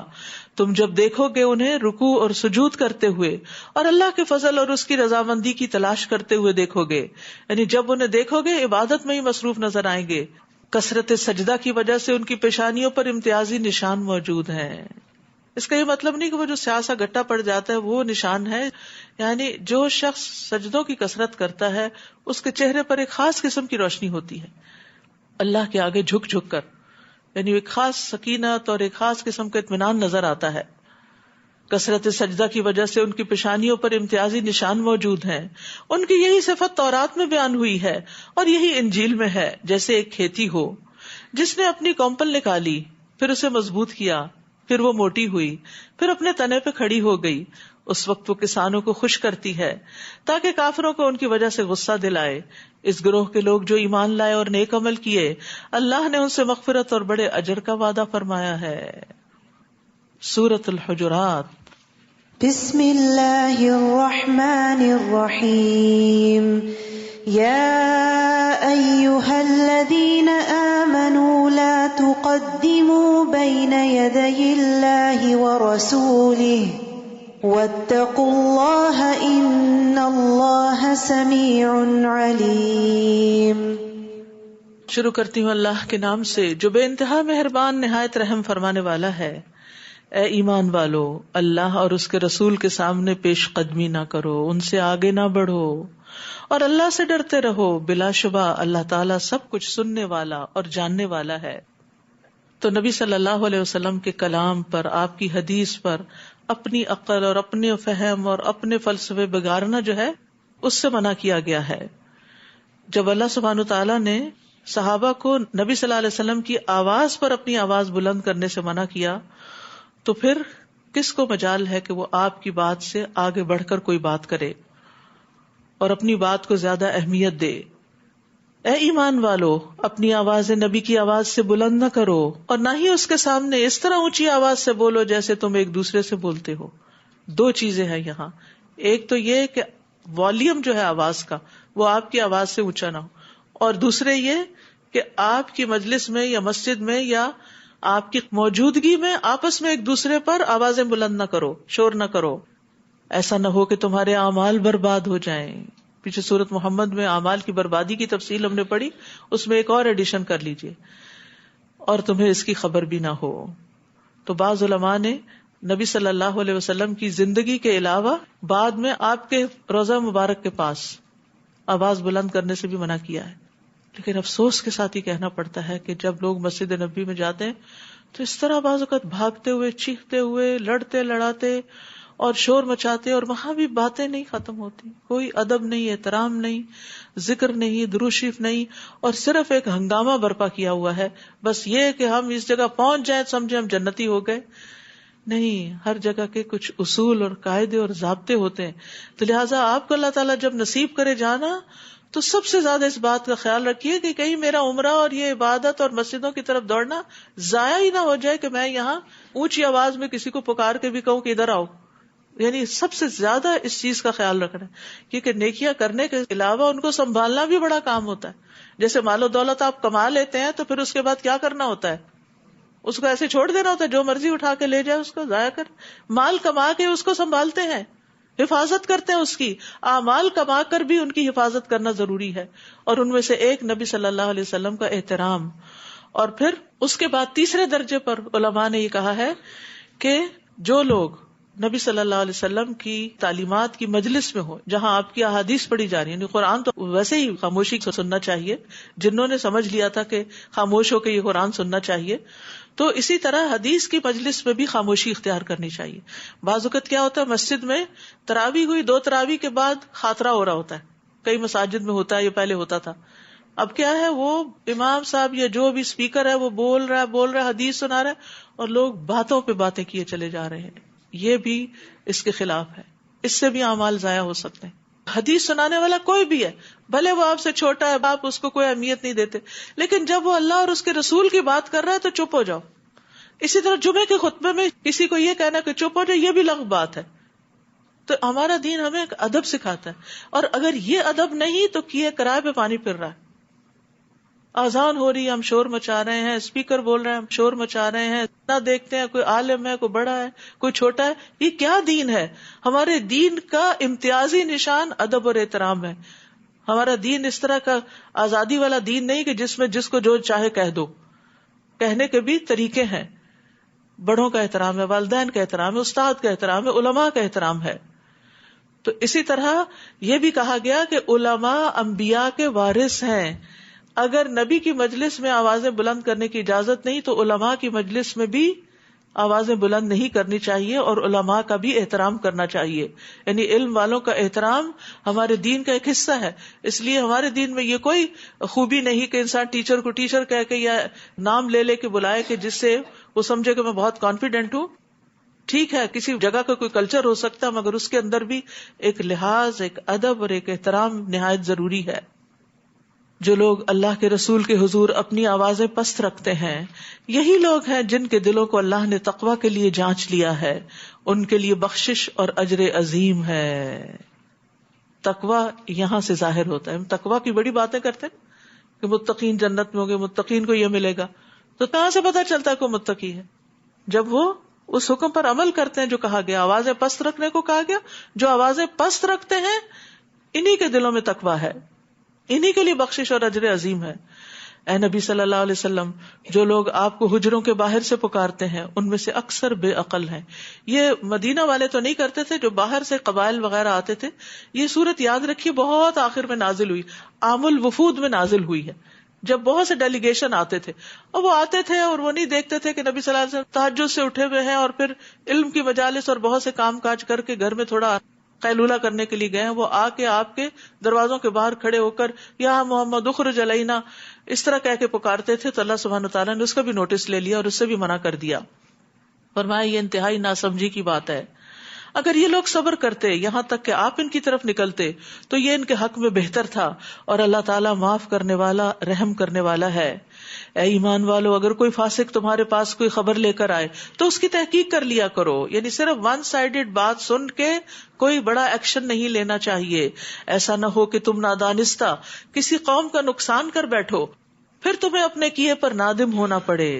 تم جب دیکھو گے انہیں رکوع اور سجود کرتے ہوئے اور اللہ کے فضل اور اس کی رضامندی کی تلاش کرتے ہوئے دیکھو گے, یعنی جب انہیں دیکھو گے عبادت میں ہی مصروف نظر آئیں گے. کثرت سجدہ کی وجہ سے ان کی پیشانیوں پر امتیازی نشان موجود ہیں. اس کا یہ مطلب نہیں کہ وہ جو سیاسا گٹا پڑ جاتا ہے وہ نشان ہے, یعنی جو شخص سجدوں کی کثرت کرتا ہے اس کے چہرے پر ایک خاص قسم کی روشنی ہوتی ہے اللہ کے آگے جھک جھک کر, یعنی ایک خاص سکینت اور ایک خاص قسم کا اطمینان نظر آتا ہے. کثرت سجدہ کی وجہ سے ان کی پیشانیوں پر امتیازی نشان موجود ہیں. ان کی یہی صفت تورات میں بیان ہوئی ہے اور یہی انجیل میں ہے. جیسے ایک کھیتی ہو جس نے اپنی کومپل نکالی پھر اسے مضبوط کیا، پھر وہ موٹی ہوئی، پھر اپنے تنے پہ کھڑی ہو گئی. اس وقت وہ کسانوں کو خوش کرتی ہے تاکہ کافروں کو ان کی وجہ سے غصہ دلائے. اس گروہ کے لوگ جو ایمان لائے اور نیک عمل کیے، اللہ نے ان سے مغفرت اور بڑے اجر کا وعدہ فرمایا ہے. سورۃ الحجرات. بسم اللہ الرحمن الرحیم. یا ایھا الذین آمنوا لا تقدموا بین یدی اللہ ورسولہ واتقوا اللہ ان اللہ سمیع علیم. شروع کرتی ہوں اللہ کے نام سے جو بے انتہا مہربان نہایت رحم فرمانے والا ہے. اے ایمان والو، اللہ اور اس کے رسول کے سامنے پیش قدمی نہ کرو، ان سے آگے نہ بڑھو، اور اللہ سے ڈرتے رہو. بلا شبہ اللہ تعالیٰ سب کچھ سننے والا اور جاننے والا ہے. تو نبی صلی اللہ علیہ وسلم کے کلام پر، آپ کی حدیث پر اپنی عقل اور اپنے فہم اور اپنے فلسفے بگاڑنا جو ہے اس سے منع کیا گیا ہے. جب اللہ سبحانہ تعالیٰ نے صحابہ کو نبی صلی اللہ علیہ وسلم کی آواز پر اپنی آواز بلند کرنے سے منع کیا، تو پھر کس کو مجال ہے کہ وہ آپ کی بات سے آگے بڑھ کر کوئی بات کرے اور اپنی بات کو زیادہ اہمیت دے. اے ایمان والو، اپنی آواز نبی کی آواز سے بلند نہ کرو، اور نہ ہی اس کے سامنے اس طرح اونچی آواز سے بولو جیسے تم ایک دوسرے سے بولتے ہو. دو چیزیں ہیں یہاں. ایک تو یہ کہ والیوم جو ہے آواز کا وہ آپ کی آواز سے اونچا نہ ہو، اور دوسرے یہ کہ آپ کی مجلس میں یا مسجد میں یا آپ کی موجودگی میں آپس میں ایک دوسرے پر آوازیں بلند نہ کرو، شور نہ کرو. ایسا نہ ہو کہ تمہارے اعمال برباد ہو جائیں. پیچھے سورۃ محمد میں اعمال کی بربادی کی تفصیل ہم نے پڑھی، اس میں ایک اور ایڈیشن کر لیجئے. اور تمہیں اس کی خبر بھی نہ ہو. تو بعض علماء نے نبی صلی اللہ علیہ وسلم کی زندگی کے علاوہ بعد میں آپ کے روضہ مبارک کے پاس آواز بلند کرنے سے بھی منع کیا ہے. لیکن افسوس کے ساتھ ہی کہنا پڑتا ہے کہ جب لوگ مسجد نبی میں جاتے ہیں تو اس طرح بعض اوقات بھاگتے ہوئے، چیختے ہوئے، لڑتے لڑاتے اور شور مچاتے، اور وہاں بھی باتیں نہیں ختم ہوتی. کوئی ادب نہیں، احترام نہیں، ذکر نہیں، درود شریف نہیں، اور صرف ایک ہنگامہ برپا کیا ہوا ہے. بس یہ کہ ہم اس جگہ پہنچ جائیں سمجھے ہم جنتی ہو گئے. نہیں، ہر جگہ کے کچھ اصول اور قاعدے اور ضابطے ہوتے ہیں. تو لہٰذا آپ کو اللہ تعالیٰ جب نصیب کرے جانا تو سب سے زیادہ اس بات کا خیال رکھیے کہ کہیں میرا عمرہ اور یہ عبادت اور مسجدوں کی طرف دوڑنا ضائع ہی نہ ہو جائے کہ میں یہاں اونچی آواز میں کسی کو پکار کے بھی کہوں کہ ادھر آؤ. یعنی سب سے زیادہ اس چیز کا خیال رکھنا ہے، کیونکہ نیکیاں کرنے کے علاوہ ان کو سنبھالنا بھی بڑا کام ہوتا ہے. جیسے مال و دولت آپ کما لیتے ہیں تو پھر اس کے بعد کیا کرنا ہوتا ہے؟ اس کو ایسے چھوڑ دینا ہوتا ہے، جو مرضی اٹھا کے لے جائے اس کو ضائع کر. مال کما کے اس کو سنبھالتے ہیں، حفاظت کرتے ہیں اس کی. اعمال کما کر بھی ان کی حفاظت کرنا ضروری ہے. اور ان میں سے ایک نبی صلی اللہ علیہ وسلم کا احترام. اور پھر اس کے بعد تیسرے درجے پر علماء نے یہ کہا ہے کہ جو لوگ نبی صلی اللہ علیہ وسلم کی تعلیمات کی مجلس میں ہو، جہاں آپ کی احادیث پڑھی جا رہی ہیں، یعنی قرآن تو ویسے ہی خاموشی سے سننا چاہیے، جنہوں نے سمجھ لیا تھا کہ خاموش ہو کے یہ قرآن سننا چاہیے، تو اسی طرح حدیث کی مجلس میں بھی خاموشی اختیار کرنی چاہیے. بعض اوقات کیا ہوتا ہے، مسجد میں تراویح ہوئی، 2 تراویح کے بعد خاطرہ ہو رہا ہوتا ہے. کئی مساجد میں ہوتا ہے، یہ پہلے ہوتا تھا. اب کیا ہے، وہ امام صاحب یا جو بھی اسپیکر ہے وہ بول رہا ہے، حدیث سنا رہا ہے، اور لوگ باتوں پہ باتیں کیے چلے جا رہے ہیں. یہ بھی اس کے خلاف ہے. اس سے بھی اعمال ضائع ہو سکتے ہیں. حدیث سنانے والا کوئی بھی ہے، بھلے وہ آپ سے چھوٹا ہے، آپ اس کو کوئی اہمیت نہیں دیتے، لیکن جب وہ اللہ اور اس کے رسول کی بات کر رہا ہے تو چپ ہو جاؤ. اسی طرح جمعے کے خطبے میں کسی کو یہ کہنا کہ چپ ہو جائے، یہ بھی لغو بات ہے. تو ہمارا دین ہمیں ایک ادب سکھاتا ہے، اور اگر یہ ادب نہیں تو کیے کرائے پہ پانی پھر رہا ہے. اذان ہو رہی ہے، ہم شور مچا رہے ہیں، اسپیکر بول رہے ہیں، ہم شور مچا رہے ہیں، نہ دیکھتے ہیں کوئی عالم ہے، کوئی بڑا ہے، کوئی چھوٹا ہے. یہ کیا دین ہے؟ ہمارے دین کا امتیازی نشان ادب اور احترام ہے. ہمارا دین اس طرح کا آزادی والا دین نہیں کہ جس میں جس کو جو چاہے کہہ دو. کہنے کے بھی طریقے ہیں. بڑوں کا احترام ہے، والدین کا احترام ہے، استاد کا احترام ہے، علماء کا احترام ہے. تو اسی طرح یہ بھی کہا گیا کہ علماء انبیاء کے وارث ہیں. اگر نبی کی مجلس میں آوازیں بلند کرنے کی اجازت نہیں تو علماء کی مجلس میں بھی آوازیں بلند نہیں کرنی چاہیے، اور علماء کا بھی احترام کرنا چاہیے. یعنی علم والوں کا احترام ہمارے دین کا ایک حصہ ہے. اس لیے ہمارے دین میں یہ کوئی خوبی نہیں کہ انسان ٹیچر کو ٹیچر کہہ کے یا نام لے لے کے بلائے کہ جس سے وہ سمجھے کہ میں بہت کانفیڈنٹ ہوں. ٹھیک ہے، کسی جگہ کا کوئی کلچر ہو سکتا ہے، مگر اس کے اندر بھی ایک لحاظ، ایک ادب اور ایک احترام نہایت ضروری ہے. جو لوگ اللہ کے رسول کے حضور اپنی آوازیں پست رکھتے ہیں، یہی لوگ ہیں جن کے دلوں کو اللہ نے تقویٰ کے لیے جانچ لیا ہے. ان کے لیے بخشش اور اجر عظیم ہے. تقویٰ یہاں سے ظاہر ہوتا ہے. ہم تقویٰ کی بڑی باتیں کرتے ہیں کہ متقین جنت میں ہوں گے، متقین کو یہ ملے گا. تو کہاں سے پتہ چلتا ہے کوئی متقی ہے؟ جب وہ اس حکم پر عمل کرتے ہیں جو کہا گیا، آوازیں پست رکھنے کو کہا گیا. جو آوازیں پست رکھتے ہیں انہی کے دلوں میں تقویٰ ہے، انہی کے لیے بخشش اور اجر عظیم ہے. اے نبی صلی اللہ علیہ وسلم، جو لوگ آپ کو حجروں کے باہر سے پکارتے ہیں ان میں سے اکثر بے عقل ہیں. یہ مدینہ والے تو نہیں کرتے تھے، جو باہر سے قبائل وغیرہ آتے تھے. یہ صورت یاد رکھیے بہت آخر میں نازل ہوئی، عام الوفود میں نازل ہوئی ہے، جب بہت سے ڈیلیگیشن آتے تھے. اور وہ آتے تھے اور وہ نہیں دیکھتے تھے کہ نبی صلی اللہ علیہ وسلم تہجد سے اٹھے ہوئے ہیں اور پھر علم کی مجالس اور بہت سے کام کاج کر کے گھر میں تھوڑا قیلولہ کرنے کے لیے گئے ہیں. وہ آ کے آپ کے دروازوں کے باہر کھڑے ہو کر یا محمد اخرج علینا اس طرح کہہ کے پکارتے تھے. تو اللہ سبحانہ وتعالیٰ نے اس کا بھی نوٹس لے لیا اور اس سے بھی منع کر دیا. فرمایا یہ انتہائی ناسمجھی کی بات ہے. اگر یہ لوگ صبر کرتے یہاں تک کہ آپ ان کی طرف نکلتے تو یہ ان کے حق میں بہتر تھا، اور اللہ تعالیٰ معاف کرنے والا، رحم کرنے والا ہے. اے ایمان والو، اگر کوئی فاسق تمہارے پاس کوئی خبر لے کر آئے تو اس کی تحقیق کر لیا کرو. یعنی صرف ون سائیڈڈ بات سن کے کوئی بڑا ایکشن نہیں لینا چاہیے. ایسا نہ ہو کہ تم نادانستہ کسی قوم کا نقصان کر بیٹھو، پھر تمہیں اپنے کیے پر نادم ہونا پڑے.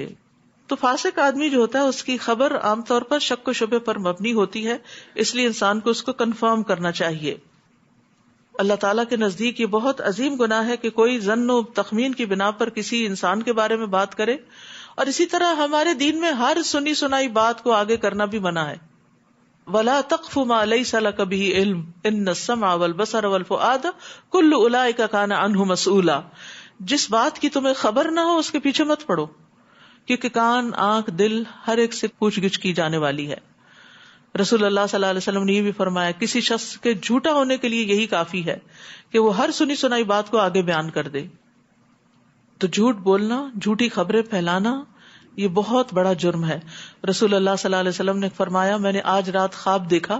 تو فاسق آدمی جو ہوتا ہے اس کی خبر عام طور پر شک و شبے پر مبنی ہوتی ہے، اس لیے انسان کو اس کو کنفرم کرنا چاہیے. اللہ تعالیٰ کے نزدیک یہ بہت عظیم گناہ ہے کہ کوئی ظن و تخمین کی بنا پر کسی انسان کے بارے میں بات کرے. اور اسی طرح ہمارے دین میں ہر سنی سنائی بات کو آگے کرنا بھی منع ہے. وَلَا تَقْفُ مَا لَيْسَ لَكَ بِهِ عِلْمٌ إِنَّ السَّمْعَ وَالْبَصَرَ وَالْفُؤَادَ كُلُّ أُولَئِكَ كَانَ عَنْهُ مَسْئُولًا. جس بات کی تمہیں خبر نہ ہو اس کے پیچھے مت پڑو، کیونکہ کان، آنکھ، دل ہر ایک سے پوچھ گچھ کی جانے والی ہے. رسول اللہ صلی اللہ علیہ وسلم نے یہ بھی فرمایا کسی شخص کے جھوٹا ہونے کے لیے یہی کافی ہے کہ وہ ہر سنی سنائی بات کو آگے بیان کر دے. تو جھوٹ بولنا، جھوٹی خبریں پھیلانا یہ بہت بڑا جرم ہے. رسول اللہ صلی اللہ علیہ وسلم نے فرمایا میں نے آج رات خواب دیکھا،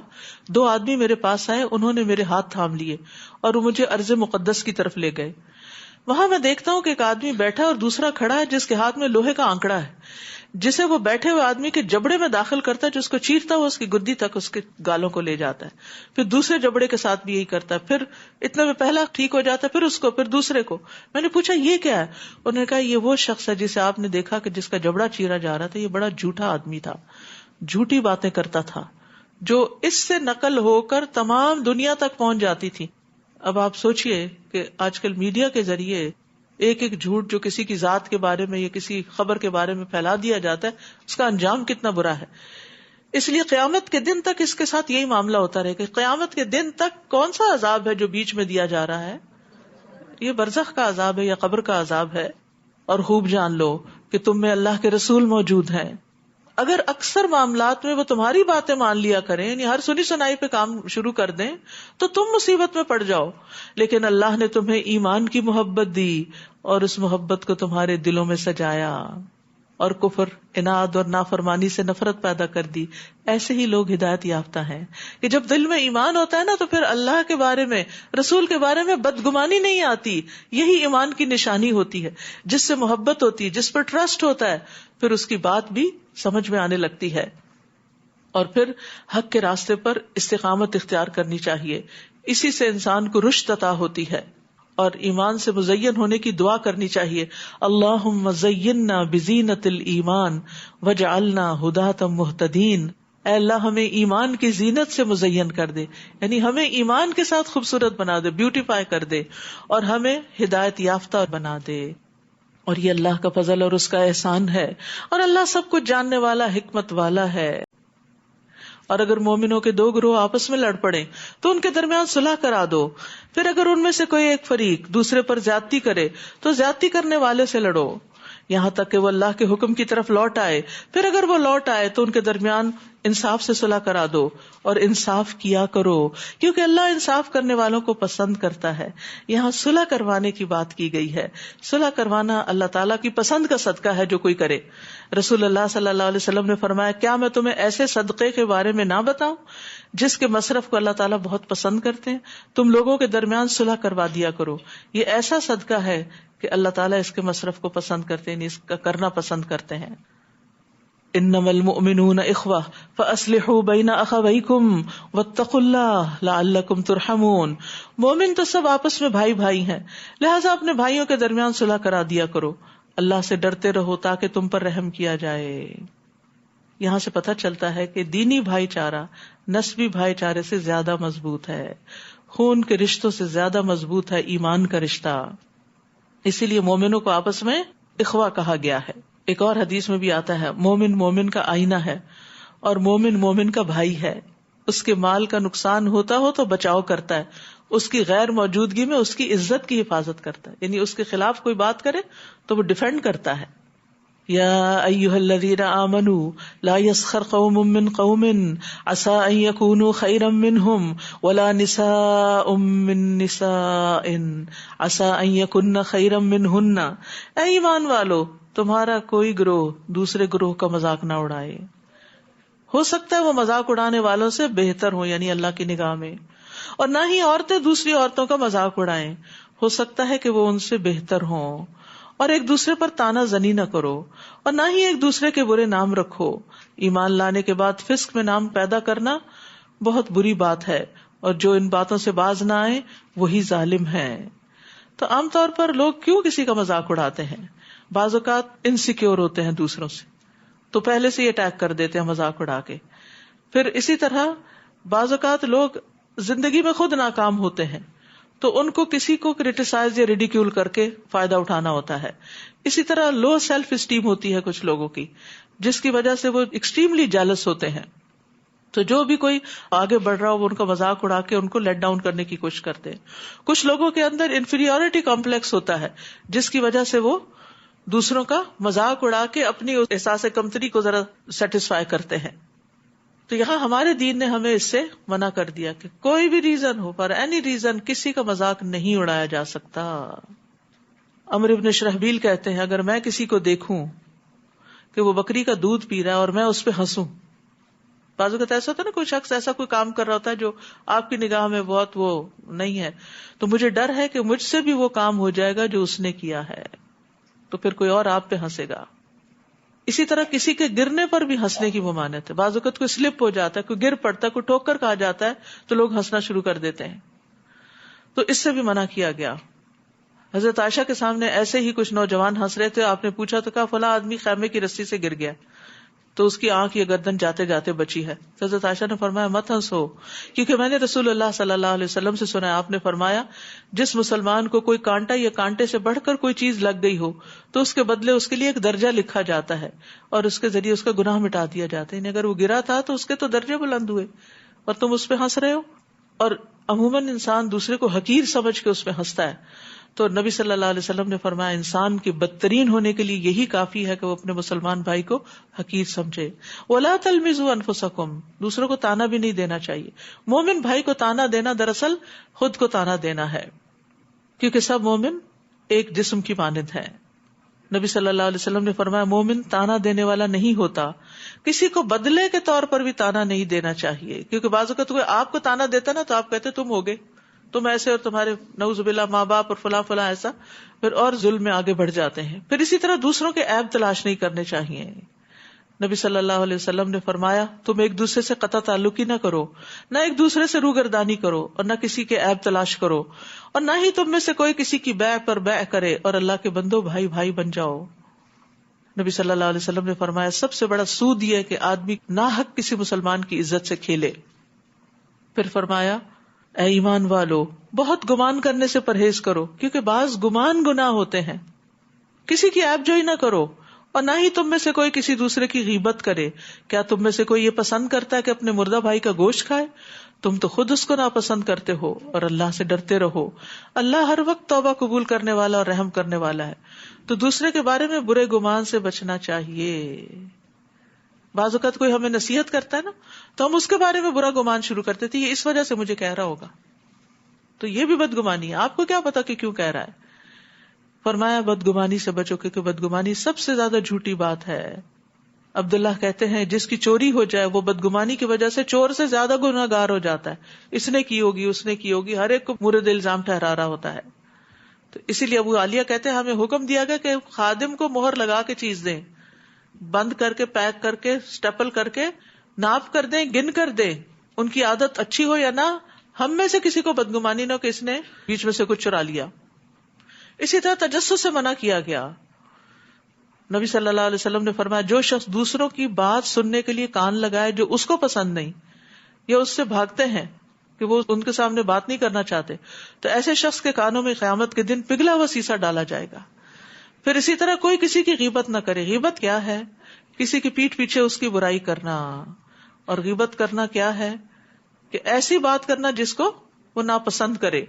2 آدمی میرے پاس آئے، انہوں نے میرے ہاتھ تھام لیے اور وہ مجھے ارض مقدس کی طرف لے گئے. وہاں میں دیکھتا ہوں کہ ایک آدمی بیٹھا اور دوسرا کھڑا ہے جس کے ہاتھ میں لوہے کا آنکڑا ہے، جسے وہ بیٹھے ہوئے آدمی کے جبڑے میں داخل کرتا ہے، جس کو چیرتا ہوا اس کی گدی تک اس کے گالوں کو لے جاتا ہے. پھر دوسرے جبڑے کے ساتھ بھی یہی کرتا ہے، پھر اتنے میں پہلا ٹھیک ہو جاتا ہے، پھر اس کو، پھر دوسرے کو. میں نے پوچھا یہ کیا ہے؟ انہوں نے کہا یہ وہ شخص ہے جسے آپ نے دیکھا کہ جس کا جبڑا چیرا جا رہا تھا. یہ بڑا جھوٹا آدمی تھا، جھوٹی باتیں کرتا تھا جو اس سے نقل ہو کر تمام دنیا تک پہنچ جاتی تھی. اب آپ سوچئے کہ آج کل میڈیا کے ذریعے ایک ایک جھوٹ جو کسی کی ذات کے بارے میں یا کسی خبر کے بارے میں پھیلا دیا جاتا ہے، اس کا انجام کتنا برا ہے. اس لیے قیامت کے دن تک اس کے ساتھ یہی معاملہ ہوتا رہے کہ قیامت کے دن تک کون سا عذاب ہے جو بیچ میں دیا جا رہا ہے؟ یہ برزخ کا عذاب ہے یا قبر کا عذاب ہے. اور خوب جان لو کہ تم میں اللہ کے رسول موجود ہیں. اگر اکثر معاملات میں وہ تمہاری باتیں مان لیا کریں، یعنی ہر سنی سنائی پہ کام شروع کر دیں، تو تم مصیبت میں پڑ جاؤ. لیکن اللہ نے تمہیں ایمان کی محبت دی اور اس محبت کو تمہارے دلوں میں سجایا اور کفر، اناد اور نافرمانی سے نفرت پیدا کر دی. ایسے ہی لوگ ہدایت یافتہ ہیں کہ جب دل میں ایمان ہوتا ہے نا تو پھر اللہ کے بارے میں، رسول کے بارے میں بدگمانی نہیں آتی. یہی ایمان کی نشانی ہوتی ہے. جس سے محبت ہوتی ہے، جس پر ٹرسٹ ہوتا ہے، پھر اس کی بات بھی سمجھ میں آنے لگتی ہے. اور پھر حق کے راستے پر استقامت اختیار کرنی چاہیے. اسی سے انسان کو رشد عطا ہوتی ہے. اور ایمان سے مزین ہونے کی دعا کرنی چاہیے. اللہم زیننا بزینت الایمان وجعلنا ھداۃ مہتدین. اے اللہ ہمیں ایمان کی زینت سے مزین کر دے، یعنی ہمیں ایمان کے ساتھ خوبصورت بنا دے، بیوٹیفائی کر دے، اور ہمیں ہدایت یافتہ بنا دے. اور یہ اللہ کا فضل اور اس کا احسان ہے. اور اللہ سب کچھ جاننے والا، حکمت والا ہے. اور اگر مومنوں کے 2 گروہ آپس میں لڑ پڑیں تو ان کے درمیان صلح کرا دو. پھر اگر ان میں سے کوئی ایک فریق دوسرے پر زیادتی کرے تو زیادتی کرنے والے سے لڑو. یہاں تک کہ وہ اللہ کے حکم کی طرف لوٹ آئے. پھر اگر وہ لوٹ آئے تو ان کے درمیان انصاف سے صلح کرا دو اور انصاف کیا کرو, کیونکہ اللہ انصاف کرنے والوں کو پسند کرتا ہے. یہاں صلح کروانے کی بات کی گئی ہے. صلح کروانا اللہ تعالیٰ کی پسند کا صدقہ ہے جو کوئی کرے. رسول اللہ صلی اللہ علیہ وسلم نے فرمایا, کیا میں تمہیں ایسے صدقے کے بارے میں نہ بتاؤں جس کے مصرف کو اللہ تعالیٰ بہت پسند کرتے ہیں؟ تم لوگوں کے درمیان صلح کروا دیا کرو. یہ ایسا صدقہ ہے کہ اللہ تعالیٰ اس کے مصرف کو پسند کرتے ہیں, اس کا کرنا پسند کرتے ہیں. انما المؤمنون اخوہ فاصلحوا بین اخویکم واتقوا اللہ لعلکم ترحمون. مومن تو سب آپس میں بھائی بھائی ہیں, لہٰذا اپنے بھائیوں کے درمیان صلح کرا دیا کرو. اللہ سے ڈرتے رہو تاکہ تم پر رحم کیا جائے. یہاں سے پتہ چلتا ہے کہ دینی بھائی چارہ نسبی بھائی چارے سے زیادہ مضبوط ہے, خون کے رشتوں سے زیادہ مضبوط ہے ایمان کا رشتہ. اسی لیے مومنوں کو آپس میں اخوہ کہا گیا ہے. ایک اور حدیث میں بھی آتا ہے, مومن مومن کا آئینہ ہے اور مومن مومن کا بھائی ہے. اس کے مال کا نقصان ہوتا ہو تو بچاؤ کرتا ہے, اس کی غیر موجودگی میں اس کی عزت کی حفاظت کرتا ہے, یعنی اس کے خلاف کوئی بات کرے تو وہ ڈیفینڈ کرتا ہے. یا ایھا الذین آمنوا لا یسخر قوم من قوم عسى ان یکونوا خیرا منہم ولا نساء من نساء عسى ان یکن خیرا منہن. اے ایمان والو, تمہارا کوئی گروہ دوسرے گروہ کا مذاق نہ اڑائے. ہو سکتا ہے وہ مذاق اڑانے والوں سے بہتر ہوں یعنی اللہ کی نگاہ میں, اور نہ ہی عورتیں دوسری عورتوں کا مذاق اڑائیں, ہو سکتا ہے کہ وہ ان سے بہتر ہوں. اور ایک دوسرے پر تانا زنی نہ کرو اور نہ ہی ایک دوسرے کے برے نام رکھو. ایمان لانے کے بعد فسق میں نام پیدا کرنا بہت بری بات ہے, اور جو ان باتوں سے باز نہ آئے وہی ظالم ہے. تو عام طور پر لوگ کیوں کسی کا مذاق اڑاتے ہیں؟ بعض اوقات انسیکیور ہوتے ہیں دوسروں سے, تو پہلے سے ہی اٹیک کر دیتے ہیں مذاق اڑا کے. پھر اسی طرح بعض اوقات لوگ زندگی میں خود ناکام ہوتے ہیں تو ان کو کسی کو کریٹیسائز یا ریڈیکیول کر کے فائدہ اٹھانا ہوتا ہے. اسی طرح لو سیلف اسٹیم ہوتی ہے کچھ لوگوں کی, جس کی وجہ سے وہ ایکسٹریملی جیلس ہوتے ہیں. تو جو بھی کوئی آگے بڑھ رہا ہو وہ ان کا مذاق اڑا کے ان کو لیٹ ڈاؤن کرنے کی کوشش کرتے ہیں. کچھ لوگوں کے اندر انفیریورٹی کمپلیکس ہوتا ہے جس کی وجہ سے وہ دوسروں کا مذاق اڑا کے اپنی احساس کمتری کو ذرا سیٹسفائی کرتے ہیں. تو یہاں ہمارے دین نے ہمیں اس سے منع کر دیا کہ کوئی بھی reason who, for any reason, کسی کا مذاق نہیں اڑایا جا سکتا. عمرو بن شرحبیل کہتے ہیں, اگر میں کسی کو دیکھوں کہ وہ بکری کا دودھ پی رہا ہے اور میں اس پہ ہنسوں, بعض اوقات ایسا ہوتا ہے نا, کوئی شخص ایسا کوئی کام کر رہا ہوتا ہے جو آپ کی نگاہ میں بہت وہ نہیں ہے, تو مجھے ڈر ہے کہ مجھ سے بھی وہ کام ہو جائے گا جو اس نے کیا ہے, تو پھر کوئی اور آپ پہ ہنسے گا. اسی طرح کسی کے گرنے پر بھی ہنسنے کی ممانعت ہے. بعض اوقات کوئی سلپ ہو جاتا ہے, کوئی گر پڑتا ہے, کوئی ٹوکر کھا جاتا ہے تو لوگ ہنسنا شروع کر دیتے ہیں, تو اس سے بھی منع کیا گیا. حضرت عائشہ کے سامنے ایسے ہی کچھ نوجوان ہنس رہے تھے, آپ نے پوچھا تو کہا فلاں آدمی خیمے کی رسی سے گر گیا تو اس کی آنکھ یا گردن جاتے جاتے بچی ہے. حضرت عائشہ نے فرمایا مت ہنسو, کیونکہ میں نے رسول اللہ صلی اللہ علیہ وسلم سے سنا, آپ نے فرمایا جس مسلمان کو کوئی کانٹا یا کانٹے سے بڑھ کر کوئی چیز لگ گئی ہو تو اس کے بدلے اس کے لیے ایک درجہ لکھا جاتا ہے اور اس کے ذریعے اس کا گناہ مٹا دیا جاتا ہے. اگر وہ گرا تھا تو اس کے تو درجے بلند ہوئے اور تم اس پہ ہنس رہے ہو. اور عموماً انسان دوسرے کو حقیر سمجھ کے اس پہ ہنستا ہے, تو نبی صلی اللہ علیہ وسلم نے فرمایا انسان کے بدترین ہونے کے لیے یہی کافی ہے کہ وہ اپنے مسلمان بھائی کو حقیر سمجھے. وَلَا تَلْمِزُوا أَنفُسَكُمْ, دوسروں کو تانا بھی نہیں دینا چاہیے. مومن بھائی کو تانا دینا دراصل خود کو تانا دینا ہے, کیونکہ سب مومن ایک جسم کی مانند ہیں. نبی صلی اللہ علیہ وسلم نے فرمایا مومن تانا دینے والا نہیں ہوتا. کسی کو بدلے کے طور پر بھی تانا نہیں دینا چاہیے, کیونکہ بعض اوقات کوئی آپ کو تانا دیتا نا تو آپ کہتے تم ہوگے, تم ایسے, اور تمہارے نعوذ باللہ ماں باپ اور فلاں فلاں ایسا, پھر اور ظلم میں آگے بڑھ جاتے ہیں. پھر اسی طرح دوسروں کے عیب تلاش نہیں کرنے چاہیے. نبی صلی اللہ علیہ وسلم نے فرمایا تم ایک دوسرے سے قطع تعلق ہی نہ کرو, نہ ایک دوسرے سے روگردانی کرو, اور نہ کسی کے عیب تلاش کرو, اور نہ ہی تم میں سے کوئی کسی کی بیع پر بیع کرے, اور اللہ کے بندو بھائی بھائی بن جاؤ. نبی صلی اللہ علیہ وسلم نے فرمایا سب سے بڑا سود یہ ہے کہ آدمی ناحق کسی مسلمان کی عزت سے کھیلے. پھر فرمایا اے ایمان والو بہت گمان کرنے سے پرہیز کرو, کیونکہ بعض گمان گناہ ہوتے ہیں. کسی کی عیب جوئی نہ کرو, اور نہ ہی تم میں سے کوئی کسی دوسرے کی غیبت کرے. کیا تم میں سے کوئی یہ پسند کرتا ہے کہ اپنے مردہ بھائی کا گوشت کھائے؟ تم تو خود اس کو ناپسند کرتے ہو، اور اللہ سے ڈرتے رہو، اللہ ہر وقت توبہ قبول کرنے والا اور رحم کرنے والا ہے۔ تو دوسرے کے بارے میں برے گمان سے بچنا چاہیے۔ بعض اوقات کوئی ہمیں نصیحت کرتا ہے نا، تو ہم اس کے بارے میں برا گمان شروع کرتے تھے، یہ اس وجہ سے مجھے کہہ رہا ہوگا، تو یہ بھی بدگمانی ہے، آپ کو کیا پتا کہ کیوں کہہ رہا ہے۔ فرمایا بدگمانی سے بچو، کیونکہ بدگمانی سب سے زیادہ جھوٹی بات ہے۔ عبداللہ کہتے ہیں جس کی چوری ہو جائے وہ بدگمانی کی وجہ سے چور سے زیادہ گنہگار ہو جاتا ہے، اس نے کی ہوگی، اس نے کی ہوگی، ہر ایک کو مورد الزام ٹھہرا رہا ہوتا ہے۔ تو اسی لیے ابو عالیہ کہتے ہیں ہمیں حکم دیا گیا کہ خادم کو مہر لگا کے چیز دیں، بند کر کے، پیک کر کے، سٹیپل کر کے، ناپ کر دیں، گن کر دیں، ان کی عادت اچھی ہو یا نہ، ہم میں سے کسی کو بدگمانی نہ ہو کہ اس نے بیچ میں سے کچھ چرا لیا۔ اسی طرح تجسس سے منع کیا گیا۔ نبی صلی اللہ علیہ وسلم نے فرمایا جو شخص دوسروں کی بات سننے کے لیے کان لگائے جو اس کو پسند نہیں، یا اس سے بھاگتے ہیں کہ وہ ان کے سامنے بات نہیں کرنا چاہتے، تو ایسے شخص کے کانوں میں قیامت کے دن پگھلا ہوا سیسا ڈالا جائے گا۔ پھر اسی طرح کوئی کسی کی غیبت نہ کرے۔ غیبت کیا ہے؟ کسی کی پیٹھ پیچھے اس کی برائی کرنا۔ اور غیبت کرنا کیا ہے؟ کہ ایسی بات کرنا جس کو وہ ناپسند کرے،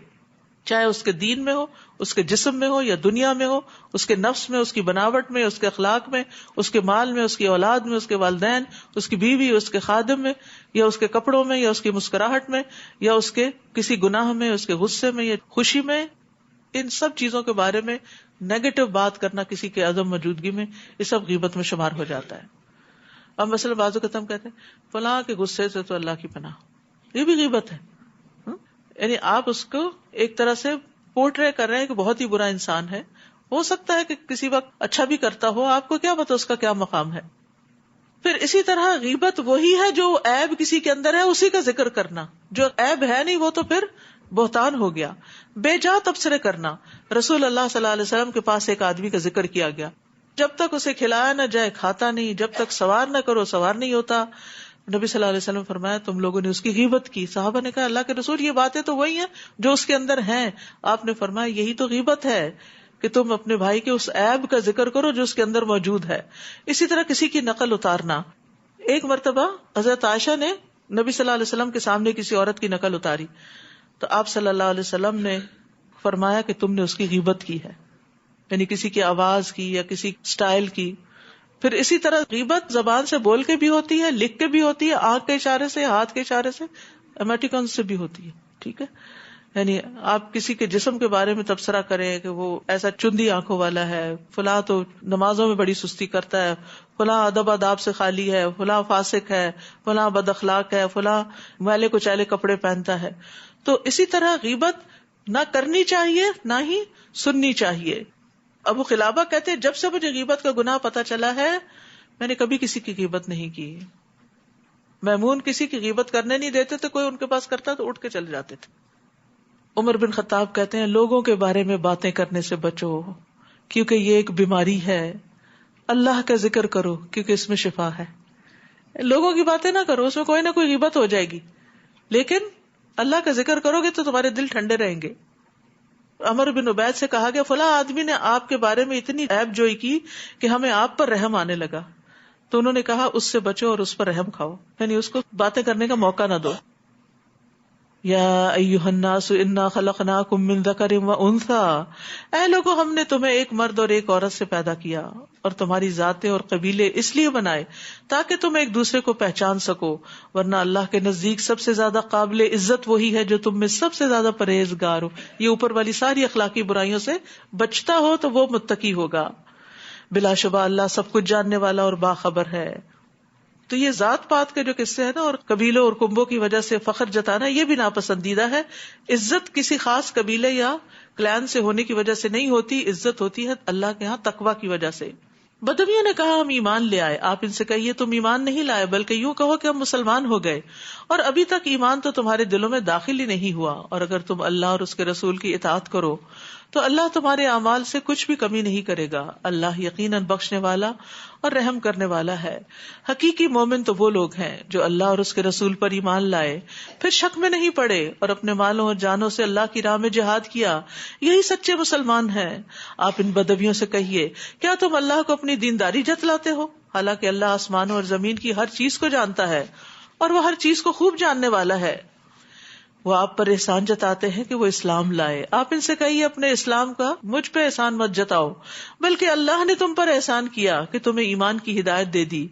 چاہے اس کے دین میں ہو، اس کے جسم میں ہو یا دنیا میں ہو، اس کے نفس میں، اس کی بناوٹ میں، اس کے اخلاق میں، اس کے مال میں، اس کی اولاد میں، اس کے والدین، اس کی بیوی، اس کے خادم میں، یا اس کے کپڑوں میں، یا اس کی مسکراہٹ میں، یا اس کے کسی گناہ میں، اس کے غصے میں یا خوشی میں، ان سب چیزوں کے بارے میں نیگیٹو بات کرنا کسی کے عدم موجودگی میں، یہ سب غیبت میں شمار ہو جاتا ہے۔ اب مثلا بعض اوقات ہم کہتے ہیں فلاں کے غصے سے تو اللہ کی پناہ، یہ بھی غیبت ہے۔ یعنی آپ اس کو ایک طرح سے پورٹرے کر رہے ہیں کہ بہت ہی برا انسان ہے، ہو سکتا ہے کہ کسی وقت اچھا بھی کرتا ہو، آپ کو کیا پتا اس کا کیا مقام ہے۔ پھر اسی طرح غیبت وہی ہے جو عیب کسی کے اندر ہے اسی کا ذکر کرنا، جو عیب ہے نہیں وہ تو پھر بہتان ہو گیا۔ بے جا تبصرے کرنا۔ رسول اللہ صلی اللہ علیہ وسلم کے پاس ایک آدمی کا ذکر کیا گیا، جب تک اسے کھلایا نہ جائے کھاتا نہیں، جب تک سوار نہ کرو سوار نہیں ہوتا۔ نبی صلی اللہ علیہ وسلم فرمایا تم لوگوں نے اس کی غیبت کی۔ صحابہ نے کہا اللہ کے رسول یہ باتیں تو وہی ہیں جو اس کے اندر ہیں۔ آپ نے فرمایا یہی تو غیبت ہے کہ تم اپنے بھائی کے اس عیب کا ذکر کرو جو اس کے اندر موجود ہے۔ اسی طرح کسی کی نقل اتارنا۔ ایک مرتبہ حضرت عائشہ نے نبی صلی اللہ علیہ وسلم کے سامنے کسی عورت کی نقل اتاری، تو آپ صلی اللہ علیہ وسلم نے فرمایا کہ تم نے اس کی غیبت کی ہے، یعنی کسی کی آواز کی یا کسی سٹائل کی۔ پھر اسی طرح غیبت زبان سے بول کے بھی ہوتی ہے، لکھ کے بھی ہوتی ہے، آنکھ کے اشارے سے، ہاتھ کے اشارے سے، ایموٹیکن سے بھی ہوتی ہے۔ ٹھیک ہے، یعنی آپ کسی کے جسم کے بارے میں تبصرہ کریں کہ وہ ایسا چندی آنکھوں والا ہے، فلاں تو نمازوں میں بڑی سستی کرتا ہے، فلاں ادب آداب سے خالی ہے، فلاں فاسق ہے، فلاں بد اخلاق ہے، فلاں میلے کچیلے کپڑے پہنتا ہے۔ تو اسی طرح غیبت نہ کرنی چاہیے نہ ہی سننی چاہیے۔ ابو قلابہ کہتے ہیں جب سے مجھے غیبت کا گناہ پتا چلا ہے میں نے کبھی کسی کی غیبت نہیں کی۔ میمون کسی کی غیبت کرنے نہیں دیتے تھے، کوئی ان کے پاس کرتا تو اٹھ کے چلے جاتے تھے۔ عمر بن خطاب کہتے ہیں لوگوں کے بارے میں باتیں کرنے سے بچو کیونکہ یہ ایک بیماری ہے، اللہ کا ذکر کرو کیونکہ اس میں شفا ہے۔ لوگوں کی باتیں نہ کرو، اس میں کوئی نہ کوئی غیبت ہو جائے گی، لیکن اللہ کا ذکر کرو گے تو تمہارے دل ٹھنڈے رہیں گے۔ عمر بن عبید سے کہا گیا فلاں آدمی نے آپ کے بارے میں اتنی عیب جوئی کی کہ ہمیں آپ پر رحم آنے لگا، تو انہوں نے کہا اس سے بچو اور اس پر رحم کھاؤ، یعنی اس کو باتیں کرنے کا موقع نہ دو۔ یا ایھا الناس انا خلقناکم من ذکر و انثی، اے لوگوں ہم نے تمہیں ایک مرد اور ایک عورت سے پیدا کیا اور تمہاری ذاتیں اور قبیلے اس لیے بنائے تاکہ تم ایک دوسرے کو پہچان سکو، ورنہ اللہ کے نزدیک سب سے زیادہ قابل عزت وہی ہے جو تم میں سب سے زیادہ پرہیزگار ہو۔ یہ اوپر والی ساری اخلاقی برائیوں سے بچتا ہو تو وہ متقی ہوگا۔ بلا شبہ اللہ سب کچھ جاننے والا اور باخبر ہے۔ تو یہ ذات پات کے جو قصے ہیں نا اور قبیلوں اور کنبوں کی وجہ سے فخر جتانا یہ بھی ناپسندیدہ ہے۔ عزت کسی خاص قبیلے یا کلان سے ہونے کی وجہ سے نہیں ہوتی، عزت ہوتی ہے اللہ کے ہاں تقویٰ کی وجہ سے۔ بدویوں نے کہا ہم ایمان لے آئے، آپ ان سے کہیے تم ایمان نہیں لائے بلکہ یوں کہو کہ ہم مسلمان ہو گئے، اور ابھی تک ایمان تو تمہارے دلوں میں داخل ہی نہیں ہوا، اور اگر تم اللہ اور اس کے رسول کی اطاعت کرو تو اللہ تمہارے اعمال سے کچھ بھی کمی نہیں کرے گا، اللہ یقیناً بخشنے والا اور رحم کرنے والا ہے۔ حقیقی مومن تو وہ لوگ ہیں جو اللہ اور اس کے رسول پر ایمان لائے، پھر شک میں نہیں پڑے اور اپنے مالوں اور جانوں سے اللہ کی راہ میں جہاد کیا، یہی سچے مسلمان ہیں۔ آپ ان بدویوں سے کہیے کیا تم اللہ کو اپنی دینداری جتلاتے ہو، حالانکہ اللہ آسمانوں اور زمین کی ہر چیز کو جانتا ہے اور وہ ہر چیز کو خوب جاننے والا ہے۔ وہ آپ پر احسان جتاتے ہیں کہ وہ اسلام لائے. آپ ان سے کہیے اپنے اسلام کا مجھ پہ احسان مت جتاؤ، بلکہ اللہ نے تم پر احسان کیا کہ تمہیں ایمان کی ہدایت دے دی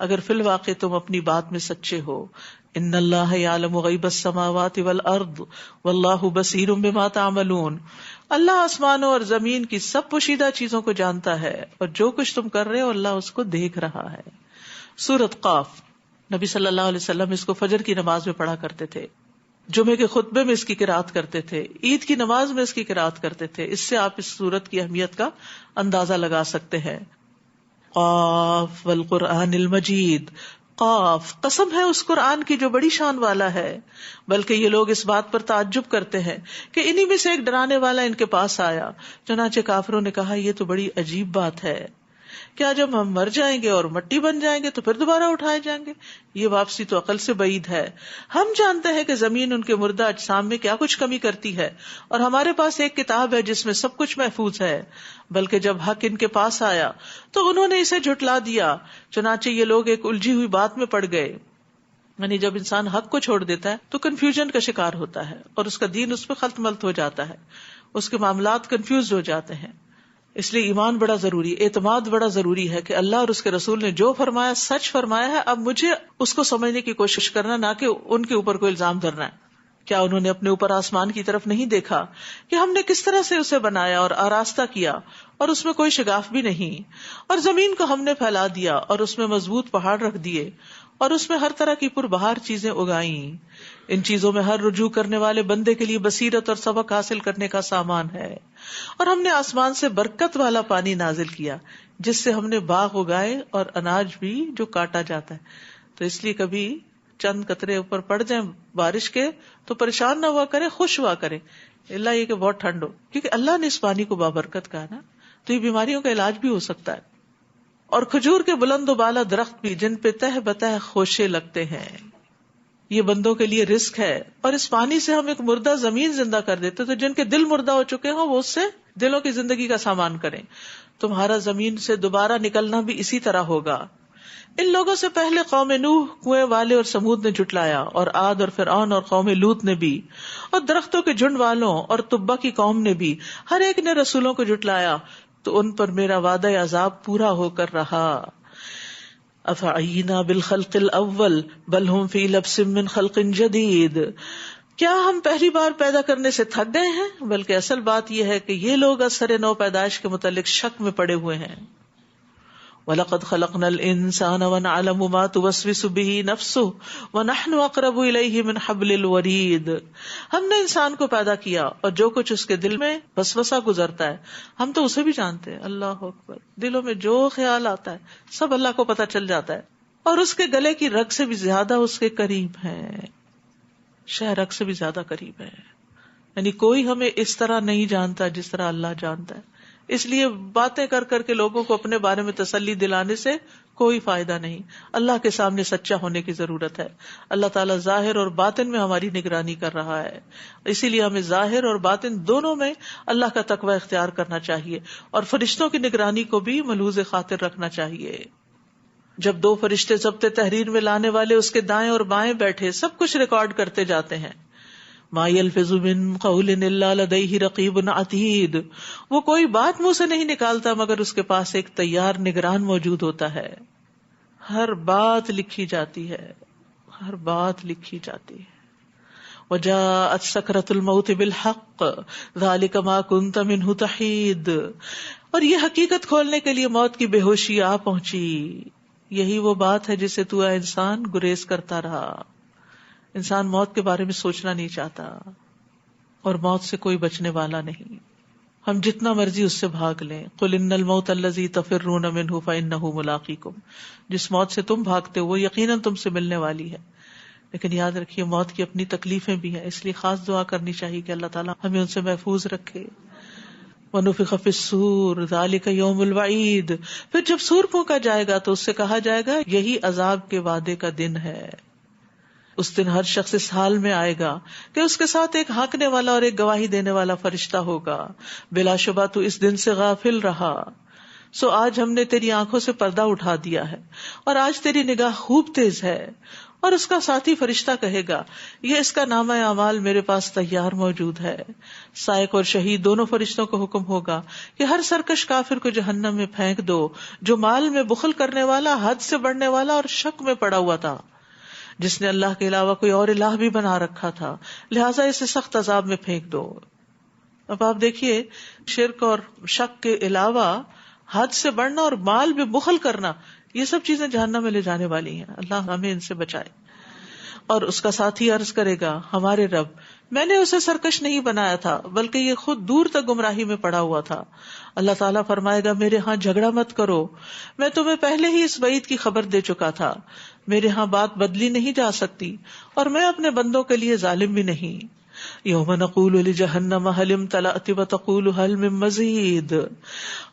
اگر فی الواقع تم اپنی بات میں سچے ہو. ان اللہ یعلم غیب السماوات والارض واللہ بصیر بما تعملون. اللہ آسمانوں اور زمین کی سب پوشیدہ چیزوں کو جانتا ہے اور جو کچھ تم کر رہے ہو اللہ اس کو دیکھ رہا ہے. سورۃ قاف. نبی صلی اللہ علیہ وسلم اس کو فجر کی نماز میں پڑھا کرتے تھے، جمعے کے خطبے میں اس کی قرات کرتے تھے، عید کی نماز میں اس کی قرات کرتے تھے. اس سے آپ اس سورت کی اہمیت کا اندازہ لگا سکتے ہیں. قاف والقرآن المجید. قاف، قسم ہے اس قرآن کی جو بڑی شان والا ہے. بلکہ یہ لوگ اس بات پر تعجب کرتے ہیں کہ انہی میں سے ایک ڈرانے والا ان کے پاس آیا. چنانچہ کافروں نے کہا یہ تو بڑی عجیب بات ہے، کیا جب ہم مر جائیں گے اور مٹی بن جائیں گے تو پھر دوبارہ اٹھائے جائیں گے؟ یہ واپسی تو عقل سے بعید ہے. ہم جانتے ہیں کہ زمین ان کے مردہ اجسام میں کیا کچھ کمی کرتی ہے، اور ہمارے پاس ایک کتاب ہے جس میں سب کچھ محفوظ ہے. بلکہ جب حق ان کے پاس آیا تو انہوں نے اسے جھٹلا دیا. چنانچہ یہ لوگ ایک الجھی ہوئی بات میں پڑ گئے. یعنی جب انسان حق کو چھوڑ دیتا ہے تو کنفیوژن کا شکار ہوتا ہے اور اس کا دین اس پہ خلط ملط ہو جاتا ہے، اس کے معاملات کنفیوز ہو جاتے ہیں. اس لیے ایمان بڑا ضروری، اعتماد بڑا ضروری ہے کہ اللہ اور اس کے رسول نے جو فرمایا سچ فرمایا ہے. اب مجھے اس کو سمجھنے کی کوشش کرنا، نہ کہ ان کے اوپر کوئی الزام دھرنا ہے. کیا انہوں نے اپنے اوپر آسمان کی طرف نہیں دیکھا کہ ہم نے کس طرح سے اسے بنایا اور آراستہ کیا اور اس میں کوئی شگاف بھی نہیں، اور زمین کو ہم نے پھیلا دیا اور اس میں مضبوط پہاڑ رکھ دیے اور اس میں ہر طرح کی پربہار چیزیں اگائیں. ان چیزوں میں ہر رجوع کرنے والے بندے کے لیے بصیرت اور سبق حاصل کرنے کا سامان ہے. اور ہم نے آسمان سے برکت والا پانی نازل کیا جس سے ہم نے باغ اگائے اور اناج بھی جو کاٹا جاتا ہے. تو اس لیے کبھی چند قطرے اوپر پڑ جائیں بارش کے تو پریشان نہ ہوا کرے، خوش ہوا کرے. اللہ یہ کہ بہت ٹھنڈ ہو، کیونکہ اللہ نے اس پانی کو بابرکت کہا نا، تو یہ بیماریوں کا علاج بھی ہو سکتا ہے. اور کھجور کے بلند و بالا درخت بھی جن پہ تہ بتہ خوشے لگتے ہیں، یہ بندوں کے لیے رزق ہے. اور اس پانی سے ہم ایک مردہ زمین زندہ کر دیتے، تو جن کے دل مردہ ہو چکے ہوں وہ اس سے دلوں کی زندگی کا سامان کریں. تمہارا زمین سے دوبارہ نکلنا بھی اسی طرح ہوگا. ان لوگوں سے پہلے قوم نوح، کنویں والے اور سمود نے جھٹلایا، اور عاد اور فرعون اور قوم لوط نے بھی، اور درختوں کے جھنڈ والوں اور تبا کی قوم نے بھی، ہر ایک نے رسولوں کو جھٹلایا تو ان پر میرا وعدہ عذاب پورا ہو کر رہا. افعینا بالخلق الاول بل ہم فی لبس من خلق جدید. کیا ہم پہلی بار پیدا کرنے سے تھک گئے ہیں؟ بلکہ اصل بات یہ ہے کہ یہ لوگ اثر نو پیدائش کے متعلق شک میں پڑے ہوئے ہیں. وَلَقَدْ خَلَقْنَا الْإِنسَانَ وَنَعْلَمُ مَا تُوَسْوِسُ بِهِ نَفْسُهُ وَنَحْنُ أَقْرَبُ إِلَيْهِ مِنْ حَبْلِ الْوَرِيدِ. ہم نے انسان کو پیدا کیا اور جو کچھ اس کے دل میں وسوسہ گزرتا ہے ہم تو اسے بھی جانتے ہیں. اللہ اکبر. دلوں میں جو خیال آتا ہے سب اللہ کو پتہ چل جاتا ہے، اور اس کے گلے کی رگ سے بھی زیادہ اس کے قریب ہے، شہ رگ سے بھی زیادہ قریب ہے. یعنی کوئی ہمیں اس طرح نہیں جانتا جس طرح اللہ جانتا ہے. اس لیے باتیں کر کر کے لوگوں کو اپنے بارے میں تسلی دلانے سے کوئی فائدہ نہیں. اللہ کے سامنے سچا ہونے کی ضرورت ہے. اللہ تعالیٰ ظاہر اور باطن میں ہماری نگرانی کر رہا ہے، اسی لیے ہمیں ظاہر اور باطن دونوں میں اللہ کا تقوی اختیار کرنا چاہیے، اور فرشتوں کی نگرانی کو بھی ملحوظ خاطر رکھنا چاہیے. جب دو فرشتے ضبط تحریر میں لانے والے اس کے دائیں اور بائیں بیٹھے سب کچھ ریکارڈ کرتے جاتے ہیں. ما یلفظ من قول الا لدیہ رقیب عتید. وہ کوئی بات منہ سے نہیں نکالتا مگر اس کے پاس ایک تیار نگران موجود ہوتا ہے. ہر بات لکھی جاتی ہے، ہر بات لکھی جاتی ہے. وجاءت سکرۃ الموت بالحق ذلک ما کنت منہ تحید. اور یہ حقیقت کھولنے کے لیے موت کی بے ہوشی آ پہنچی. یہی وہ بات ہے جسے تو اے انسان گریز کرتا رہا. انسان موت کے بارے میں سوچنا نہیں چاہتا، اور موت سے کوئی بچنے والا نہیں. ہم جتنا مرضی اس سے بھاگ لیں. قل ان الموت الذی تفرون منہ فانہ ملاقیکم. جس موت سے تم بھاگتے ہو وہ یقیناً تم سے ملنے والی ہے. لیکن یاد رکھیے موت کی اپنی تکلیفیں بھی ہیں، اس لیے خاص دعا کرنی چاہیے کہ اللہ تعالیٰ ہمیں ان سے محفوظ رکھے. وَنُفِخَ فِي الصُّورِ ذَلِكَ يَوْمُ الْوَعِيدِ. پھر جب سور پھونکا جائے گا تو اس سے کہا جائے گا یہی عذاب کے وعدے کا دن ہے. اس دن ہر شخص اس حال میں آئے گا کہ اس کے ساتھ ایک ہانکنے والا اور ایک گواہی دینے والا فرشتہ ہوگا. بلا شبہ تو اس دن سے غافل رہا، سو آج ہم نے تیری آنکھوں سے پردہ اٹھا دیا ہے، اور آج تیری نگاہ خوب تیز ہے. اور اس کا ساتھی فرشتہ کہے گا یہ اس کا نامہ اعمال میرے پاس تیار موجود ہے. سائق اور شہید دونوں فرشتوں کو حکم ہوگا کہ ہر سرکش کافر کو جہنم میں پھینک دو جو مال میں بخل کرنے والا، حد سے بڑھنے والا اور شک میں پڑا ہوا تھا، جس نے اللہ کے علاوہ کوئی اور الہ بھی بنا رکھا تھا، لہٰذا اسے سخت عذاب میں پھینک دو. اب آپ دیکھیے، شرک اور شک کے علاوہ حد سے بڑھنا اور مال میں بخل کرنا، یہ سب چیزیں جہنم میں لے جانے والی ہیں. اللہ ہمیں ان سے بچائے. اور اس کا ساتھی عرض کرے گا ہمارے رب، میں نے اسے سرکش نہیں بنایا تھا بلکہ یہ خود دور تک گمراہی میں پڑا ہوا تھا. اللہ تعالیٰ فرمائے گا میرے ہاں جھگڑا مت کرو، میں تمہیں پہلے ہی اس وعید کی خبر دے چکا تھا. میرے ہاں بات بدلی نہیں جا سکتی اور میں اپنے بندوں کے لیے ظالم بھی نہیں. یوم نقول لجہنم هل امتلأت وتقول هل من مزید.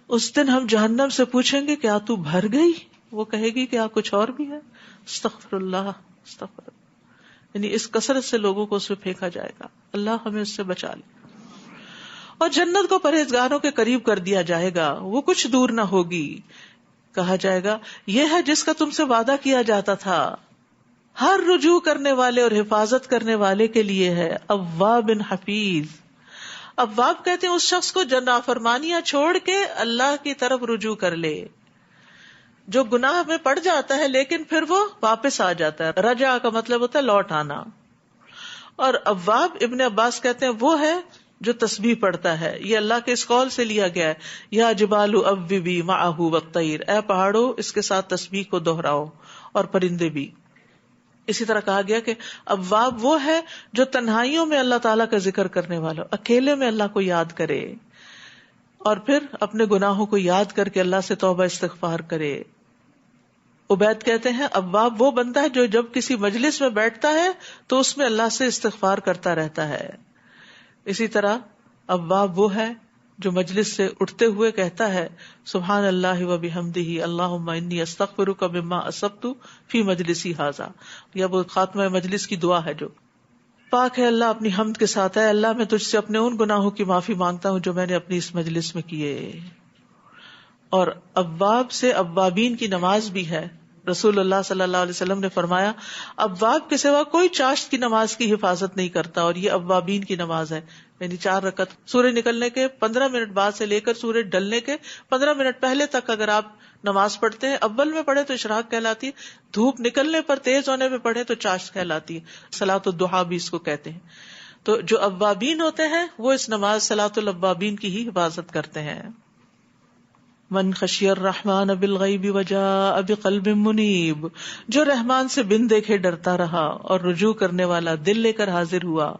اس دن ہم جہنم سے پوچھیں گے کیا تو بھر گئی؟ وہ کہے گی کیا کچھ اور بھی ہے. استغفر اللہ، استغفر اللہ. یعنی اس کثرت سے لوگوں کو اس میں پھینکا جائے گا. اللہ ہمیں اس سے بچا لے. اور جنت کو پرہیزگاروں کے قریب کر دیا جائے گا، وہ کچھ دور نہ ہوگی. کہا جائے گا یہ ہے جس کا تم سے وعدہ کیا جاتا تھا، ہر رجوع کرنے والے اور حفاظت کرنے والے کے لیے ہے. اواب حفیظ. اواب کہتے ہیں اس شخص کو جو نافرمانیاں چھوڑ کے اللہ کی طرف رجوع کر لے، جو گناہ میں پڑ جاتا ہے لیکن پھر وہ واپس آ جاتا ہے. رجع کا مطلب ہوتا ہے لوٹ آنا. اور اواب ابن عباس کہتے ہیں وہ ہے جو تسبیح پڑھتا ہے. یہ اللہ کے اس قول سے لیا گیا ہے، یا جبال اوبی معہ والطیر، اے پہاڑوں اس کے ساتھ تسبیح کو دہراؤ اور پرندے بھی. اسی طرح کہا گیا کہ اواب وہ ہے جو تنہائیوں میں اللہ تعالیٰ کا ذکر کرنے والا، اکیلے میں اللہ کو یاد کرے اور پھر اپنے گناہوں کو یاد کر کے اللہ سے توبہ استغفار کرے. عبید کہتے ہیں اواب وہ بندہ ہے جو جب کسی مجلس میں بیٹھتا ہے تو اس میں اللہ سے استغفار کرتا رہتا ہے. اسی طرح اواب وہ ہے جو مجلس سے اٹھتے ہوئے کہتا ہے سبحان اللہ و بحمدہ اللہم انی استغفرک مما اصبت فی مجلسی ھذا. یہ وہ خاتمہ مجلس کی دعا ہے جو پاک ہے اللہ اپنی حمد کے ساتھ، ہے اللہ میں تجھ سے اپنے ان گناہوں کی معافی مانگتا ہوں جو میں نے اپنی اس مجلس میں کیے. اور اواب سے اوابین کی نماز بھی ہے. رسول اللہ صلی اللہ علیہ وسلم نے فرمایا اواب کے سوا کوئی چاشت کی نماز کی حفاظت نہیں کرتا، اور یہ اوابین کی نماز ہے. یعنی 4 رکعت سورج نکلنے کے 15 منٹ بعد سے لے کر سورج ڈلنے کے 15 منٹ پہلے تک اگر آپ نماز پڑھتے ہیں، اول میں پڑھے تو اشراق کہلاتی ہے، دھوپ نکلنے پر تیز ہونے میں پڑھے تو چاشت کہلاتی ہے. صلاۃ الضحیٰ بھی اس کو کہتے ہیں. تو جو اوابین ہوتے ہیں وہ اس نماز صلاۃ الاوابین کی ہی حفاظت کرتے ہیں. من خشی الرحمن بالغیب وجاء بقلب منیب، جو رحمان سے بن دیکھے ڈرتا رہا اور رجوع کرنے والا دل لے کر حاضر ہوا.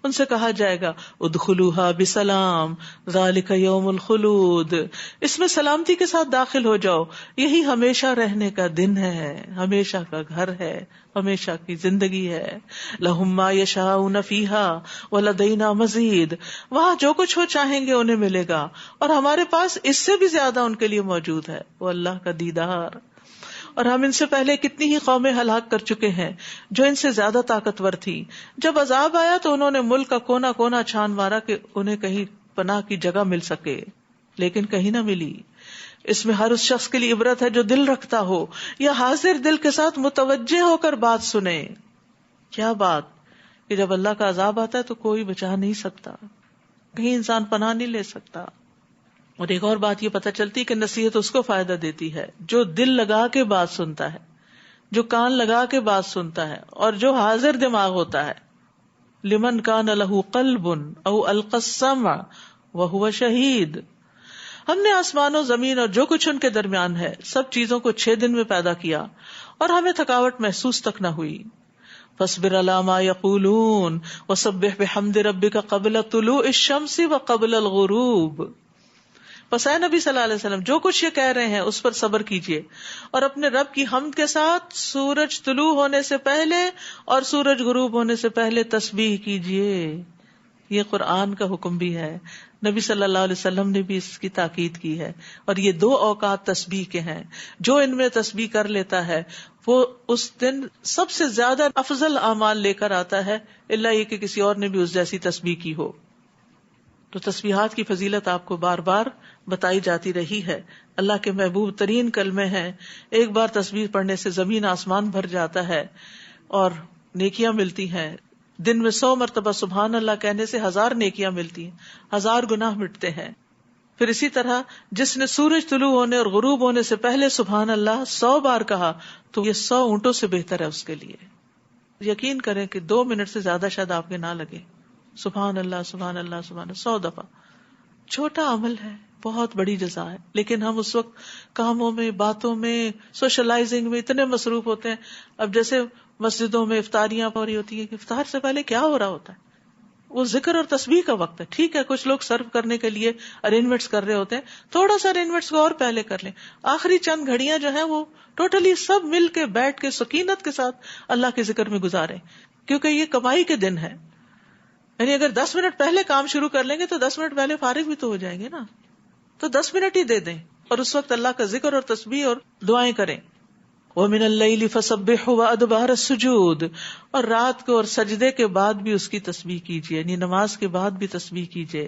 ان سے کہا جائے گا ادخلوها بسلام ذالک یوم الخلود، اس میں سلامتی کے ساتھ داخل ہو جاؤ، یہی ہمیشہ رہنے کا دن ہے، ہمیشہ کا گھر ہے، ہمیشہ کی زندگی ہے. لہم ما یشاءون فیہا ولدینا مزید، وہاں جو کچھ وہ چاہیں گے انہیں ملے گا اور ہمارے پاس اس سے بھی زیادہ ان کے لیے موجود ہے، وہ اللہ کا دیدار. اور ہم ان سے پہلے کتنی ہی قومیں ہلاک کر چکے ہیں جو ان سے زیادہ طاقتور تھی. جب عذاب آیا تو انہوں نے ملک کا کونا کونا چھان مارا کہ انہیں کہیں پناہ کی جگہ مل سکے، لیکن کہیں نہ ملی. اس میں ہر اس شخص کے لیے عبرت ہے جو دل رکھتا ہو یا حاضر دل کے ساتھ متوجہ ہو کر بات سنے. کیا بات کہ جب اللہ کا عذاب آتا ہے تو کوئی بچا نہیں سکتا، کہیں انسان پناہ نہیں لے سکتا. اور ایک اور بات یہ پتہ چلتی کہ نصیحت اس کو فائدہ دیتی ہے جو دل لگا کے بات سنتا ہے، جو کان لگا کے بات سنتا ہے اور جو حاضر دماغ ہوتا ہے. لمن کان لہ قلب او القى السمع وهو شہید. ہم نے آسمان و زمین اور جو کچھ ان کے درمیان ہے سب چیزوں کو 6 دن میں پیدا کیا اور ہمیں تھکاوٹ محسوس تک نہ ہوئی. فاصبر علی ما یقولون وسبح بحمد ربک قبل طلوع الشمس وقبل الغروب. پس اے نبی صلی اللہ علیہ وسلم جو کچھ یہ کہہ رہے ہیں اس پر صبر کیجیے اور اپنے رب کی حمد کے ساتھ سورج طلوع ہونے سے پہلے اور سورج غروب ہونے سے پہلے تسبیح کیجیے. یہ قرآن کا حکم بھی ہے، نبی صلی اللہ علیہ وسلم نے بھی اس کی تاکید کی ہے. اور یہ 2 اوقات تسبیح کے ہیں، جو ان میں تسبیح کر لیتا ہے وہ اس دن سب سے زیادہ افضل اعمال لے کر آتا ہے، الا یہ کہ کسی اور نے بھی اس جیسی تسبیح کی ہو. تو تسبیحات کی فضیلت آپ کو بار بار بتائی جاتی رہی ہے. اللہ کے محبوب ترین کلمے ہیں، ایک بار تسبیح پڑھنے سے زمین آسمان بھر جاتا ہے. اور نیکیاں ملتی ہیں. دن میں 100 مرتبہ سبحان اللہ کہنے سے 1000 نیکیاں ملتی ہیں، 1000 گناہ مٹتے ہیں. پھر اسی طرح جس نے سورج طلوع ہونے اور غروب ہونے سے پہلے سبحان اللہ 100 بار کہا تو یہ 100 اونٹوں سے بہتر ہے اس کے لیے. یقین کریں کہ 2 منٹ سے زیادہ شاید آپ کے نہ لگے. سبحان اللہ سبحان اللہ سبحان اللہ 100 دفعہ. چھوٹا عمل ہے، بہت بڑی جزا ہے، لیکن ہم اس وقت کاموں میں، باتوں میں، سوشلائزنگ میں اتنے مصروف ہوتے ہیں. اب جیسے مسجدوں میں افطاریاں ہو رہی ہوتی ہیں کہ افطار سے پہلے کیا ہو رہا ہوتا ہے؟ وہ ذکر اور تسبیح کا وقت ہے. ٹھیک ہے کچھ لوگ سرو کرنے کے لیے ارینجمنٹس کر رہے ہوتے ہیں، تھوڑا سا ارینجمنٹس کو اور پہلے کر لیں. آخری چند گھڑیاں جو ہیں وہ ٹوٹلی سب مل کے بیٹھ کے سکینت کے ساتھ اللہ کے ذکر میں گزاریں، کیونکہ یہ کمائی کے دن ہے. یعنی اگر 10 منٹ پہلے کام شروع کر لیں گے تو 10 منٹ پہلے فارغ بھی تو ہو جائیں گے نا. تو 10 منٹ ہی دے دیں اور اس وقت اللہ کا ذکر اور تسبیح اور دعائیں کریں. وَمِنَ اللَّيْلِ فَسَبِّحْهُ وَأَدْبَارَ السُّجُودِ، اور رات کو اور سجدے کے بعد بھی اس کی تسبیح کیجیے، یعنی نماز کے بعد بھی تسبیح کیجیے.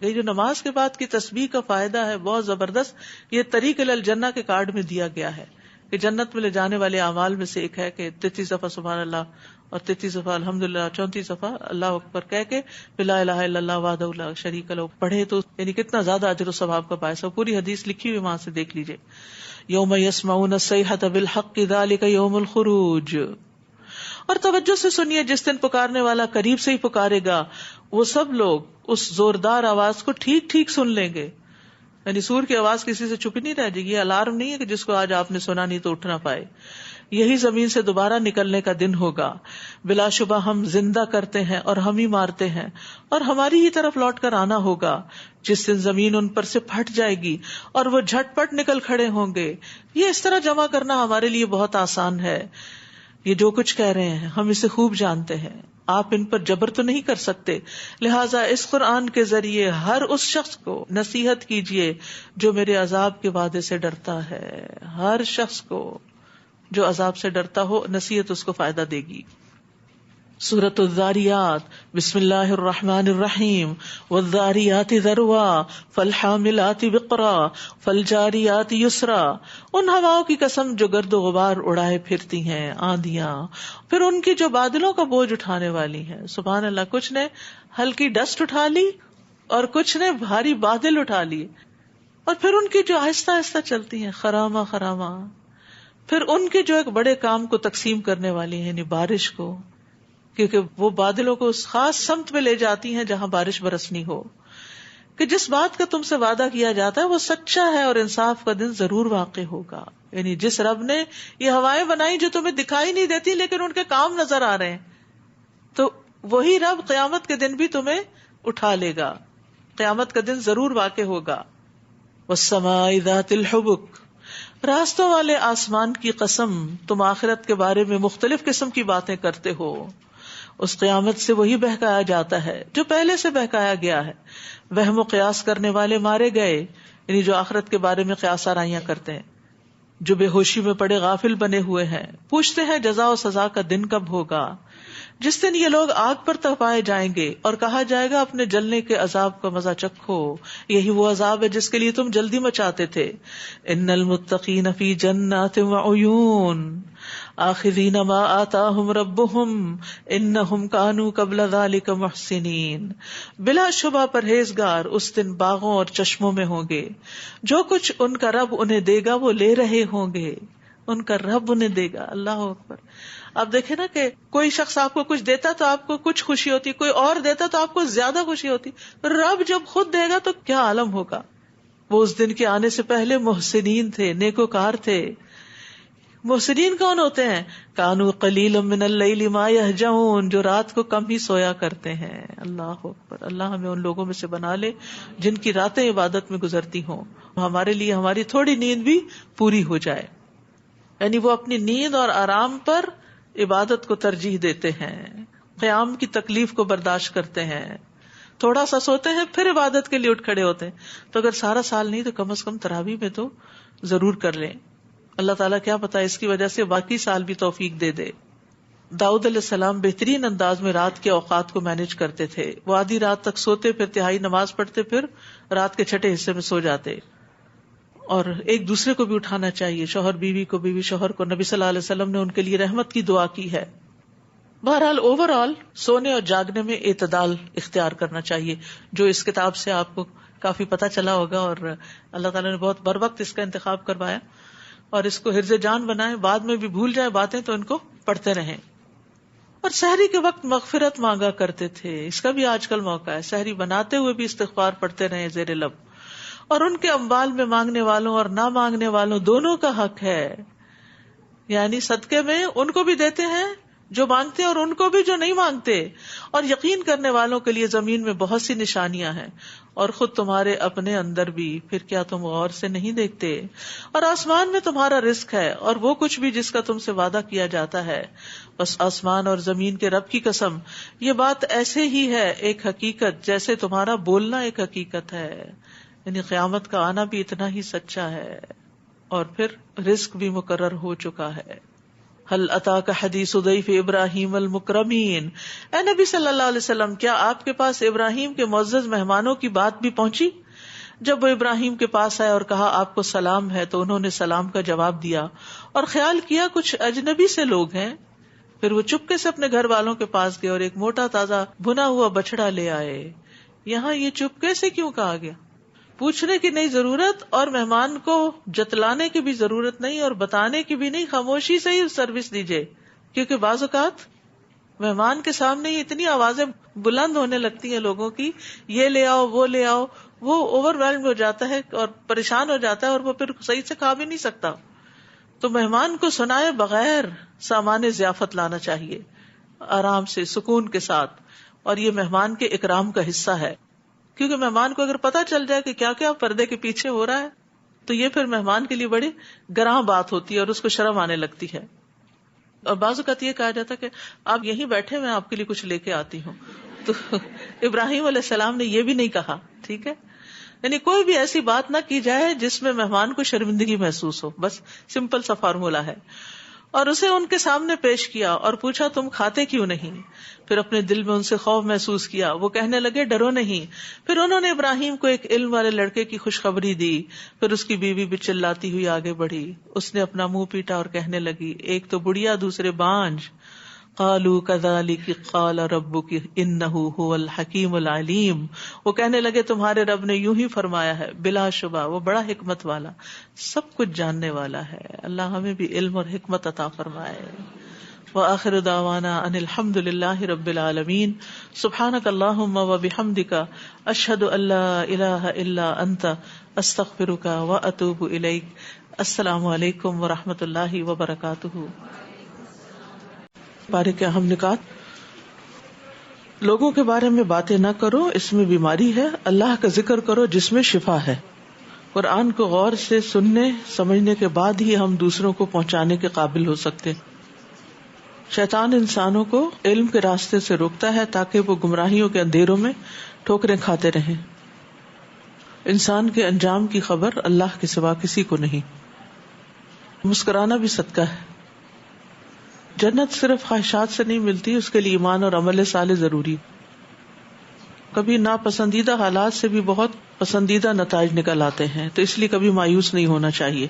یہ جو نماز کے بعد کی تسبیح کا فائدہ ہے بہت زبردست. یہ طریق الی الجنہ کے کارڈ میں دیا گیا ہے کہ جنت میں لے جانے والے اعمال میں سے ایک ہے کہ 33 دفعہ سبحان اللہ اور 33 دفعہ الحمدللہ، 34 دفعہ اللہ اکبر کہہ کے لا الہ الا اللہ وحدہ لا شریک لہ پڑھے تو یعنی کتنا زیادہ اجر و ثواب کا باعث ہے. پوری حدیث لکھی ہوئی وہاں سے دیکھ لیجیے. یوم یسمعون الصیحۃ بالحق ذلک یوم الخروج. اور توجہ سے سنیے، جس دن پکارنے والا قریب سے ہی پکارے گا وہ سب لوگ اس زوردار آواز کو ٹھیک ٹھیک سن لیں گے. یعنی سور کی آواز کسی سے چھپی نہیں رہ جائے گی. یہ الارم نہیں ہے کہ جس کو آج آپ نے سنا نہیں تو اٹھ نہ پائے. یہی زمین سے دوبارہ نکلنے کا دن ہوگا. بلا شبہ ہم زندہ کرتے ہیں اور ہم ہی مارتے ہیں اور ہماری ہی طرف لوٹ کر آنا ہوگا. جس دن زمین ان پر سے پھٹ جائے گی اور وہ جھٹ پٹ نکل کھڑے ہوں گے. یہ اس طرح جمع کرنا ہمارے لیے بہت آسان ہے. یہ جو کچھ کہہ رہے ہیں ہم اسے خوب جانتے ہیں، آپ ان پر جبر تو نہیں کر سکتے. لہٰذا اس قرآن کے ذریعے ہر اس شخص کو نصیحت کیجیے جو میرے عذاب کے وعدے سے ڈرتا ہے. ہر شخص کو جو عذاب سے ڈرتا ہو نصیحت اس کو فائدہ دے گی. سورۃ الذاریات، بسم اللہ الرحمن الرحیم. والذاریات ذروا فالحاملات وقرا فالجاریات یسرا. ان ہواؤں کی قسم جو گرد و غبار اڑائے پھرتی ہیں، آندیاں، پھر ان کی جو بادلوں کا بوجھ اٹھانے والی ہیں. سبحان اللہ. کچھ نے ہلکی ڈسٹ اٹھا لی اور کچھ نے بھاری بادل اٹھا لیے، اور پھر ان کی جو آہستہ آہستہ چلتی ہیں، خراما خراما. پھر ان کے جو ایک بڑے کام کو تقسیم کرنے والی ہیں، یعنی بارش کو، کیونکہ وہ بادلوں کو اس خاص سمت میں لے جاتی ہیں جہاں بارش برسنی ہو. کہ جس بات کا تم سے وعدہ کیا جاتا ہے وہ سچا ہے اور انصاف کا دن ضرور واقع ہوگا. یعنی جس رب نے یہ ہوائیں بنائی جو تمہیں دکھائی نہیں دیتی لیکن ان کے کام نظر آ رہے ہیں، تو وہی رب قیامت کے دن بھی تمہیں اٹھا لے گا. قیامت کا دن ضرور واقع ہوگا. والسماء ذات الحبک. راستوں والے آسمان کی قسم، تم آخرت کے بارے میں مختلف قسم کی باتیں کرتے ہو. اس قیامت سے وہی بہکایا جاتا ہے جو پہلے سے بہکایا گیا ہے. وہم و قیاس کرنے والے مارے گئے، یعنی جو آخرت کے بارے میں قیاس آرائیاں کرتے ہیں. جو بے ہوشی میں پڑے غافل بنے ہوئے ہیں پوچھتے ہیں جزا و سزا کا دن کب ہوگا. جس دن یہ لوگ آگ پر تپائے جائیں گے اور کہا جائے گا اپنے جلنے کے عذاب کا مزہ چکھو، یہی وہ عذاب ہے جس کے لیے تم جلدی مچاتے تھے. ان المتقین فی جنات وعیون آخذین ما آتاہم ربہم انہم کانوا قبل ذلک محسنین. بلا شبہ پرہیزگار اس دن باغوں اور چشموں میں ہوں گے. جو کچھ ان کا رب انہیں دے گا وہ لے رہے ہوں گے. ان کا رب انہیں دے گا. اللہ اکبر. آپ دیکھیں نا کہ کوئی شخص آپ کو کچھ دیتا تو آپ کو کچھ خوشی ہوتی، کوئی اور دیتا تو آپ کو زیادہ خوشی ہوتی. رب جب خود دے گا تو کیا عالم ہوگا. وہ اس دن کے آنے سے پہلے محسنین تھے، نیکوکار تھے. محسنین کون ہوتے ہیں؟ کانوا قلیلا من اللیل ما یہجعون، جو رات کو کم ہی سویا کرتے ہیں. اللہ اکبر. اللہ ہمیں ان لوگوں میں سے بنا لے جن کی راتیں عبادت میں گزرتی ہوں. ہمارے لیے ہماری تھوڑی نیند بھی پوری ہو جائے. یعنی وہ اپنی نیند اور آرام پر عبادت کو ترجیح دیتے ہیں، قیام کی تکلیف کو برداشت کرتے ہیں، تھوڑا سا سوتے ہیں پھر عبادت کے لیے اٹھ کھڑے ہوتے ہیں. تو اگر سارا سال نہیں تو کم از کم تراویح میں تو ضرور کر لیں. اللہ تعالیٰ کیا پتا اس کی وجہ سے باقی سال بھی توفیق دے دے. داؤد علیہ السلام بہترین انداز میں رات کے اوقات کو مینج کرتے تھے. وہ آدھی رات تک سوتے، پھر تہائی نماز پڑھتے، پھر رات کے چھٹے حصے میں سو جاتے. اور ایک دوسرے کو بھی اٹھانا چاہیے، شوہر بیوی کو، بیوی شوہر کو. نبی صلی اللہ علیہ وسلم نے ان کے لیے رحمت کی دعا کی ہے. بہرحال اوور آل سونے اور جاگنے میں اعتدال اختیار کرنا چاہیے، جو اس کتاب سے آپ کو کافی پتہ چلا ہوگا، اور اللہ تعالیٰ نے بہت بر وقت اس کا انتخاب کروایا، اور اس کو حرز جان بنائے، بعد میں بھی بھول جائے باتیں تو ان کو پڑھتے رہیں۔ اور سحری کے وقت مغفرت مانگا کرتے تھے، اس کا بھی آج کل موقع ہے، سحری بناتے ہوئے بھی استغفار پڑھتے رہیں زیر لب۔ اور ان کے اموال میں مانگنے والوں اور نہ مانگنے والوں دونوں کا حق ہے، یعنی صدقے میں ان کو بھی دیتے ہیں جو مانگتے ہیں اور ان کو بھی جو نہیں مانگتے۔ اور یقین کرنے والوں کے لیے زمین میں بہت سی نشانیاں ہیں، اور خود تمہارے اپنے اندر بھی، پھر کیا تم غور سے نہیں دیکھتے؟ اور آسمان میں تمہارا رزق ہے اور وہ کچھ بھی جس کا تم سے وعدہ کیا جاتا ہے، بس آسمان اور زمین کے رب کی قسم، یہ بات ایسے ہی ہے ایک حقیقت جیسے تمہارا بولنا ایک حقیقت ہے، یعنی قیامت کا آنا بھی اتنا ہی سچا ہے، اور پھر رزق بھی مقرر ہو چکا ہے۔ هل اتاک حدیث ضیف ابراہیم المکرمین، اے نبی صلی اللہ علیہ وسلم، کیا آپ کے پاس ابراہیم کے معزز مہمانوں کی بات بھی پہنچی؟ جب وہ ابراہیم کے پاس آئے اور کہا آپ کو سلام ہے، تو انہوں نے سلام کا جواب دیا اور خیال کیا کچھ اجنبی سے لوگ ہیں۔ پھر وہ چپکے سے اپنے گھر والوں کے پاس گئے اور ایک موٹا تازہ بھنا ہوا بچڑا لے آئے۔ یہاں یہ چپکے سے کیوں کہا گیا؟ پوچھنے کی نہیں ضرورت، اور مہمان کو جتلانے کی بھی ضرورت نہیں، اور بتانے کی بھی نہیں، خاموشی سے ہی سروس دیجیے، کیونکہ بعض اوقات مہمان کے سامنے ہی اتنی آوازیں بلند ہونے لگتی ہیں لوگوں کی، یہ لے آؤ وہ لے آؤ، وہ اوور ویلڈ ہو جاتا ہے اور پریشان ہو جاتا ہے، اور وہ پھر صحیح سے کھا بھی نہیں سکتا۔ تو مہمان کو سنائے بغیر سامان ضیافت لانا چاہیے، آرام سے، سکون کے ساتھ، اور یہ مہمان کے اکرام کا حصہ ہے، کیونکہ مہمان کو اگر پتہ چل جائے کہ کیا کیا پردے کے پیچھے ہو رہا ہے، تو یہ پھر مہمان کے لیے بڑی گراں بات ہوتی ہے اور اس کو شرم آنے لگتی ہے۔ اور بعض اوقات یہ کہا جاتا ہے کہ آپ یہیں بیٹھے، میں آپ کے لیے کچھ لے کے آتی ہوں، تو ابراہیم علیہ السلام نے یہ بھی نہیں کہا، ٹھیک ہے، یعنی کوئی بھی ایسی بات نہ کی جائے جس میں مہمان کو شرمندگی محسوس ہو، بس سمپل سا فارمولا ہے۔ اور اسے ان کے سامنے پیش کیا اور پوچھا تم کھاتے کیوں نہیں؟ پھر اپنے دل میں ان سے خوف محسوس کیا، وہ کہنے لگے ڈرو نہیں۔ پھر انہوں نے ابراہیم کو ایک علم والے لڑکے کی خوشخبری دی۔ پھر اس کی بیوی بھی چلاتی ہوئی آگے بڑھی، اس نے اپنا منہ پیٹا اور کہنے لگی، ایک تو بڑھیا دوسرے بانج۔ قالوا كذلك قال ربك انه هو الحکیم العلیم، وہ کہنے لگے تمہارے رب نے یوں ہی فرمایا ہے، بلا شبہ وہ بڑا حکمت والا، سب کچھ جاننے والا ہے۔ اللہ ہمیں بھی علم اور حکمت عطا فرمائے۔ وآخر دعوانا ان الحمد للہ رب العالمین۔ سبحانک اللہم وبحمدک، اشہد ان لا الہ الا انت، استغفرک واتوب الیک۔ السلام علیکم ورحمۃ اللہ وبرکاتہ۔ بارے کے اہم نکات: لوگوں کے بارے میں باتیں نہ کرو، اس میں بیماری ہے، اللہ کا ذکر کرو جس میں شفا ہے۔ قرآن کو غور سے سننے سمجھنے کے بعد ہی ہم دوسروں کو پہنچانے کے قابل ہو سکتے۔ شیطان انسانوں کو علم کے راستے سے روکتا ہے تاکہ وہ گمراہیوں کے اندھیروں میں ٹھوکریں کھاتے رہیں۔ انسان کے انجام کی خبر اللہ کے سوا کسی کو نہیں۔ مسکرانا بھی صدقہ ہے۔ جنت صرف خواہشات سے نہیں ملتی، اس کے لیے ایمان اور عمل صالح ضروری۔ کبھی ناپسندیدہ حالات سے بھی بہت پسندیدہ نتائج نکل آتے ہیں، تو اس لیے کبھی مایوس نہیں ہونا چاہیے۔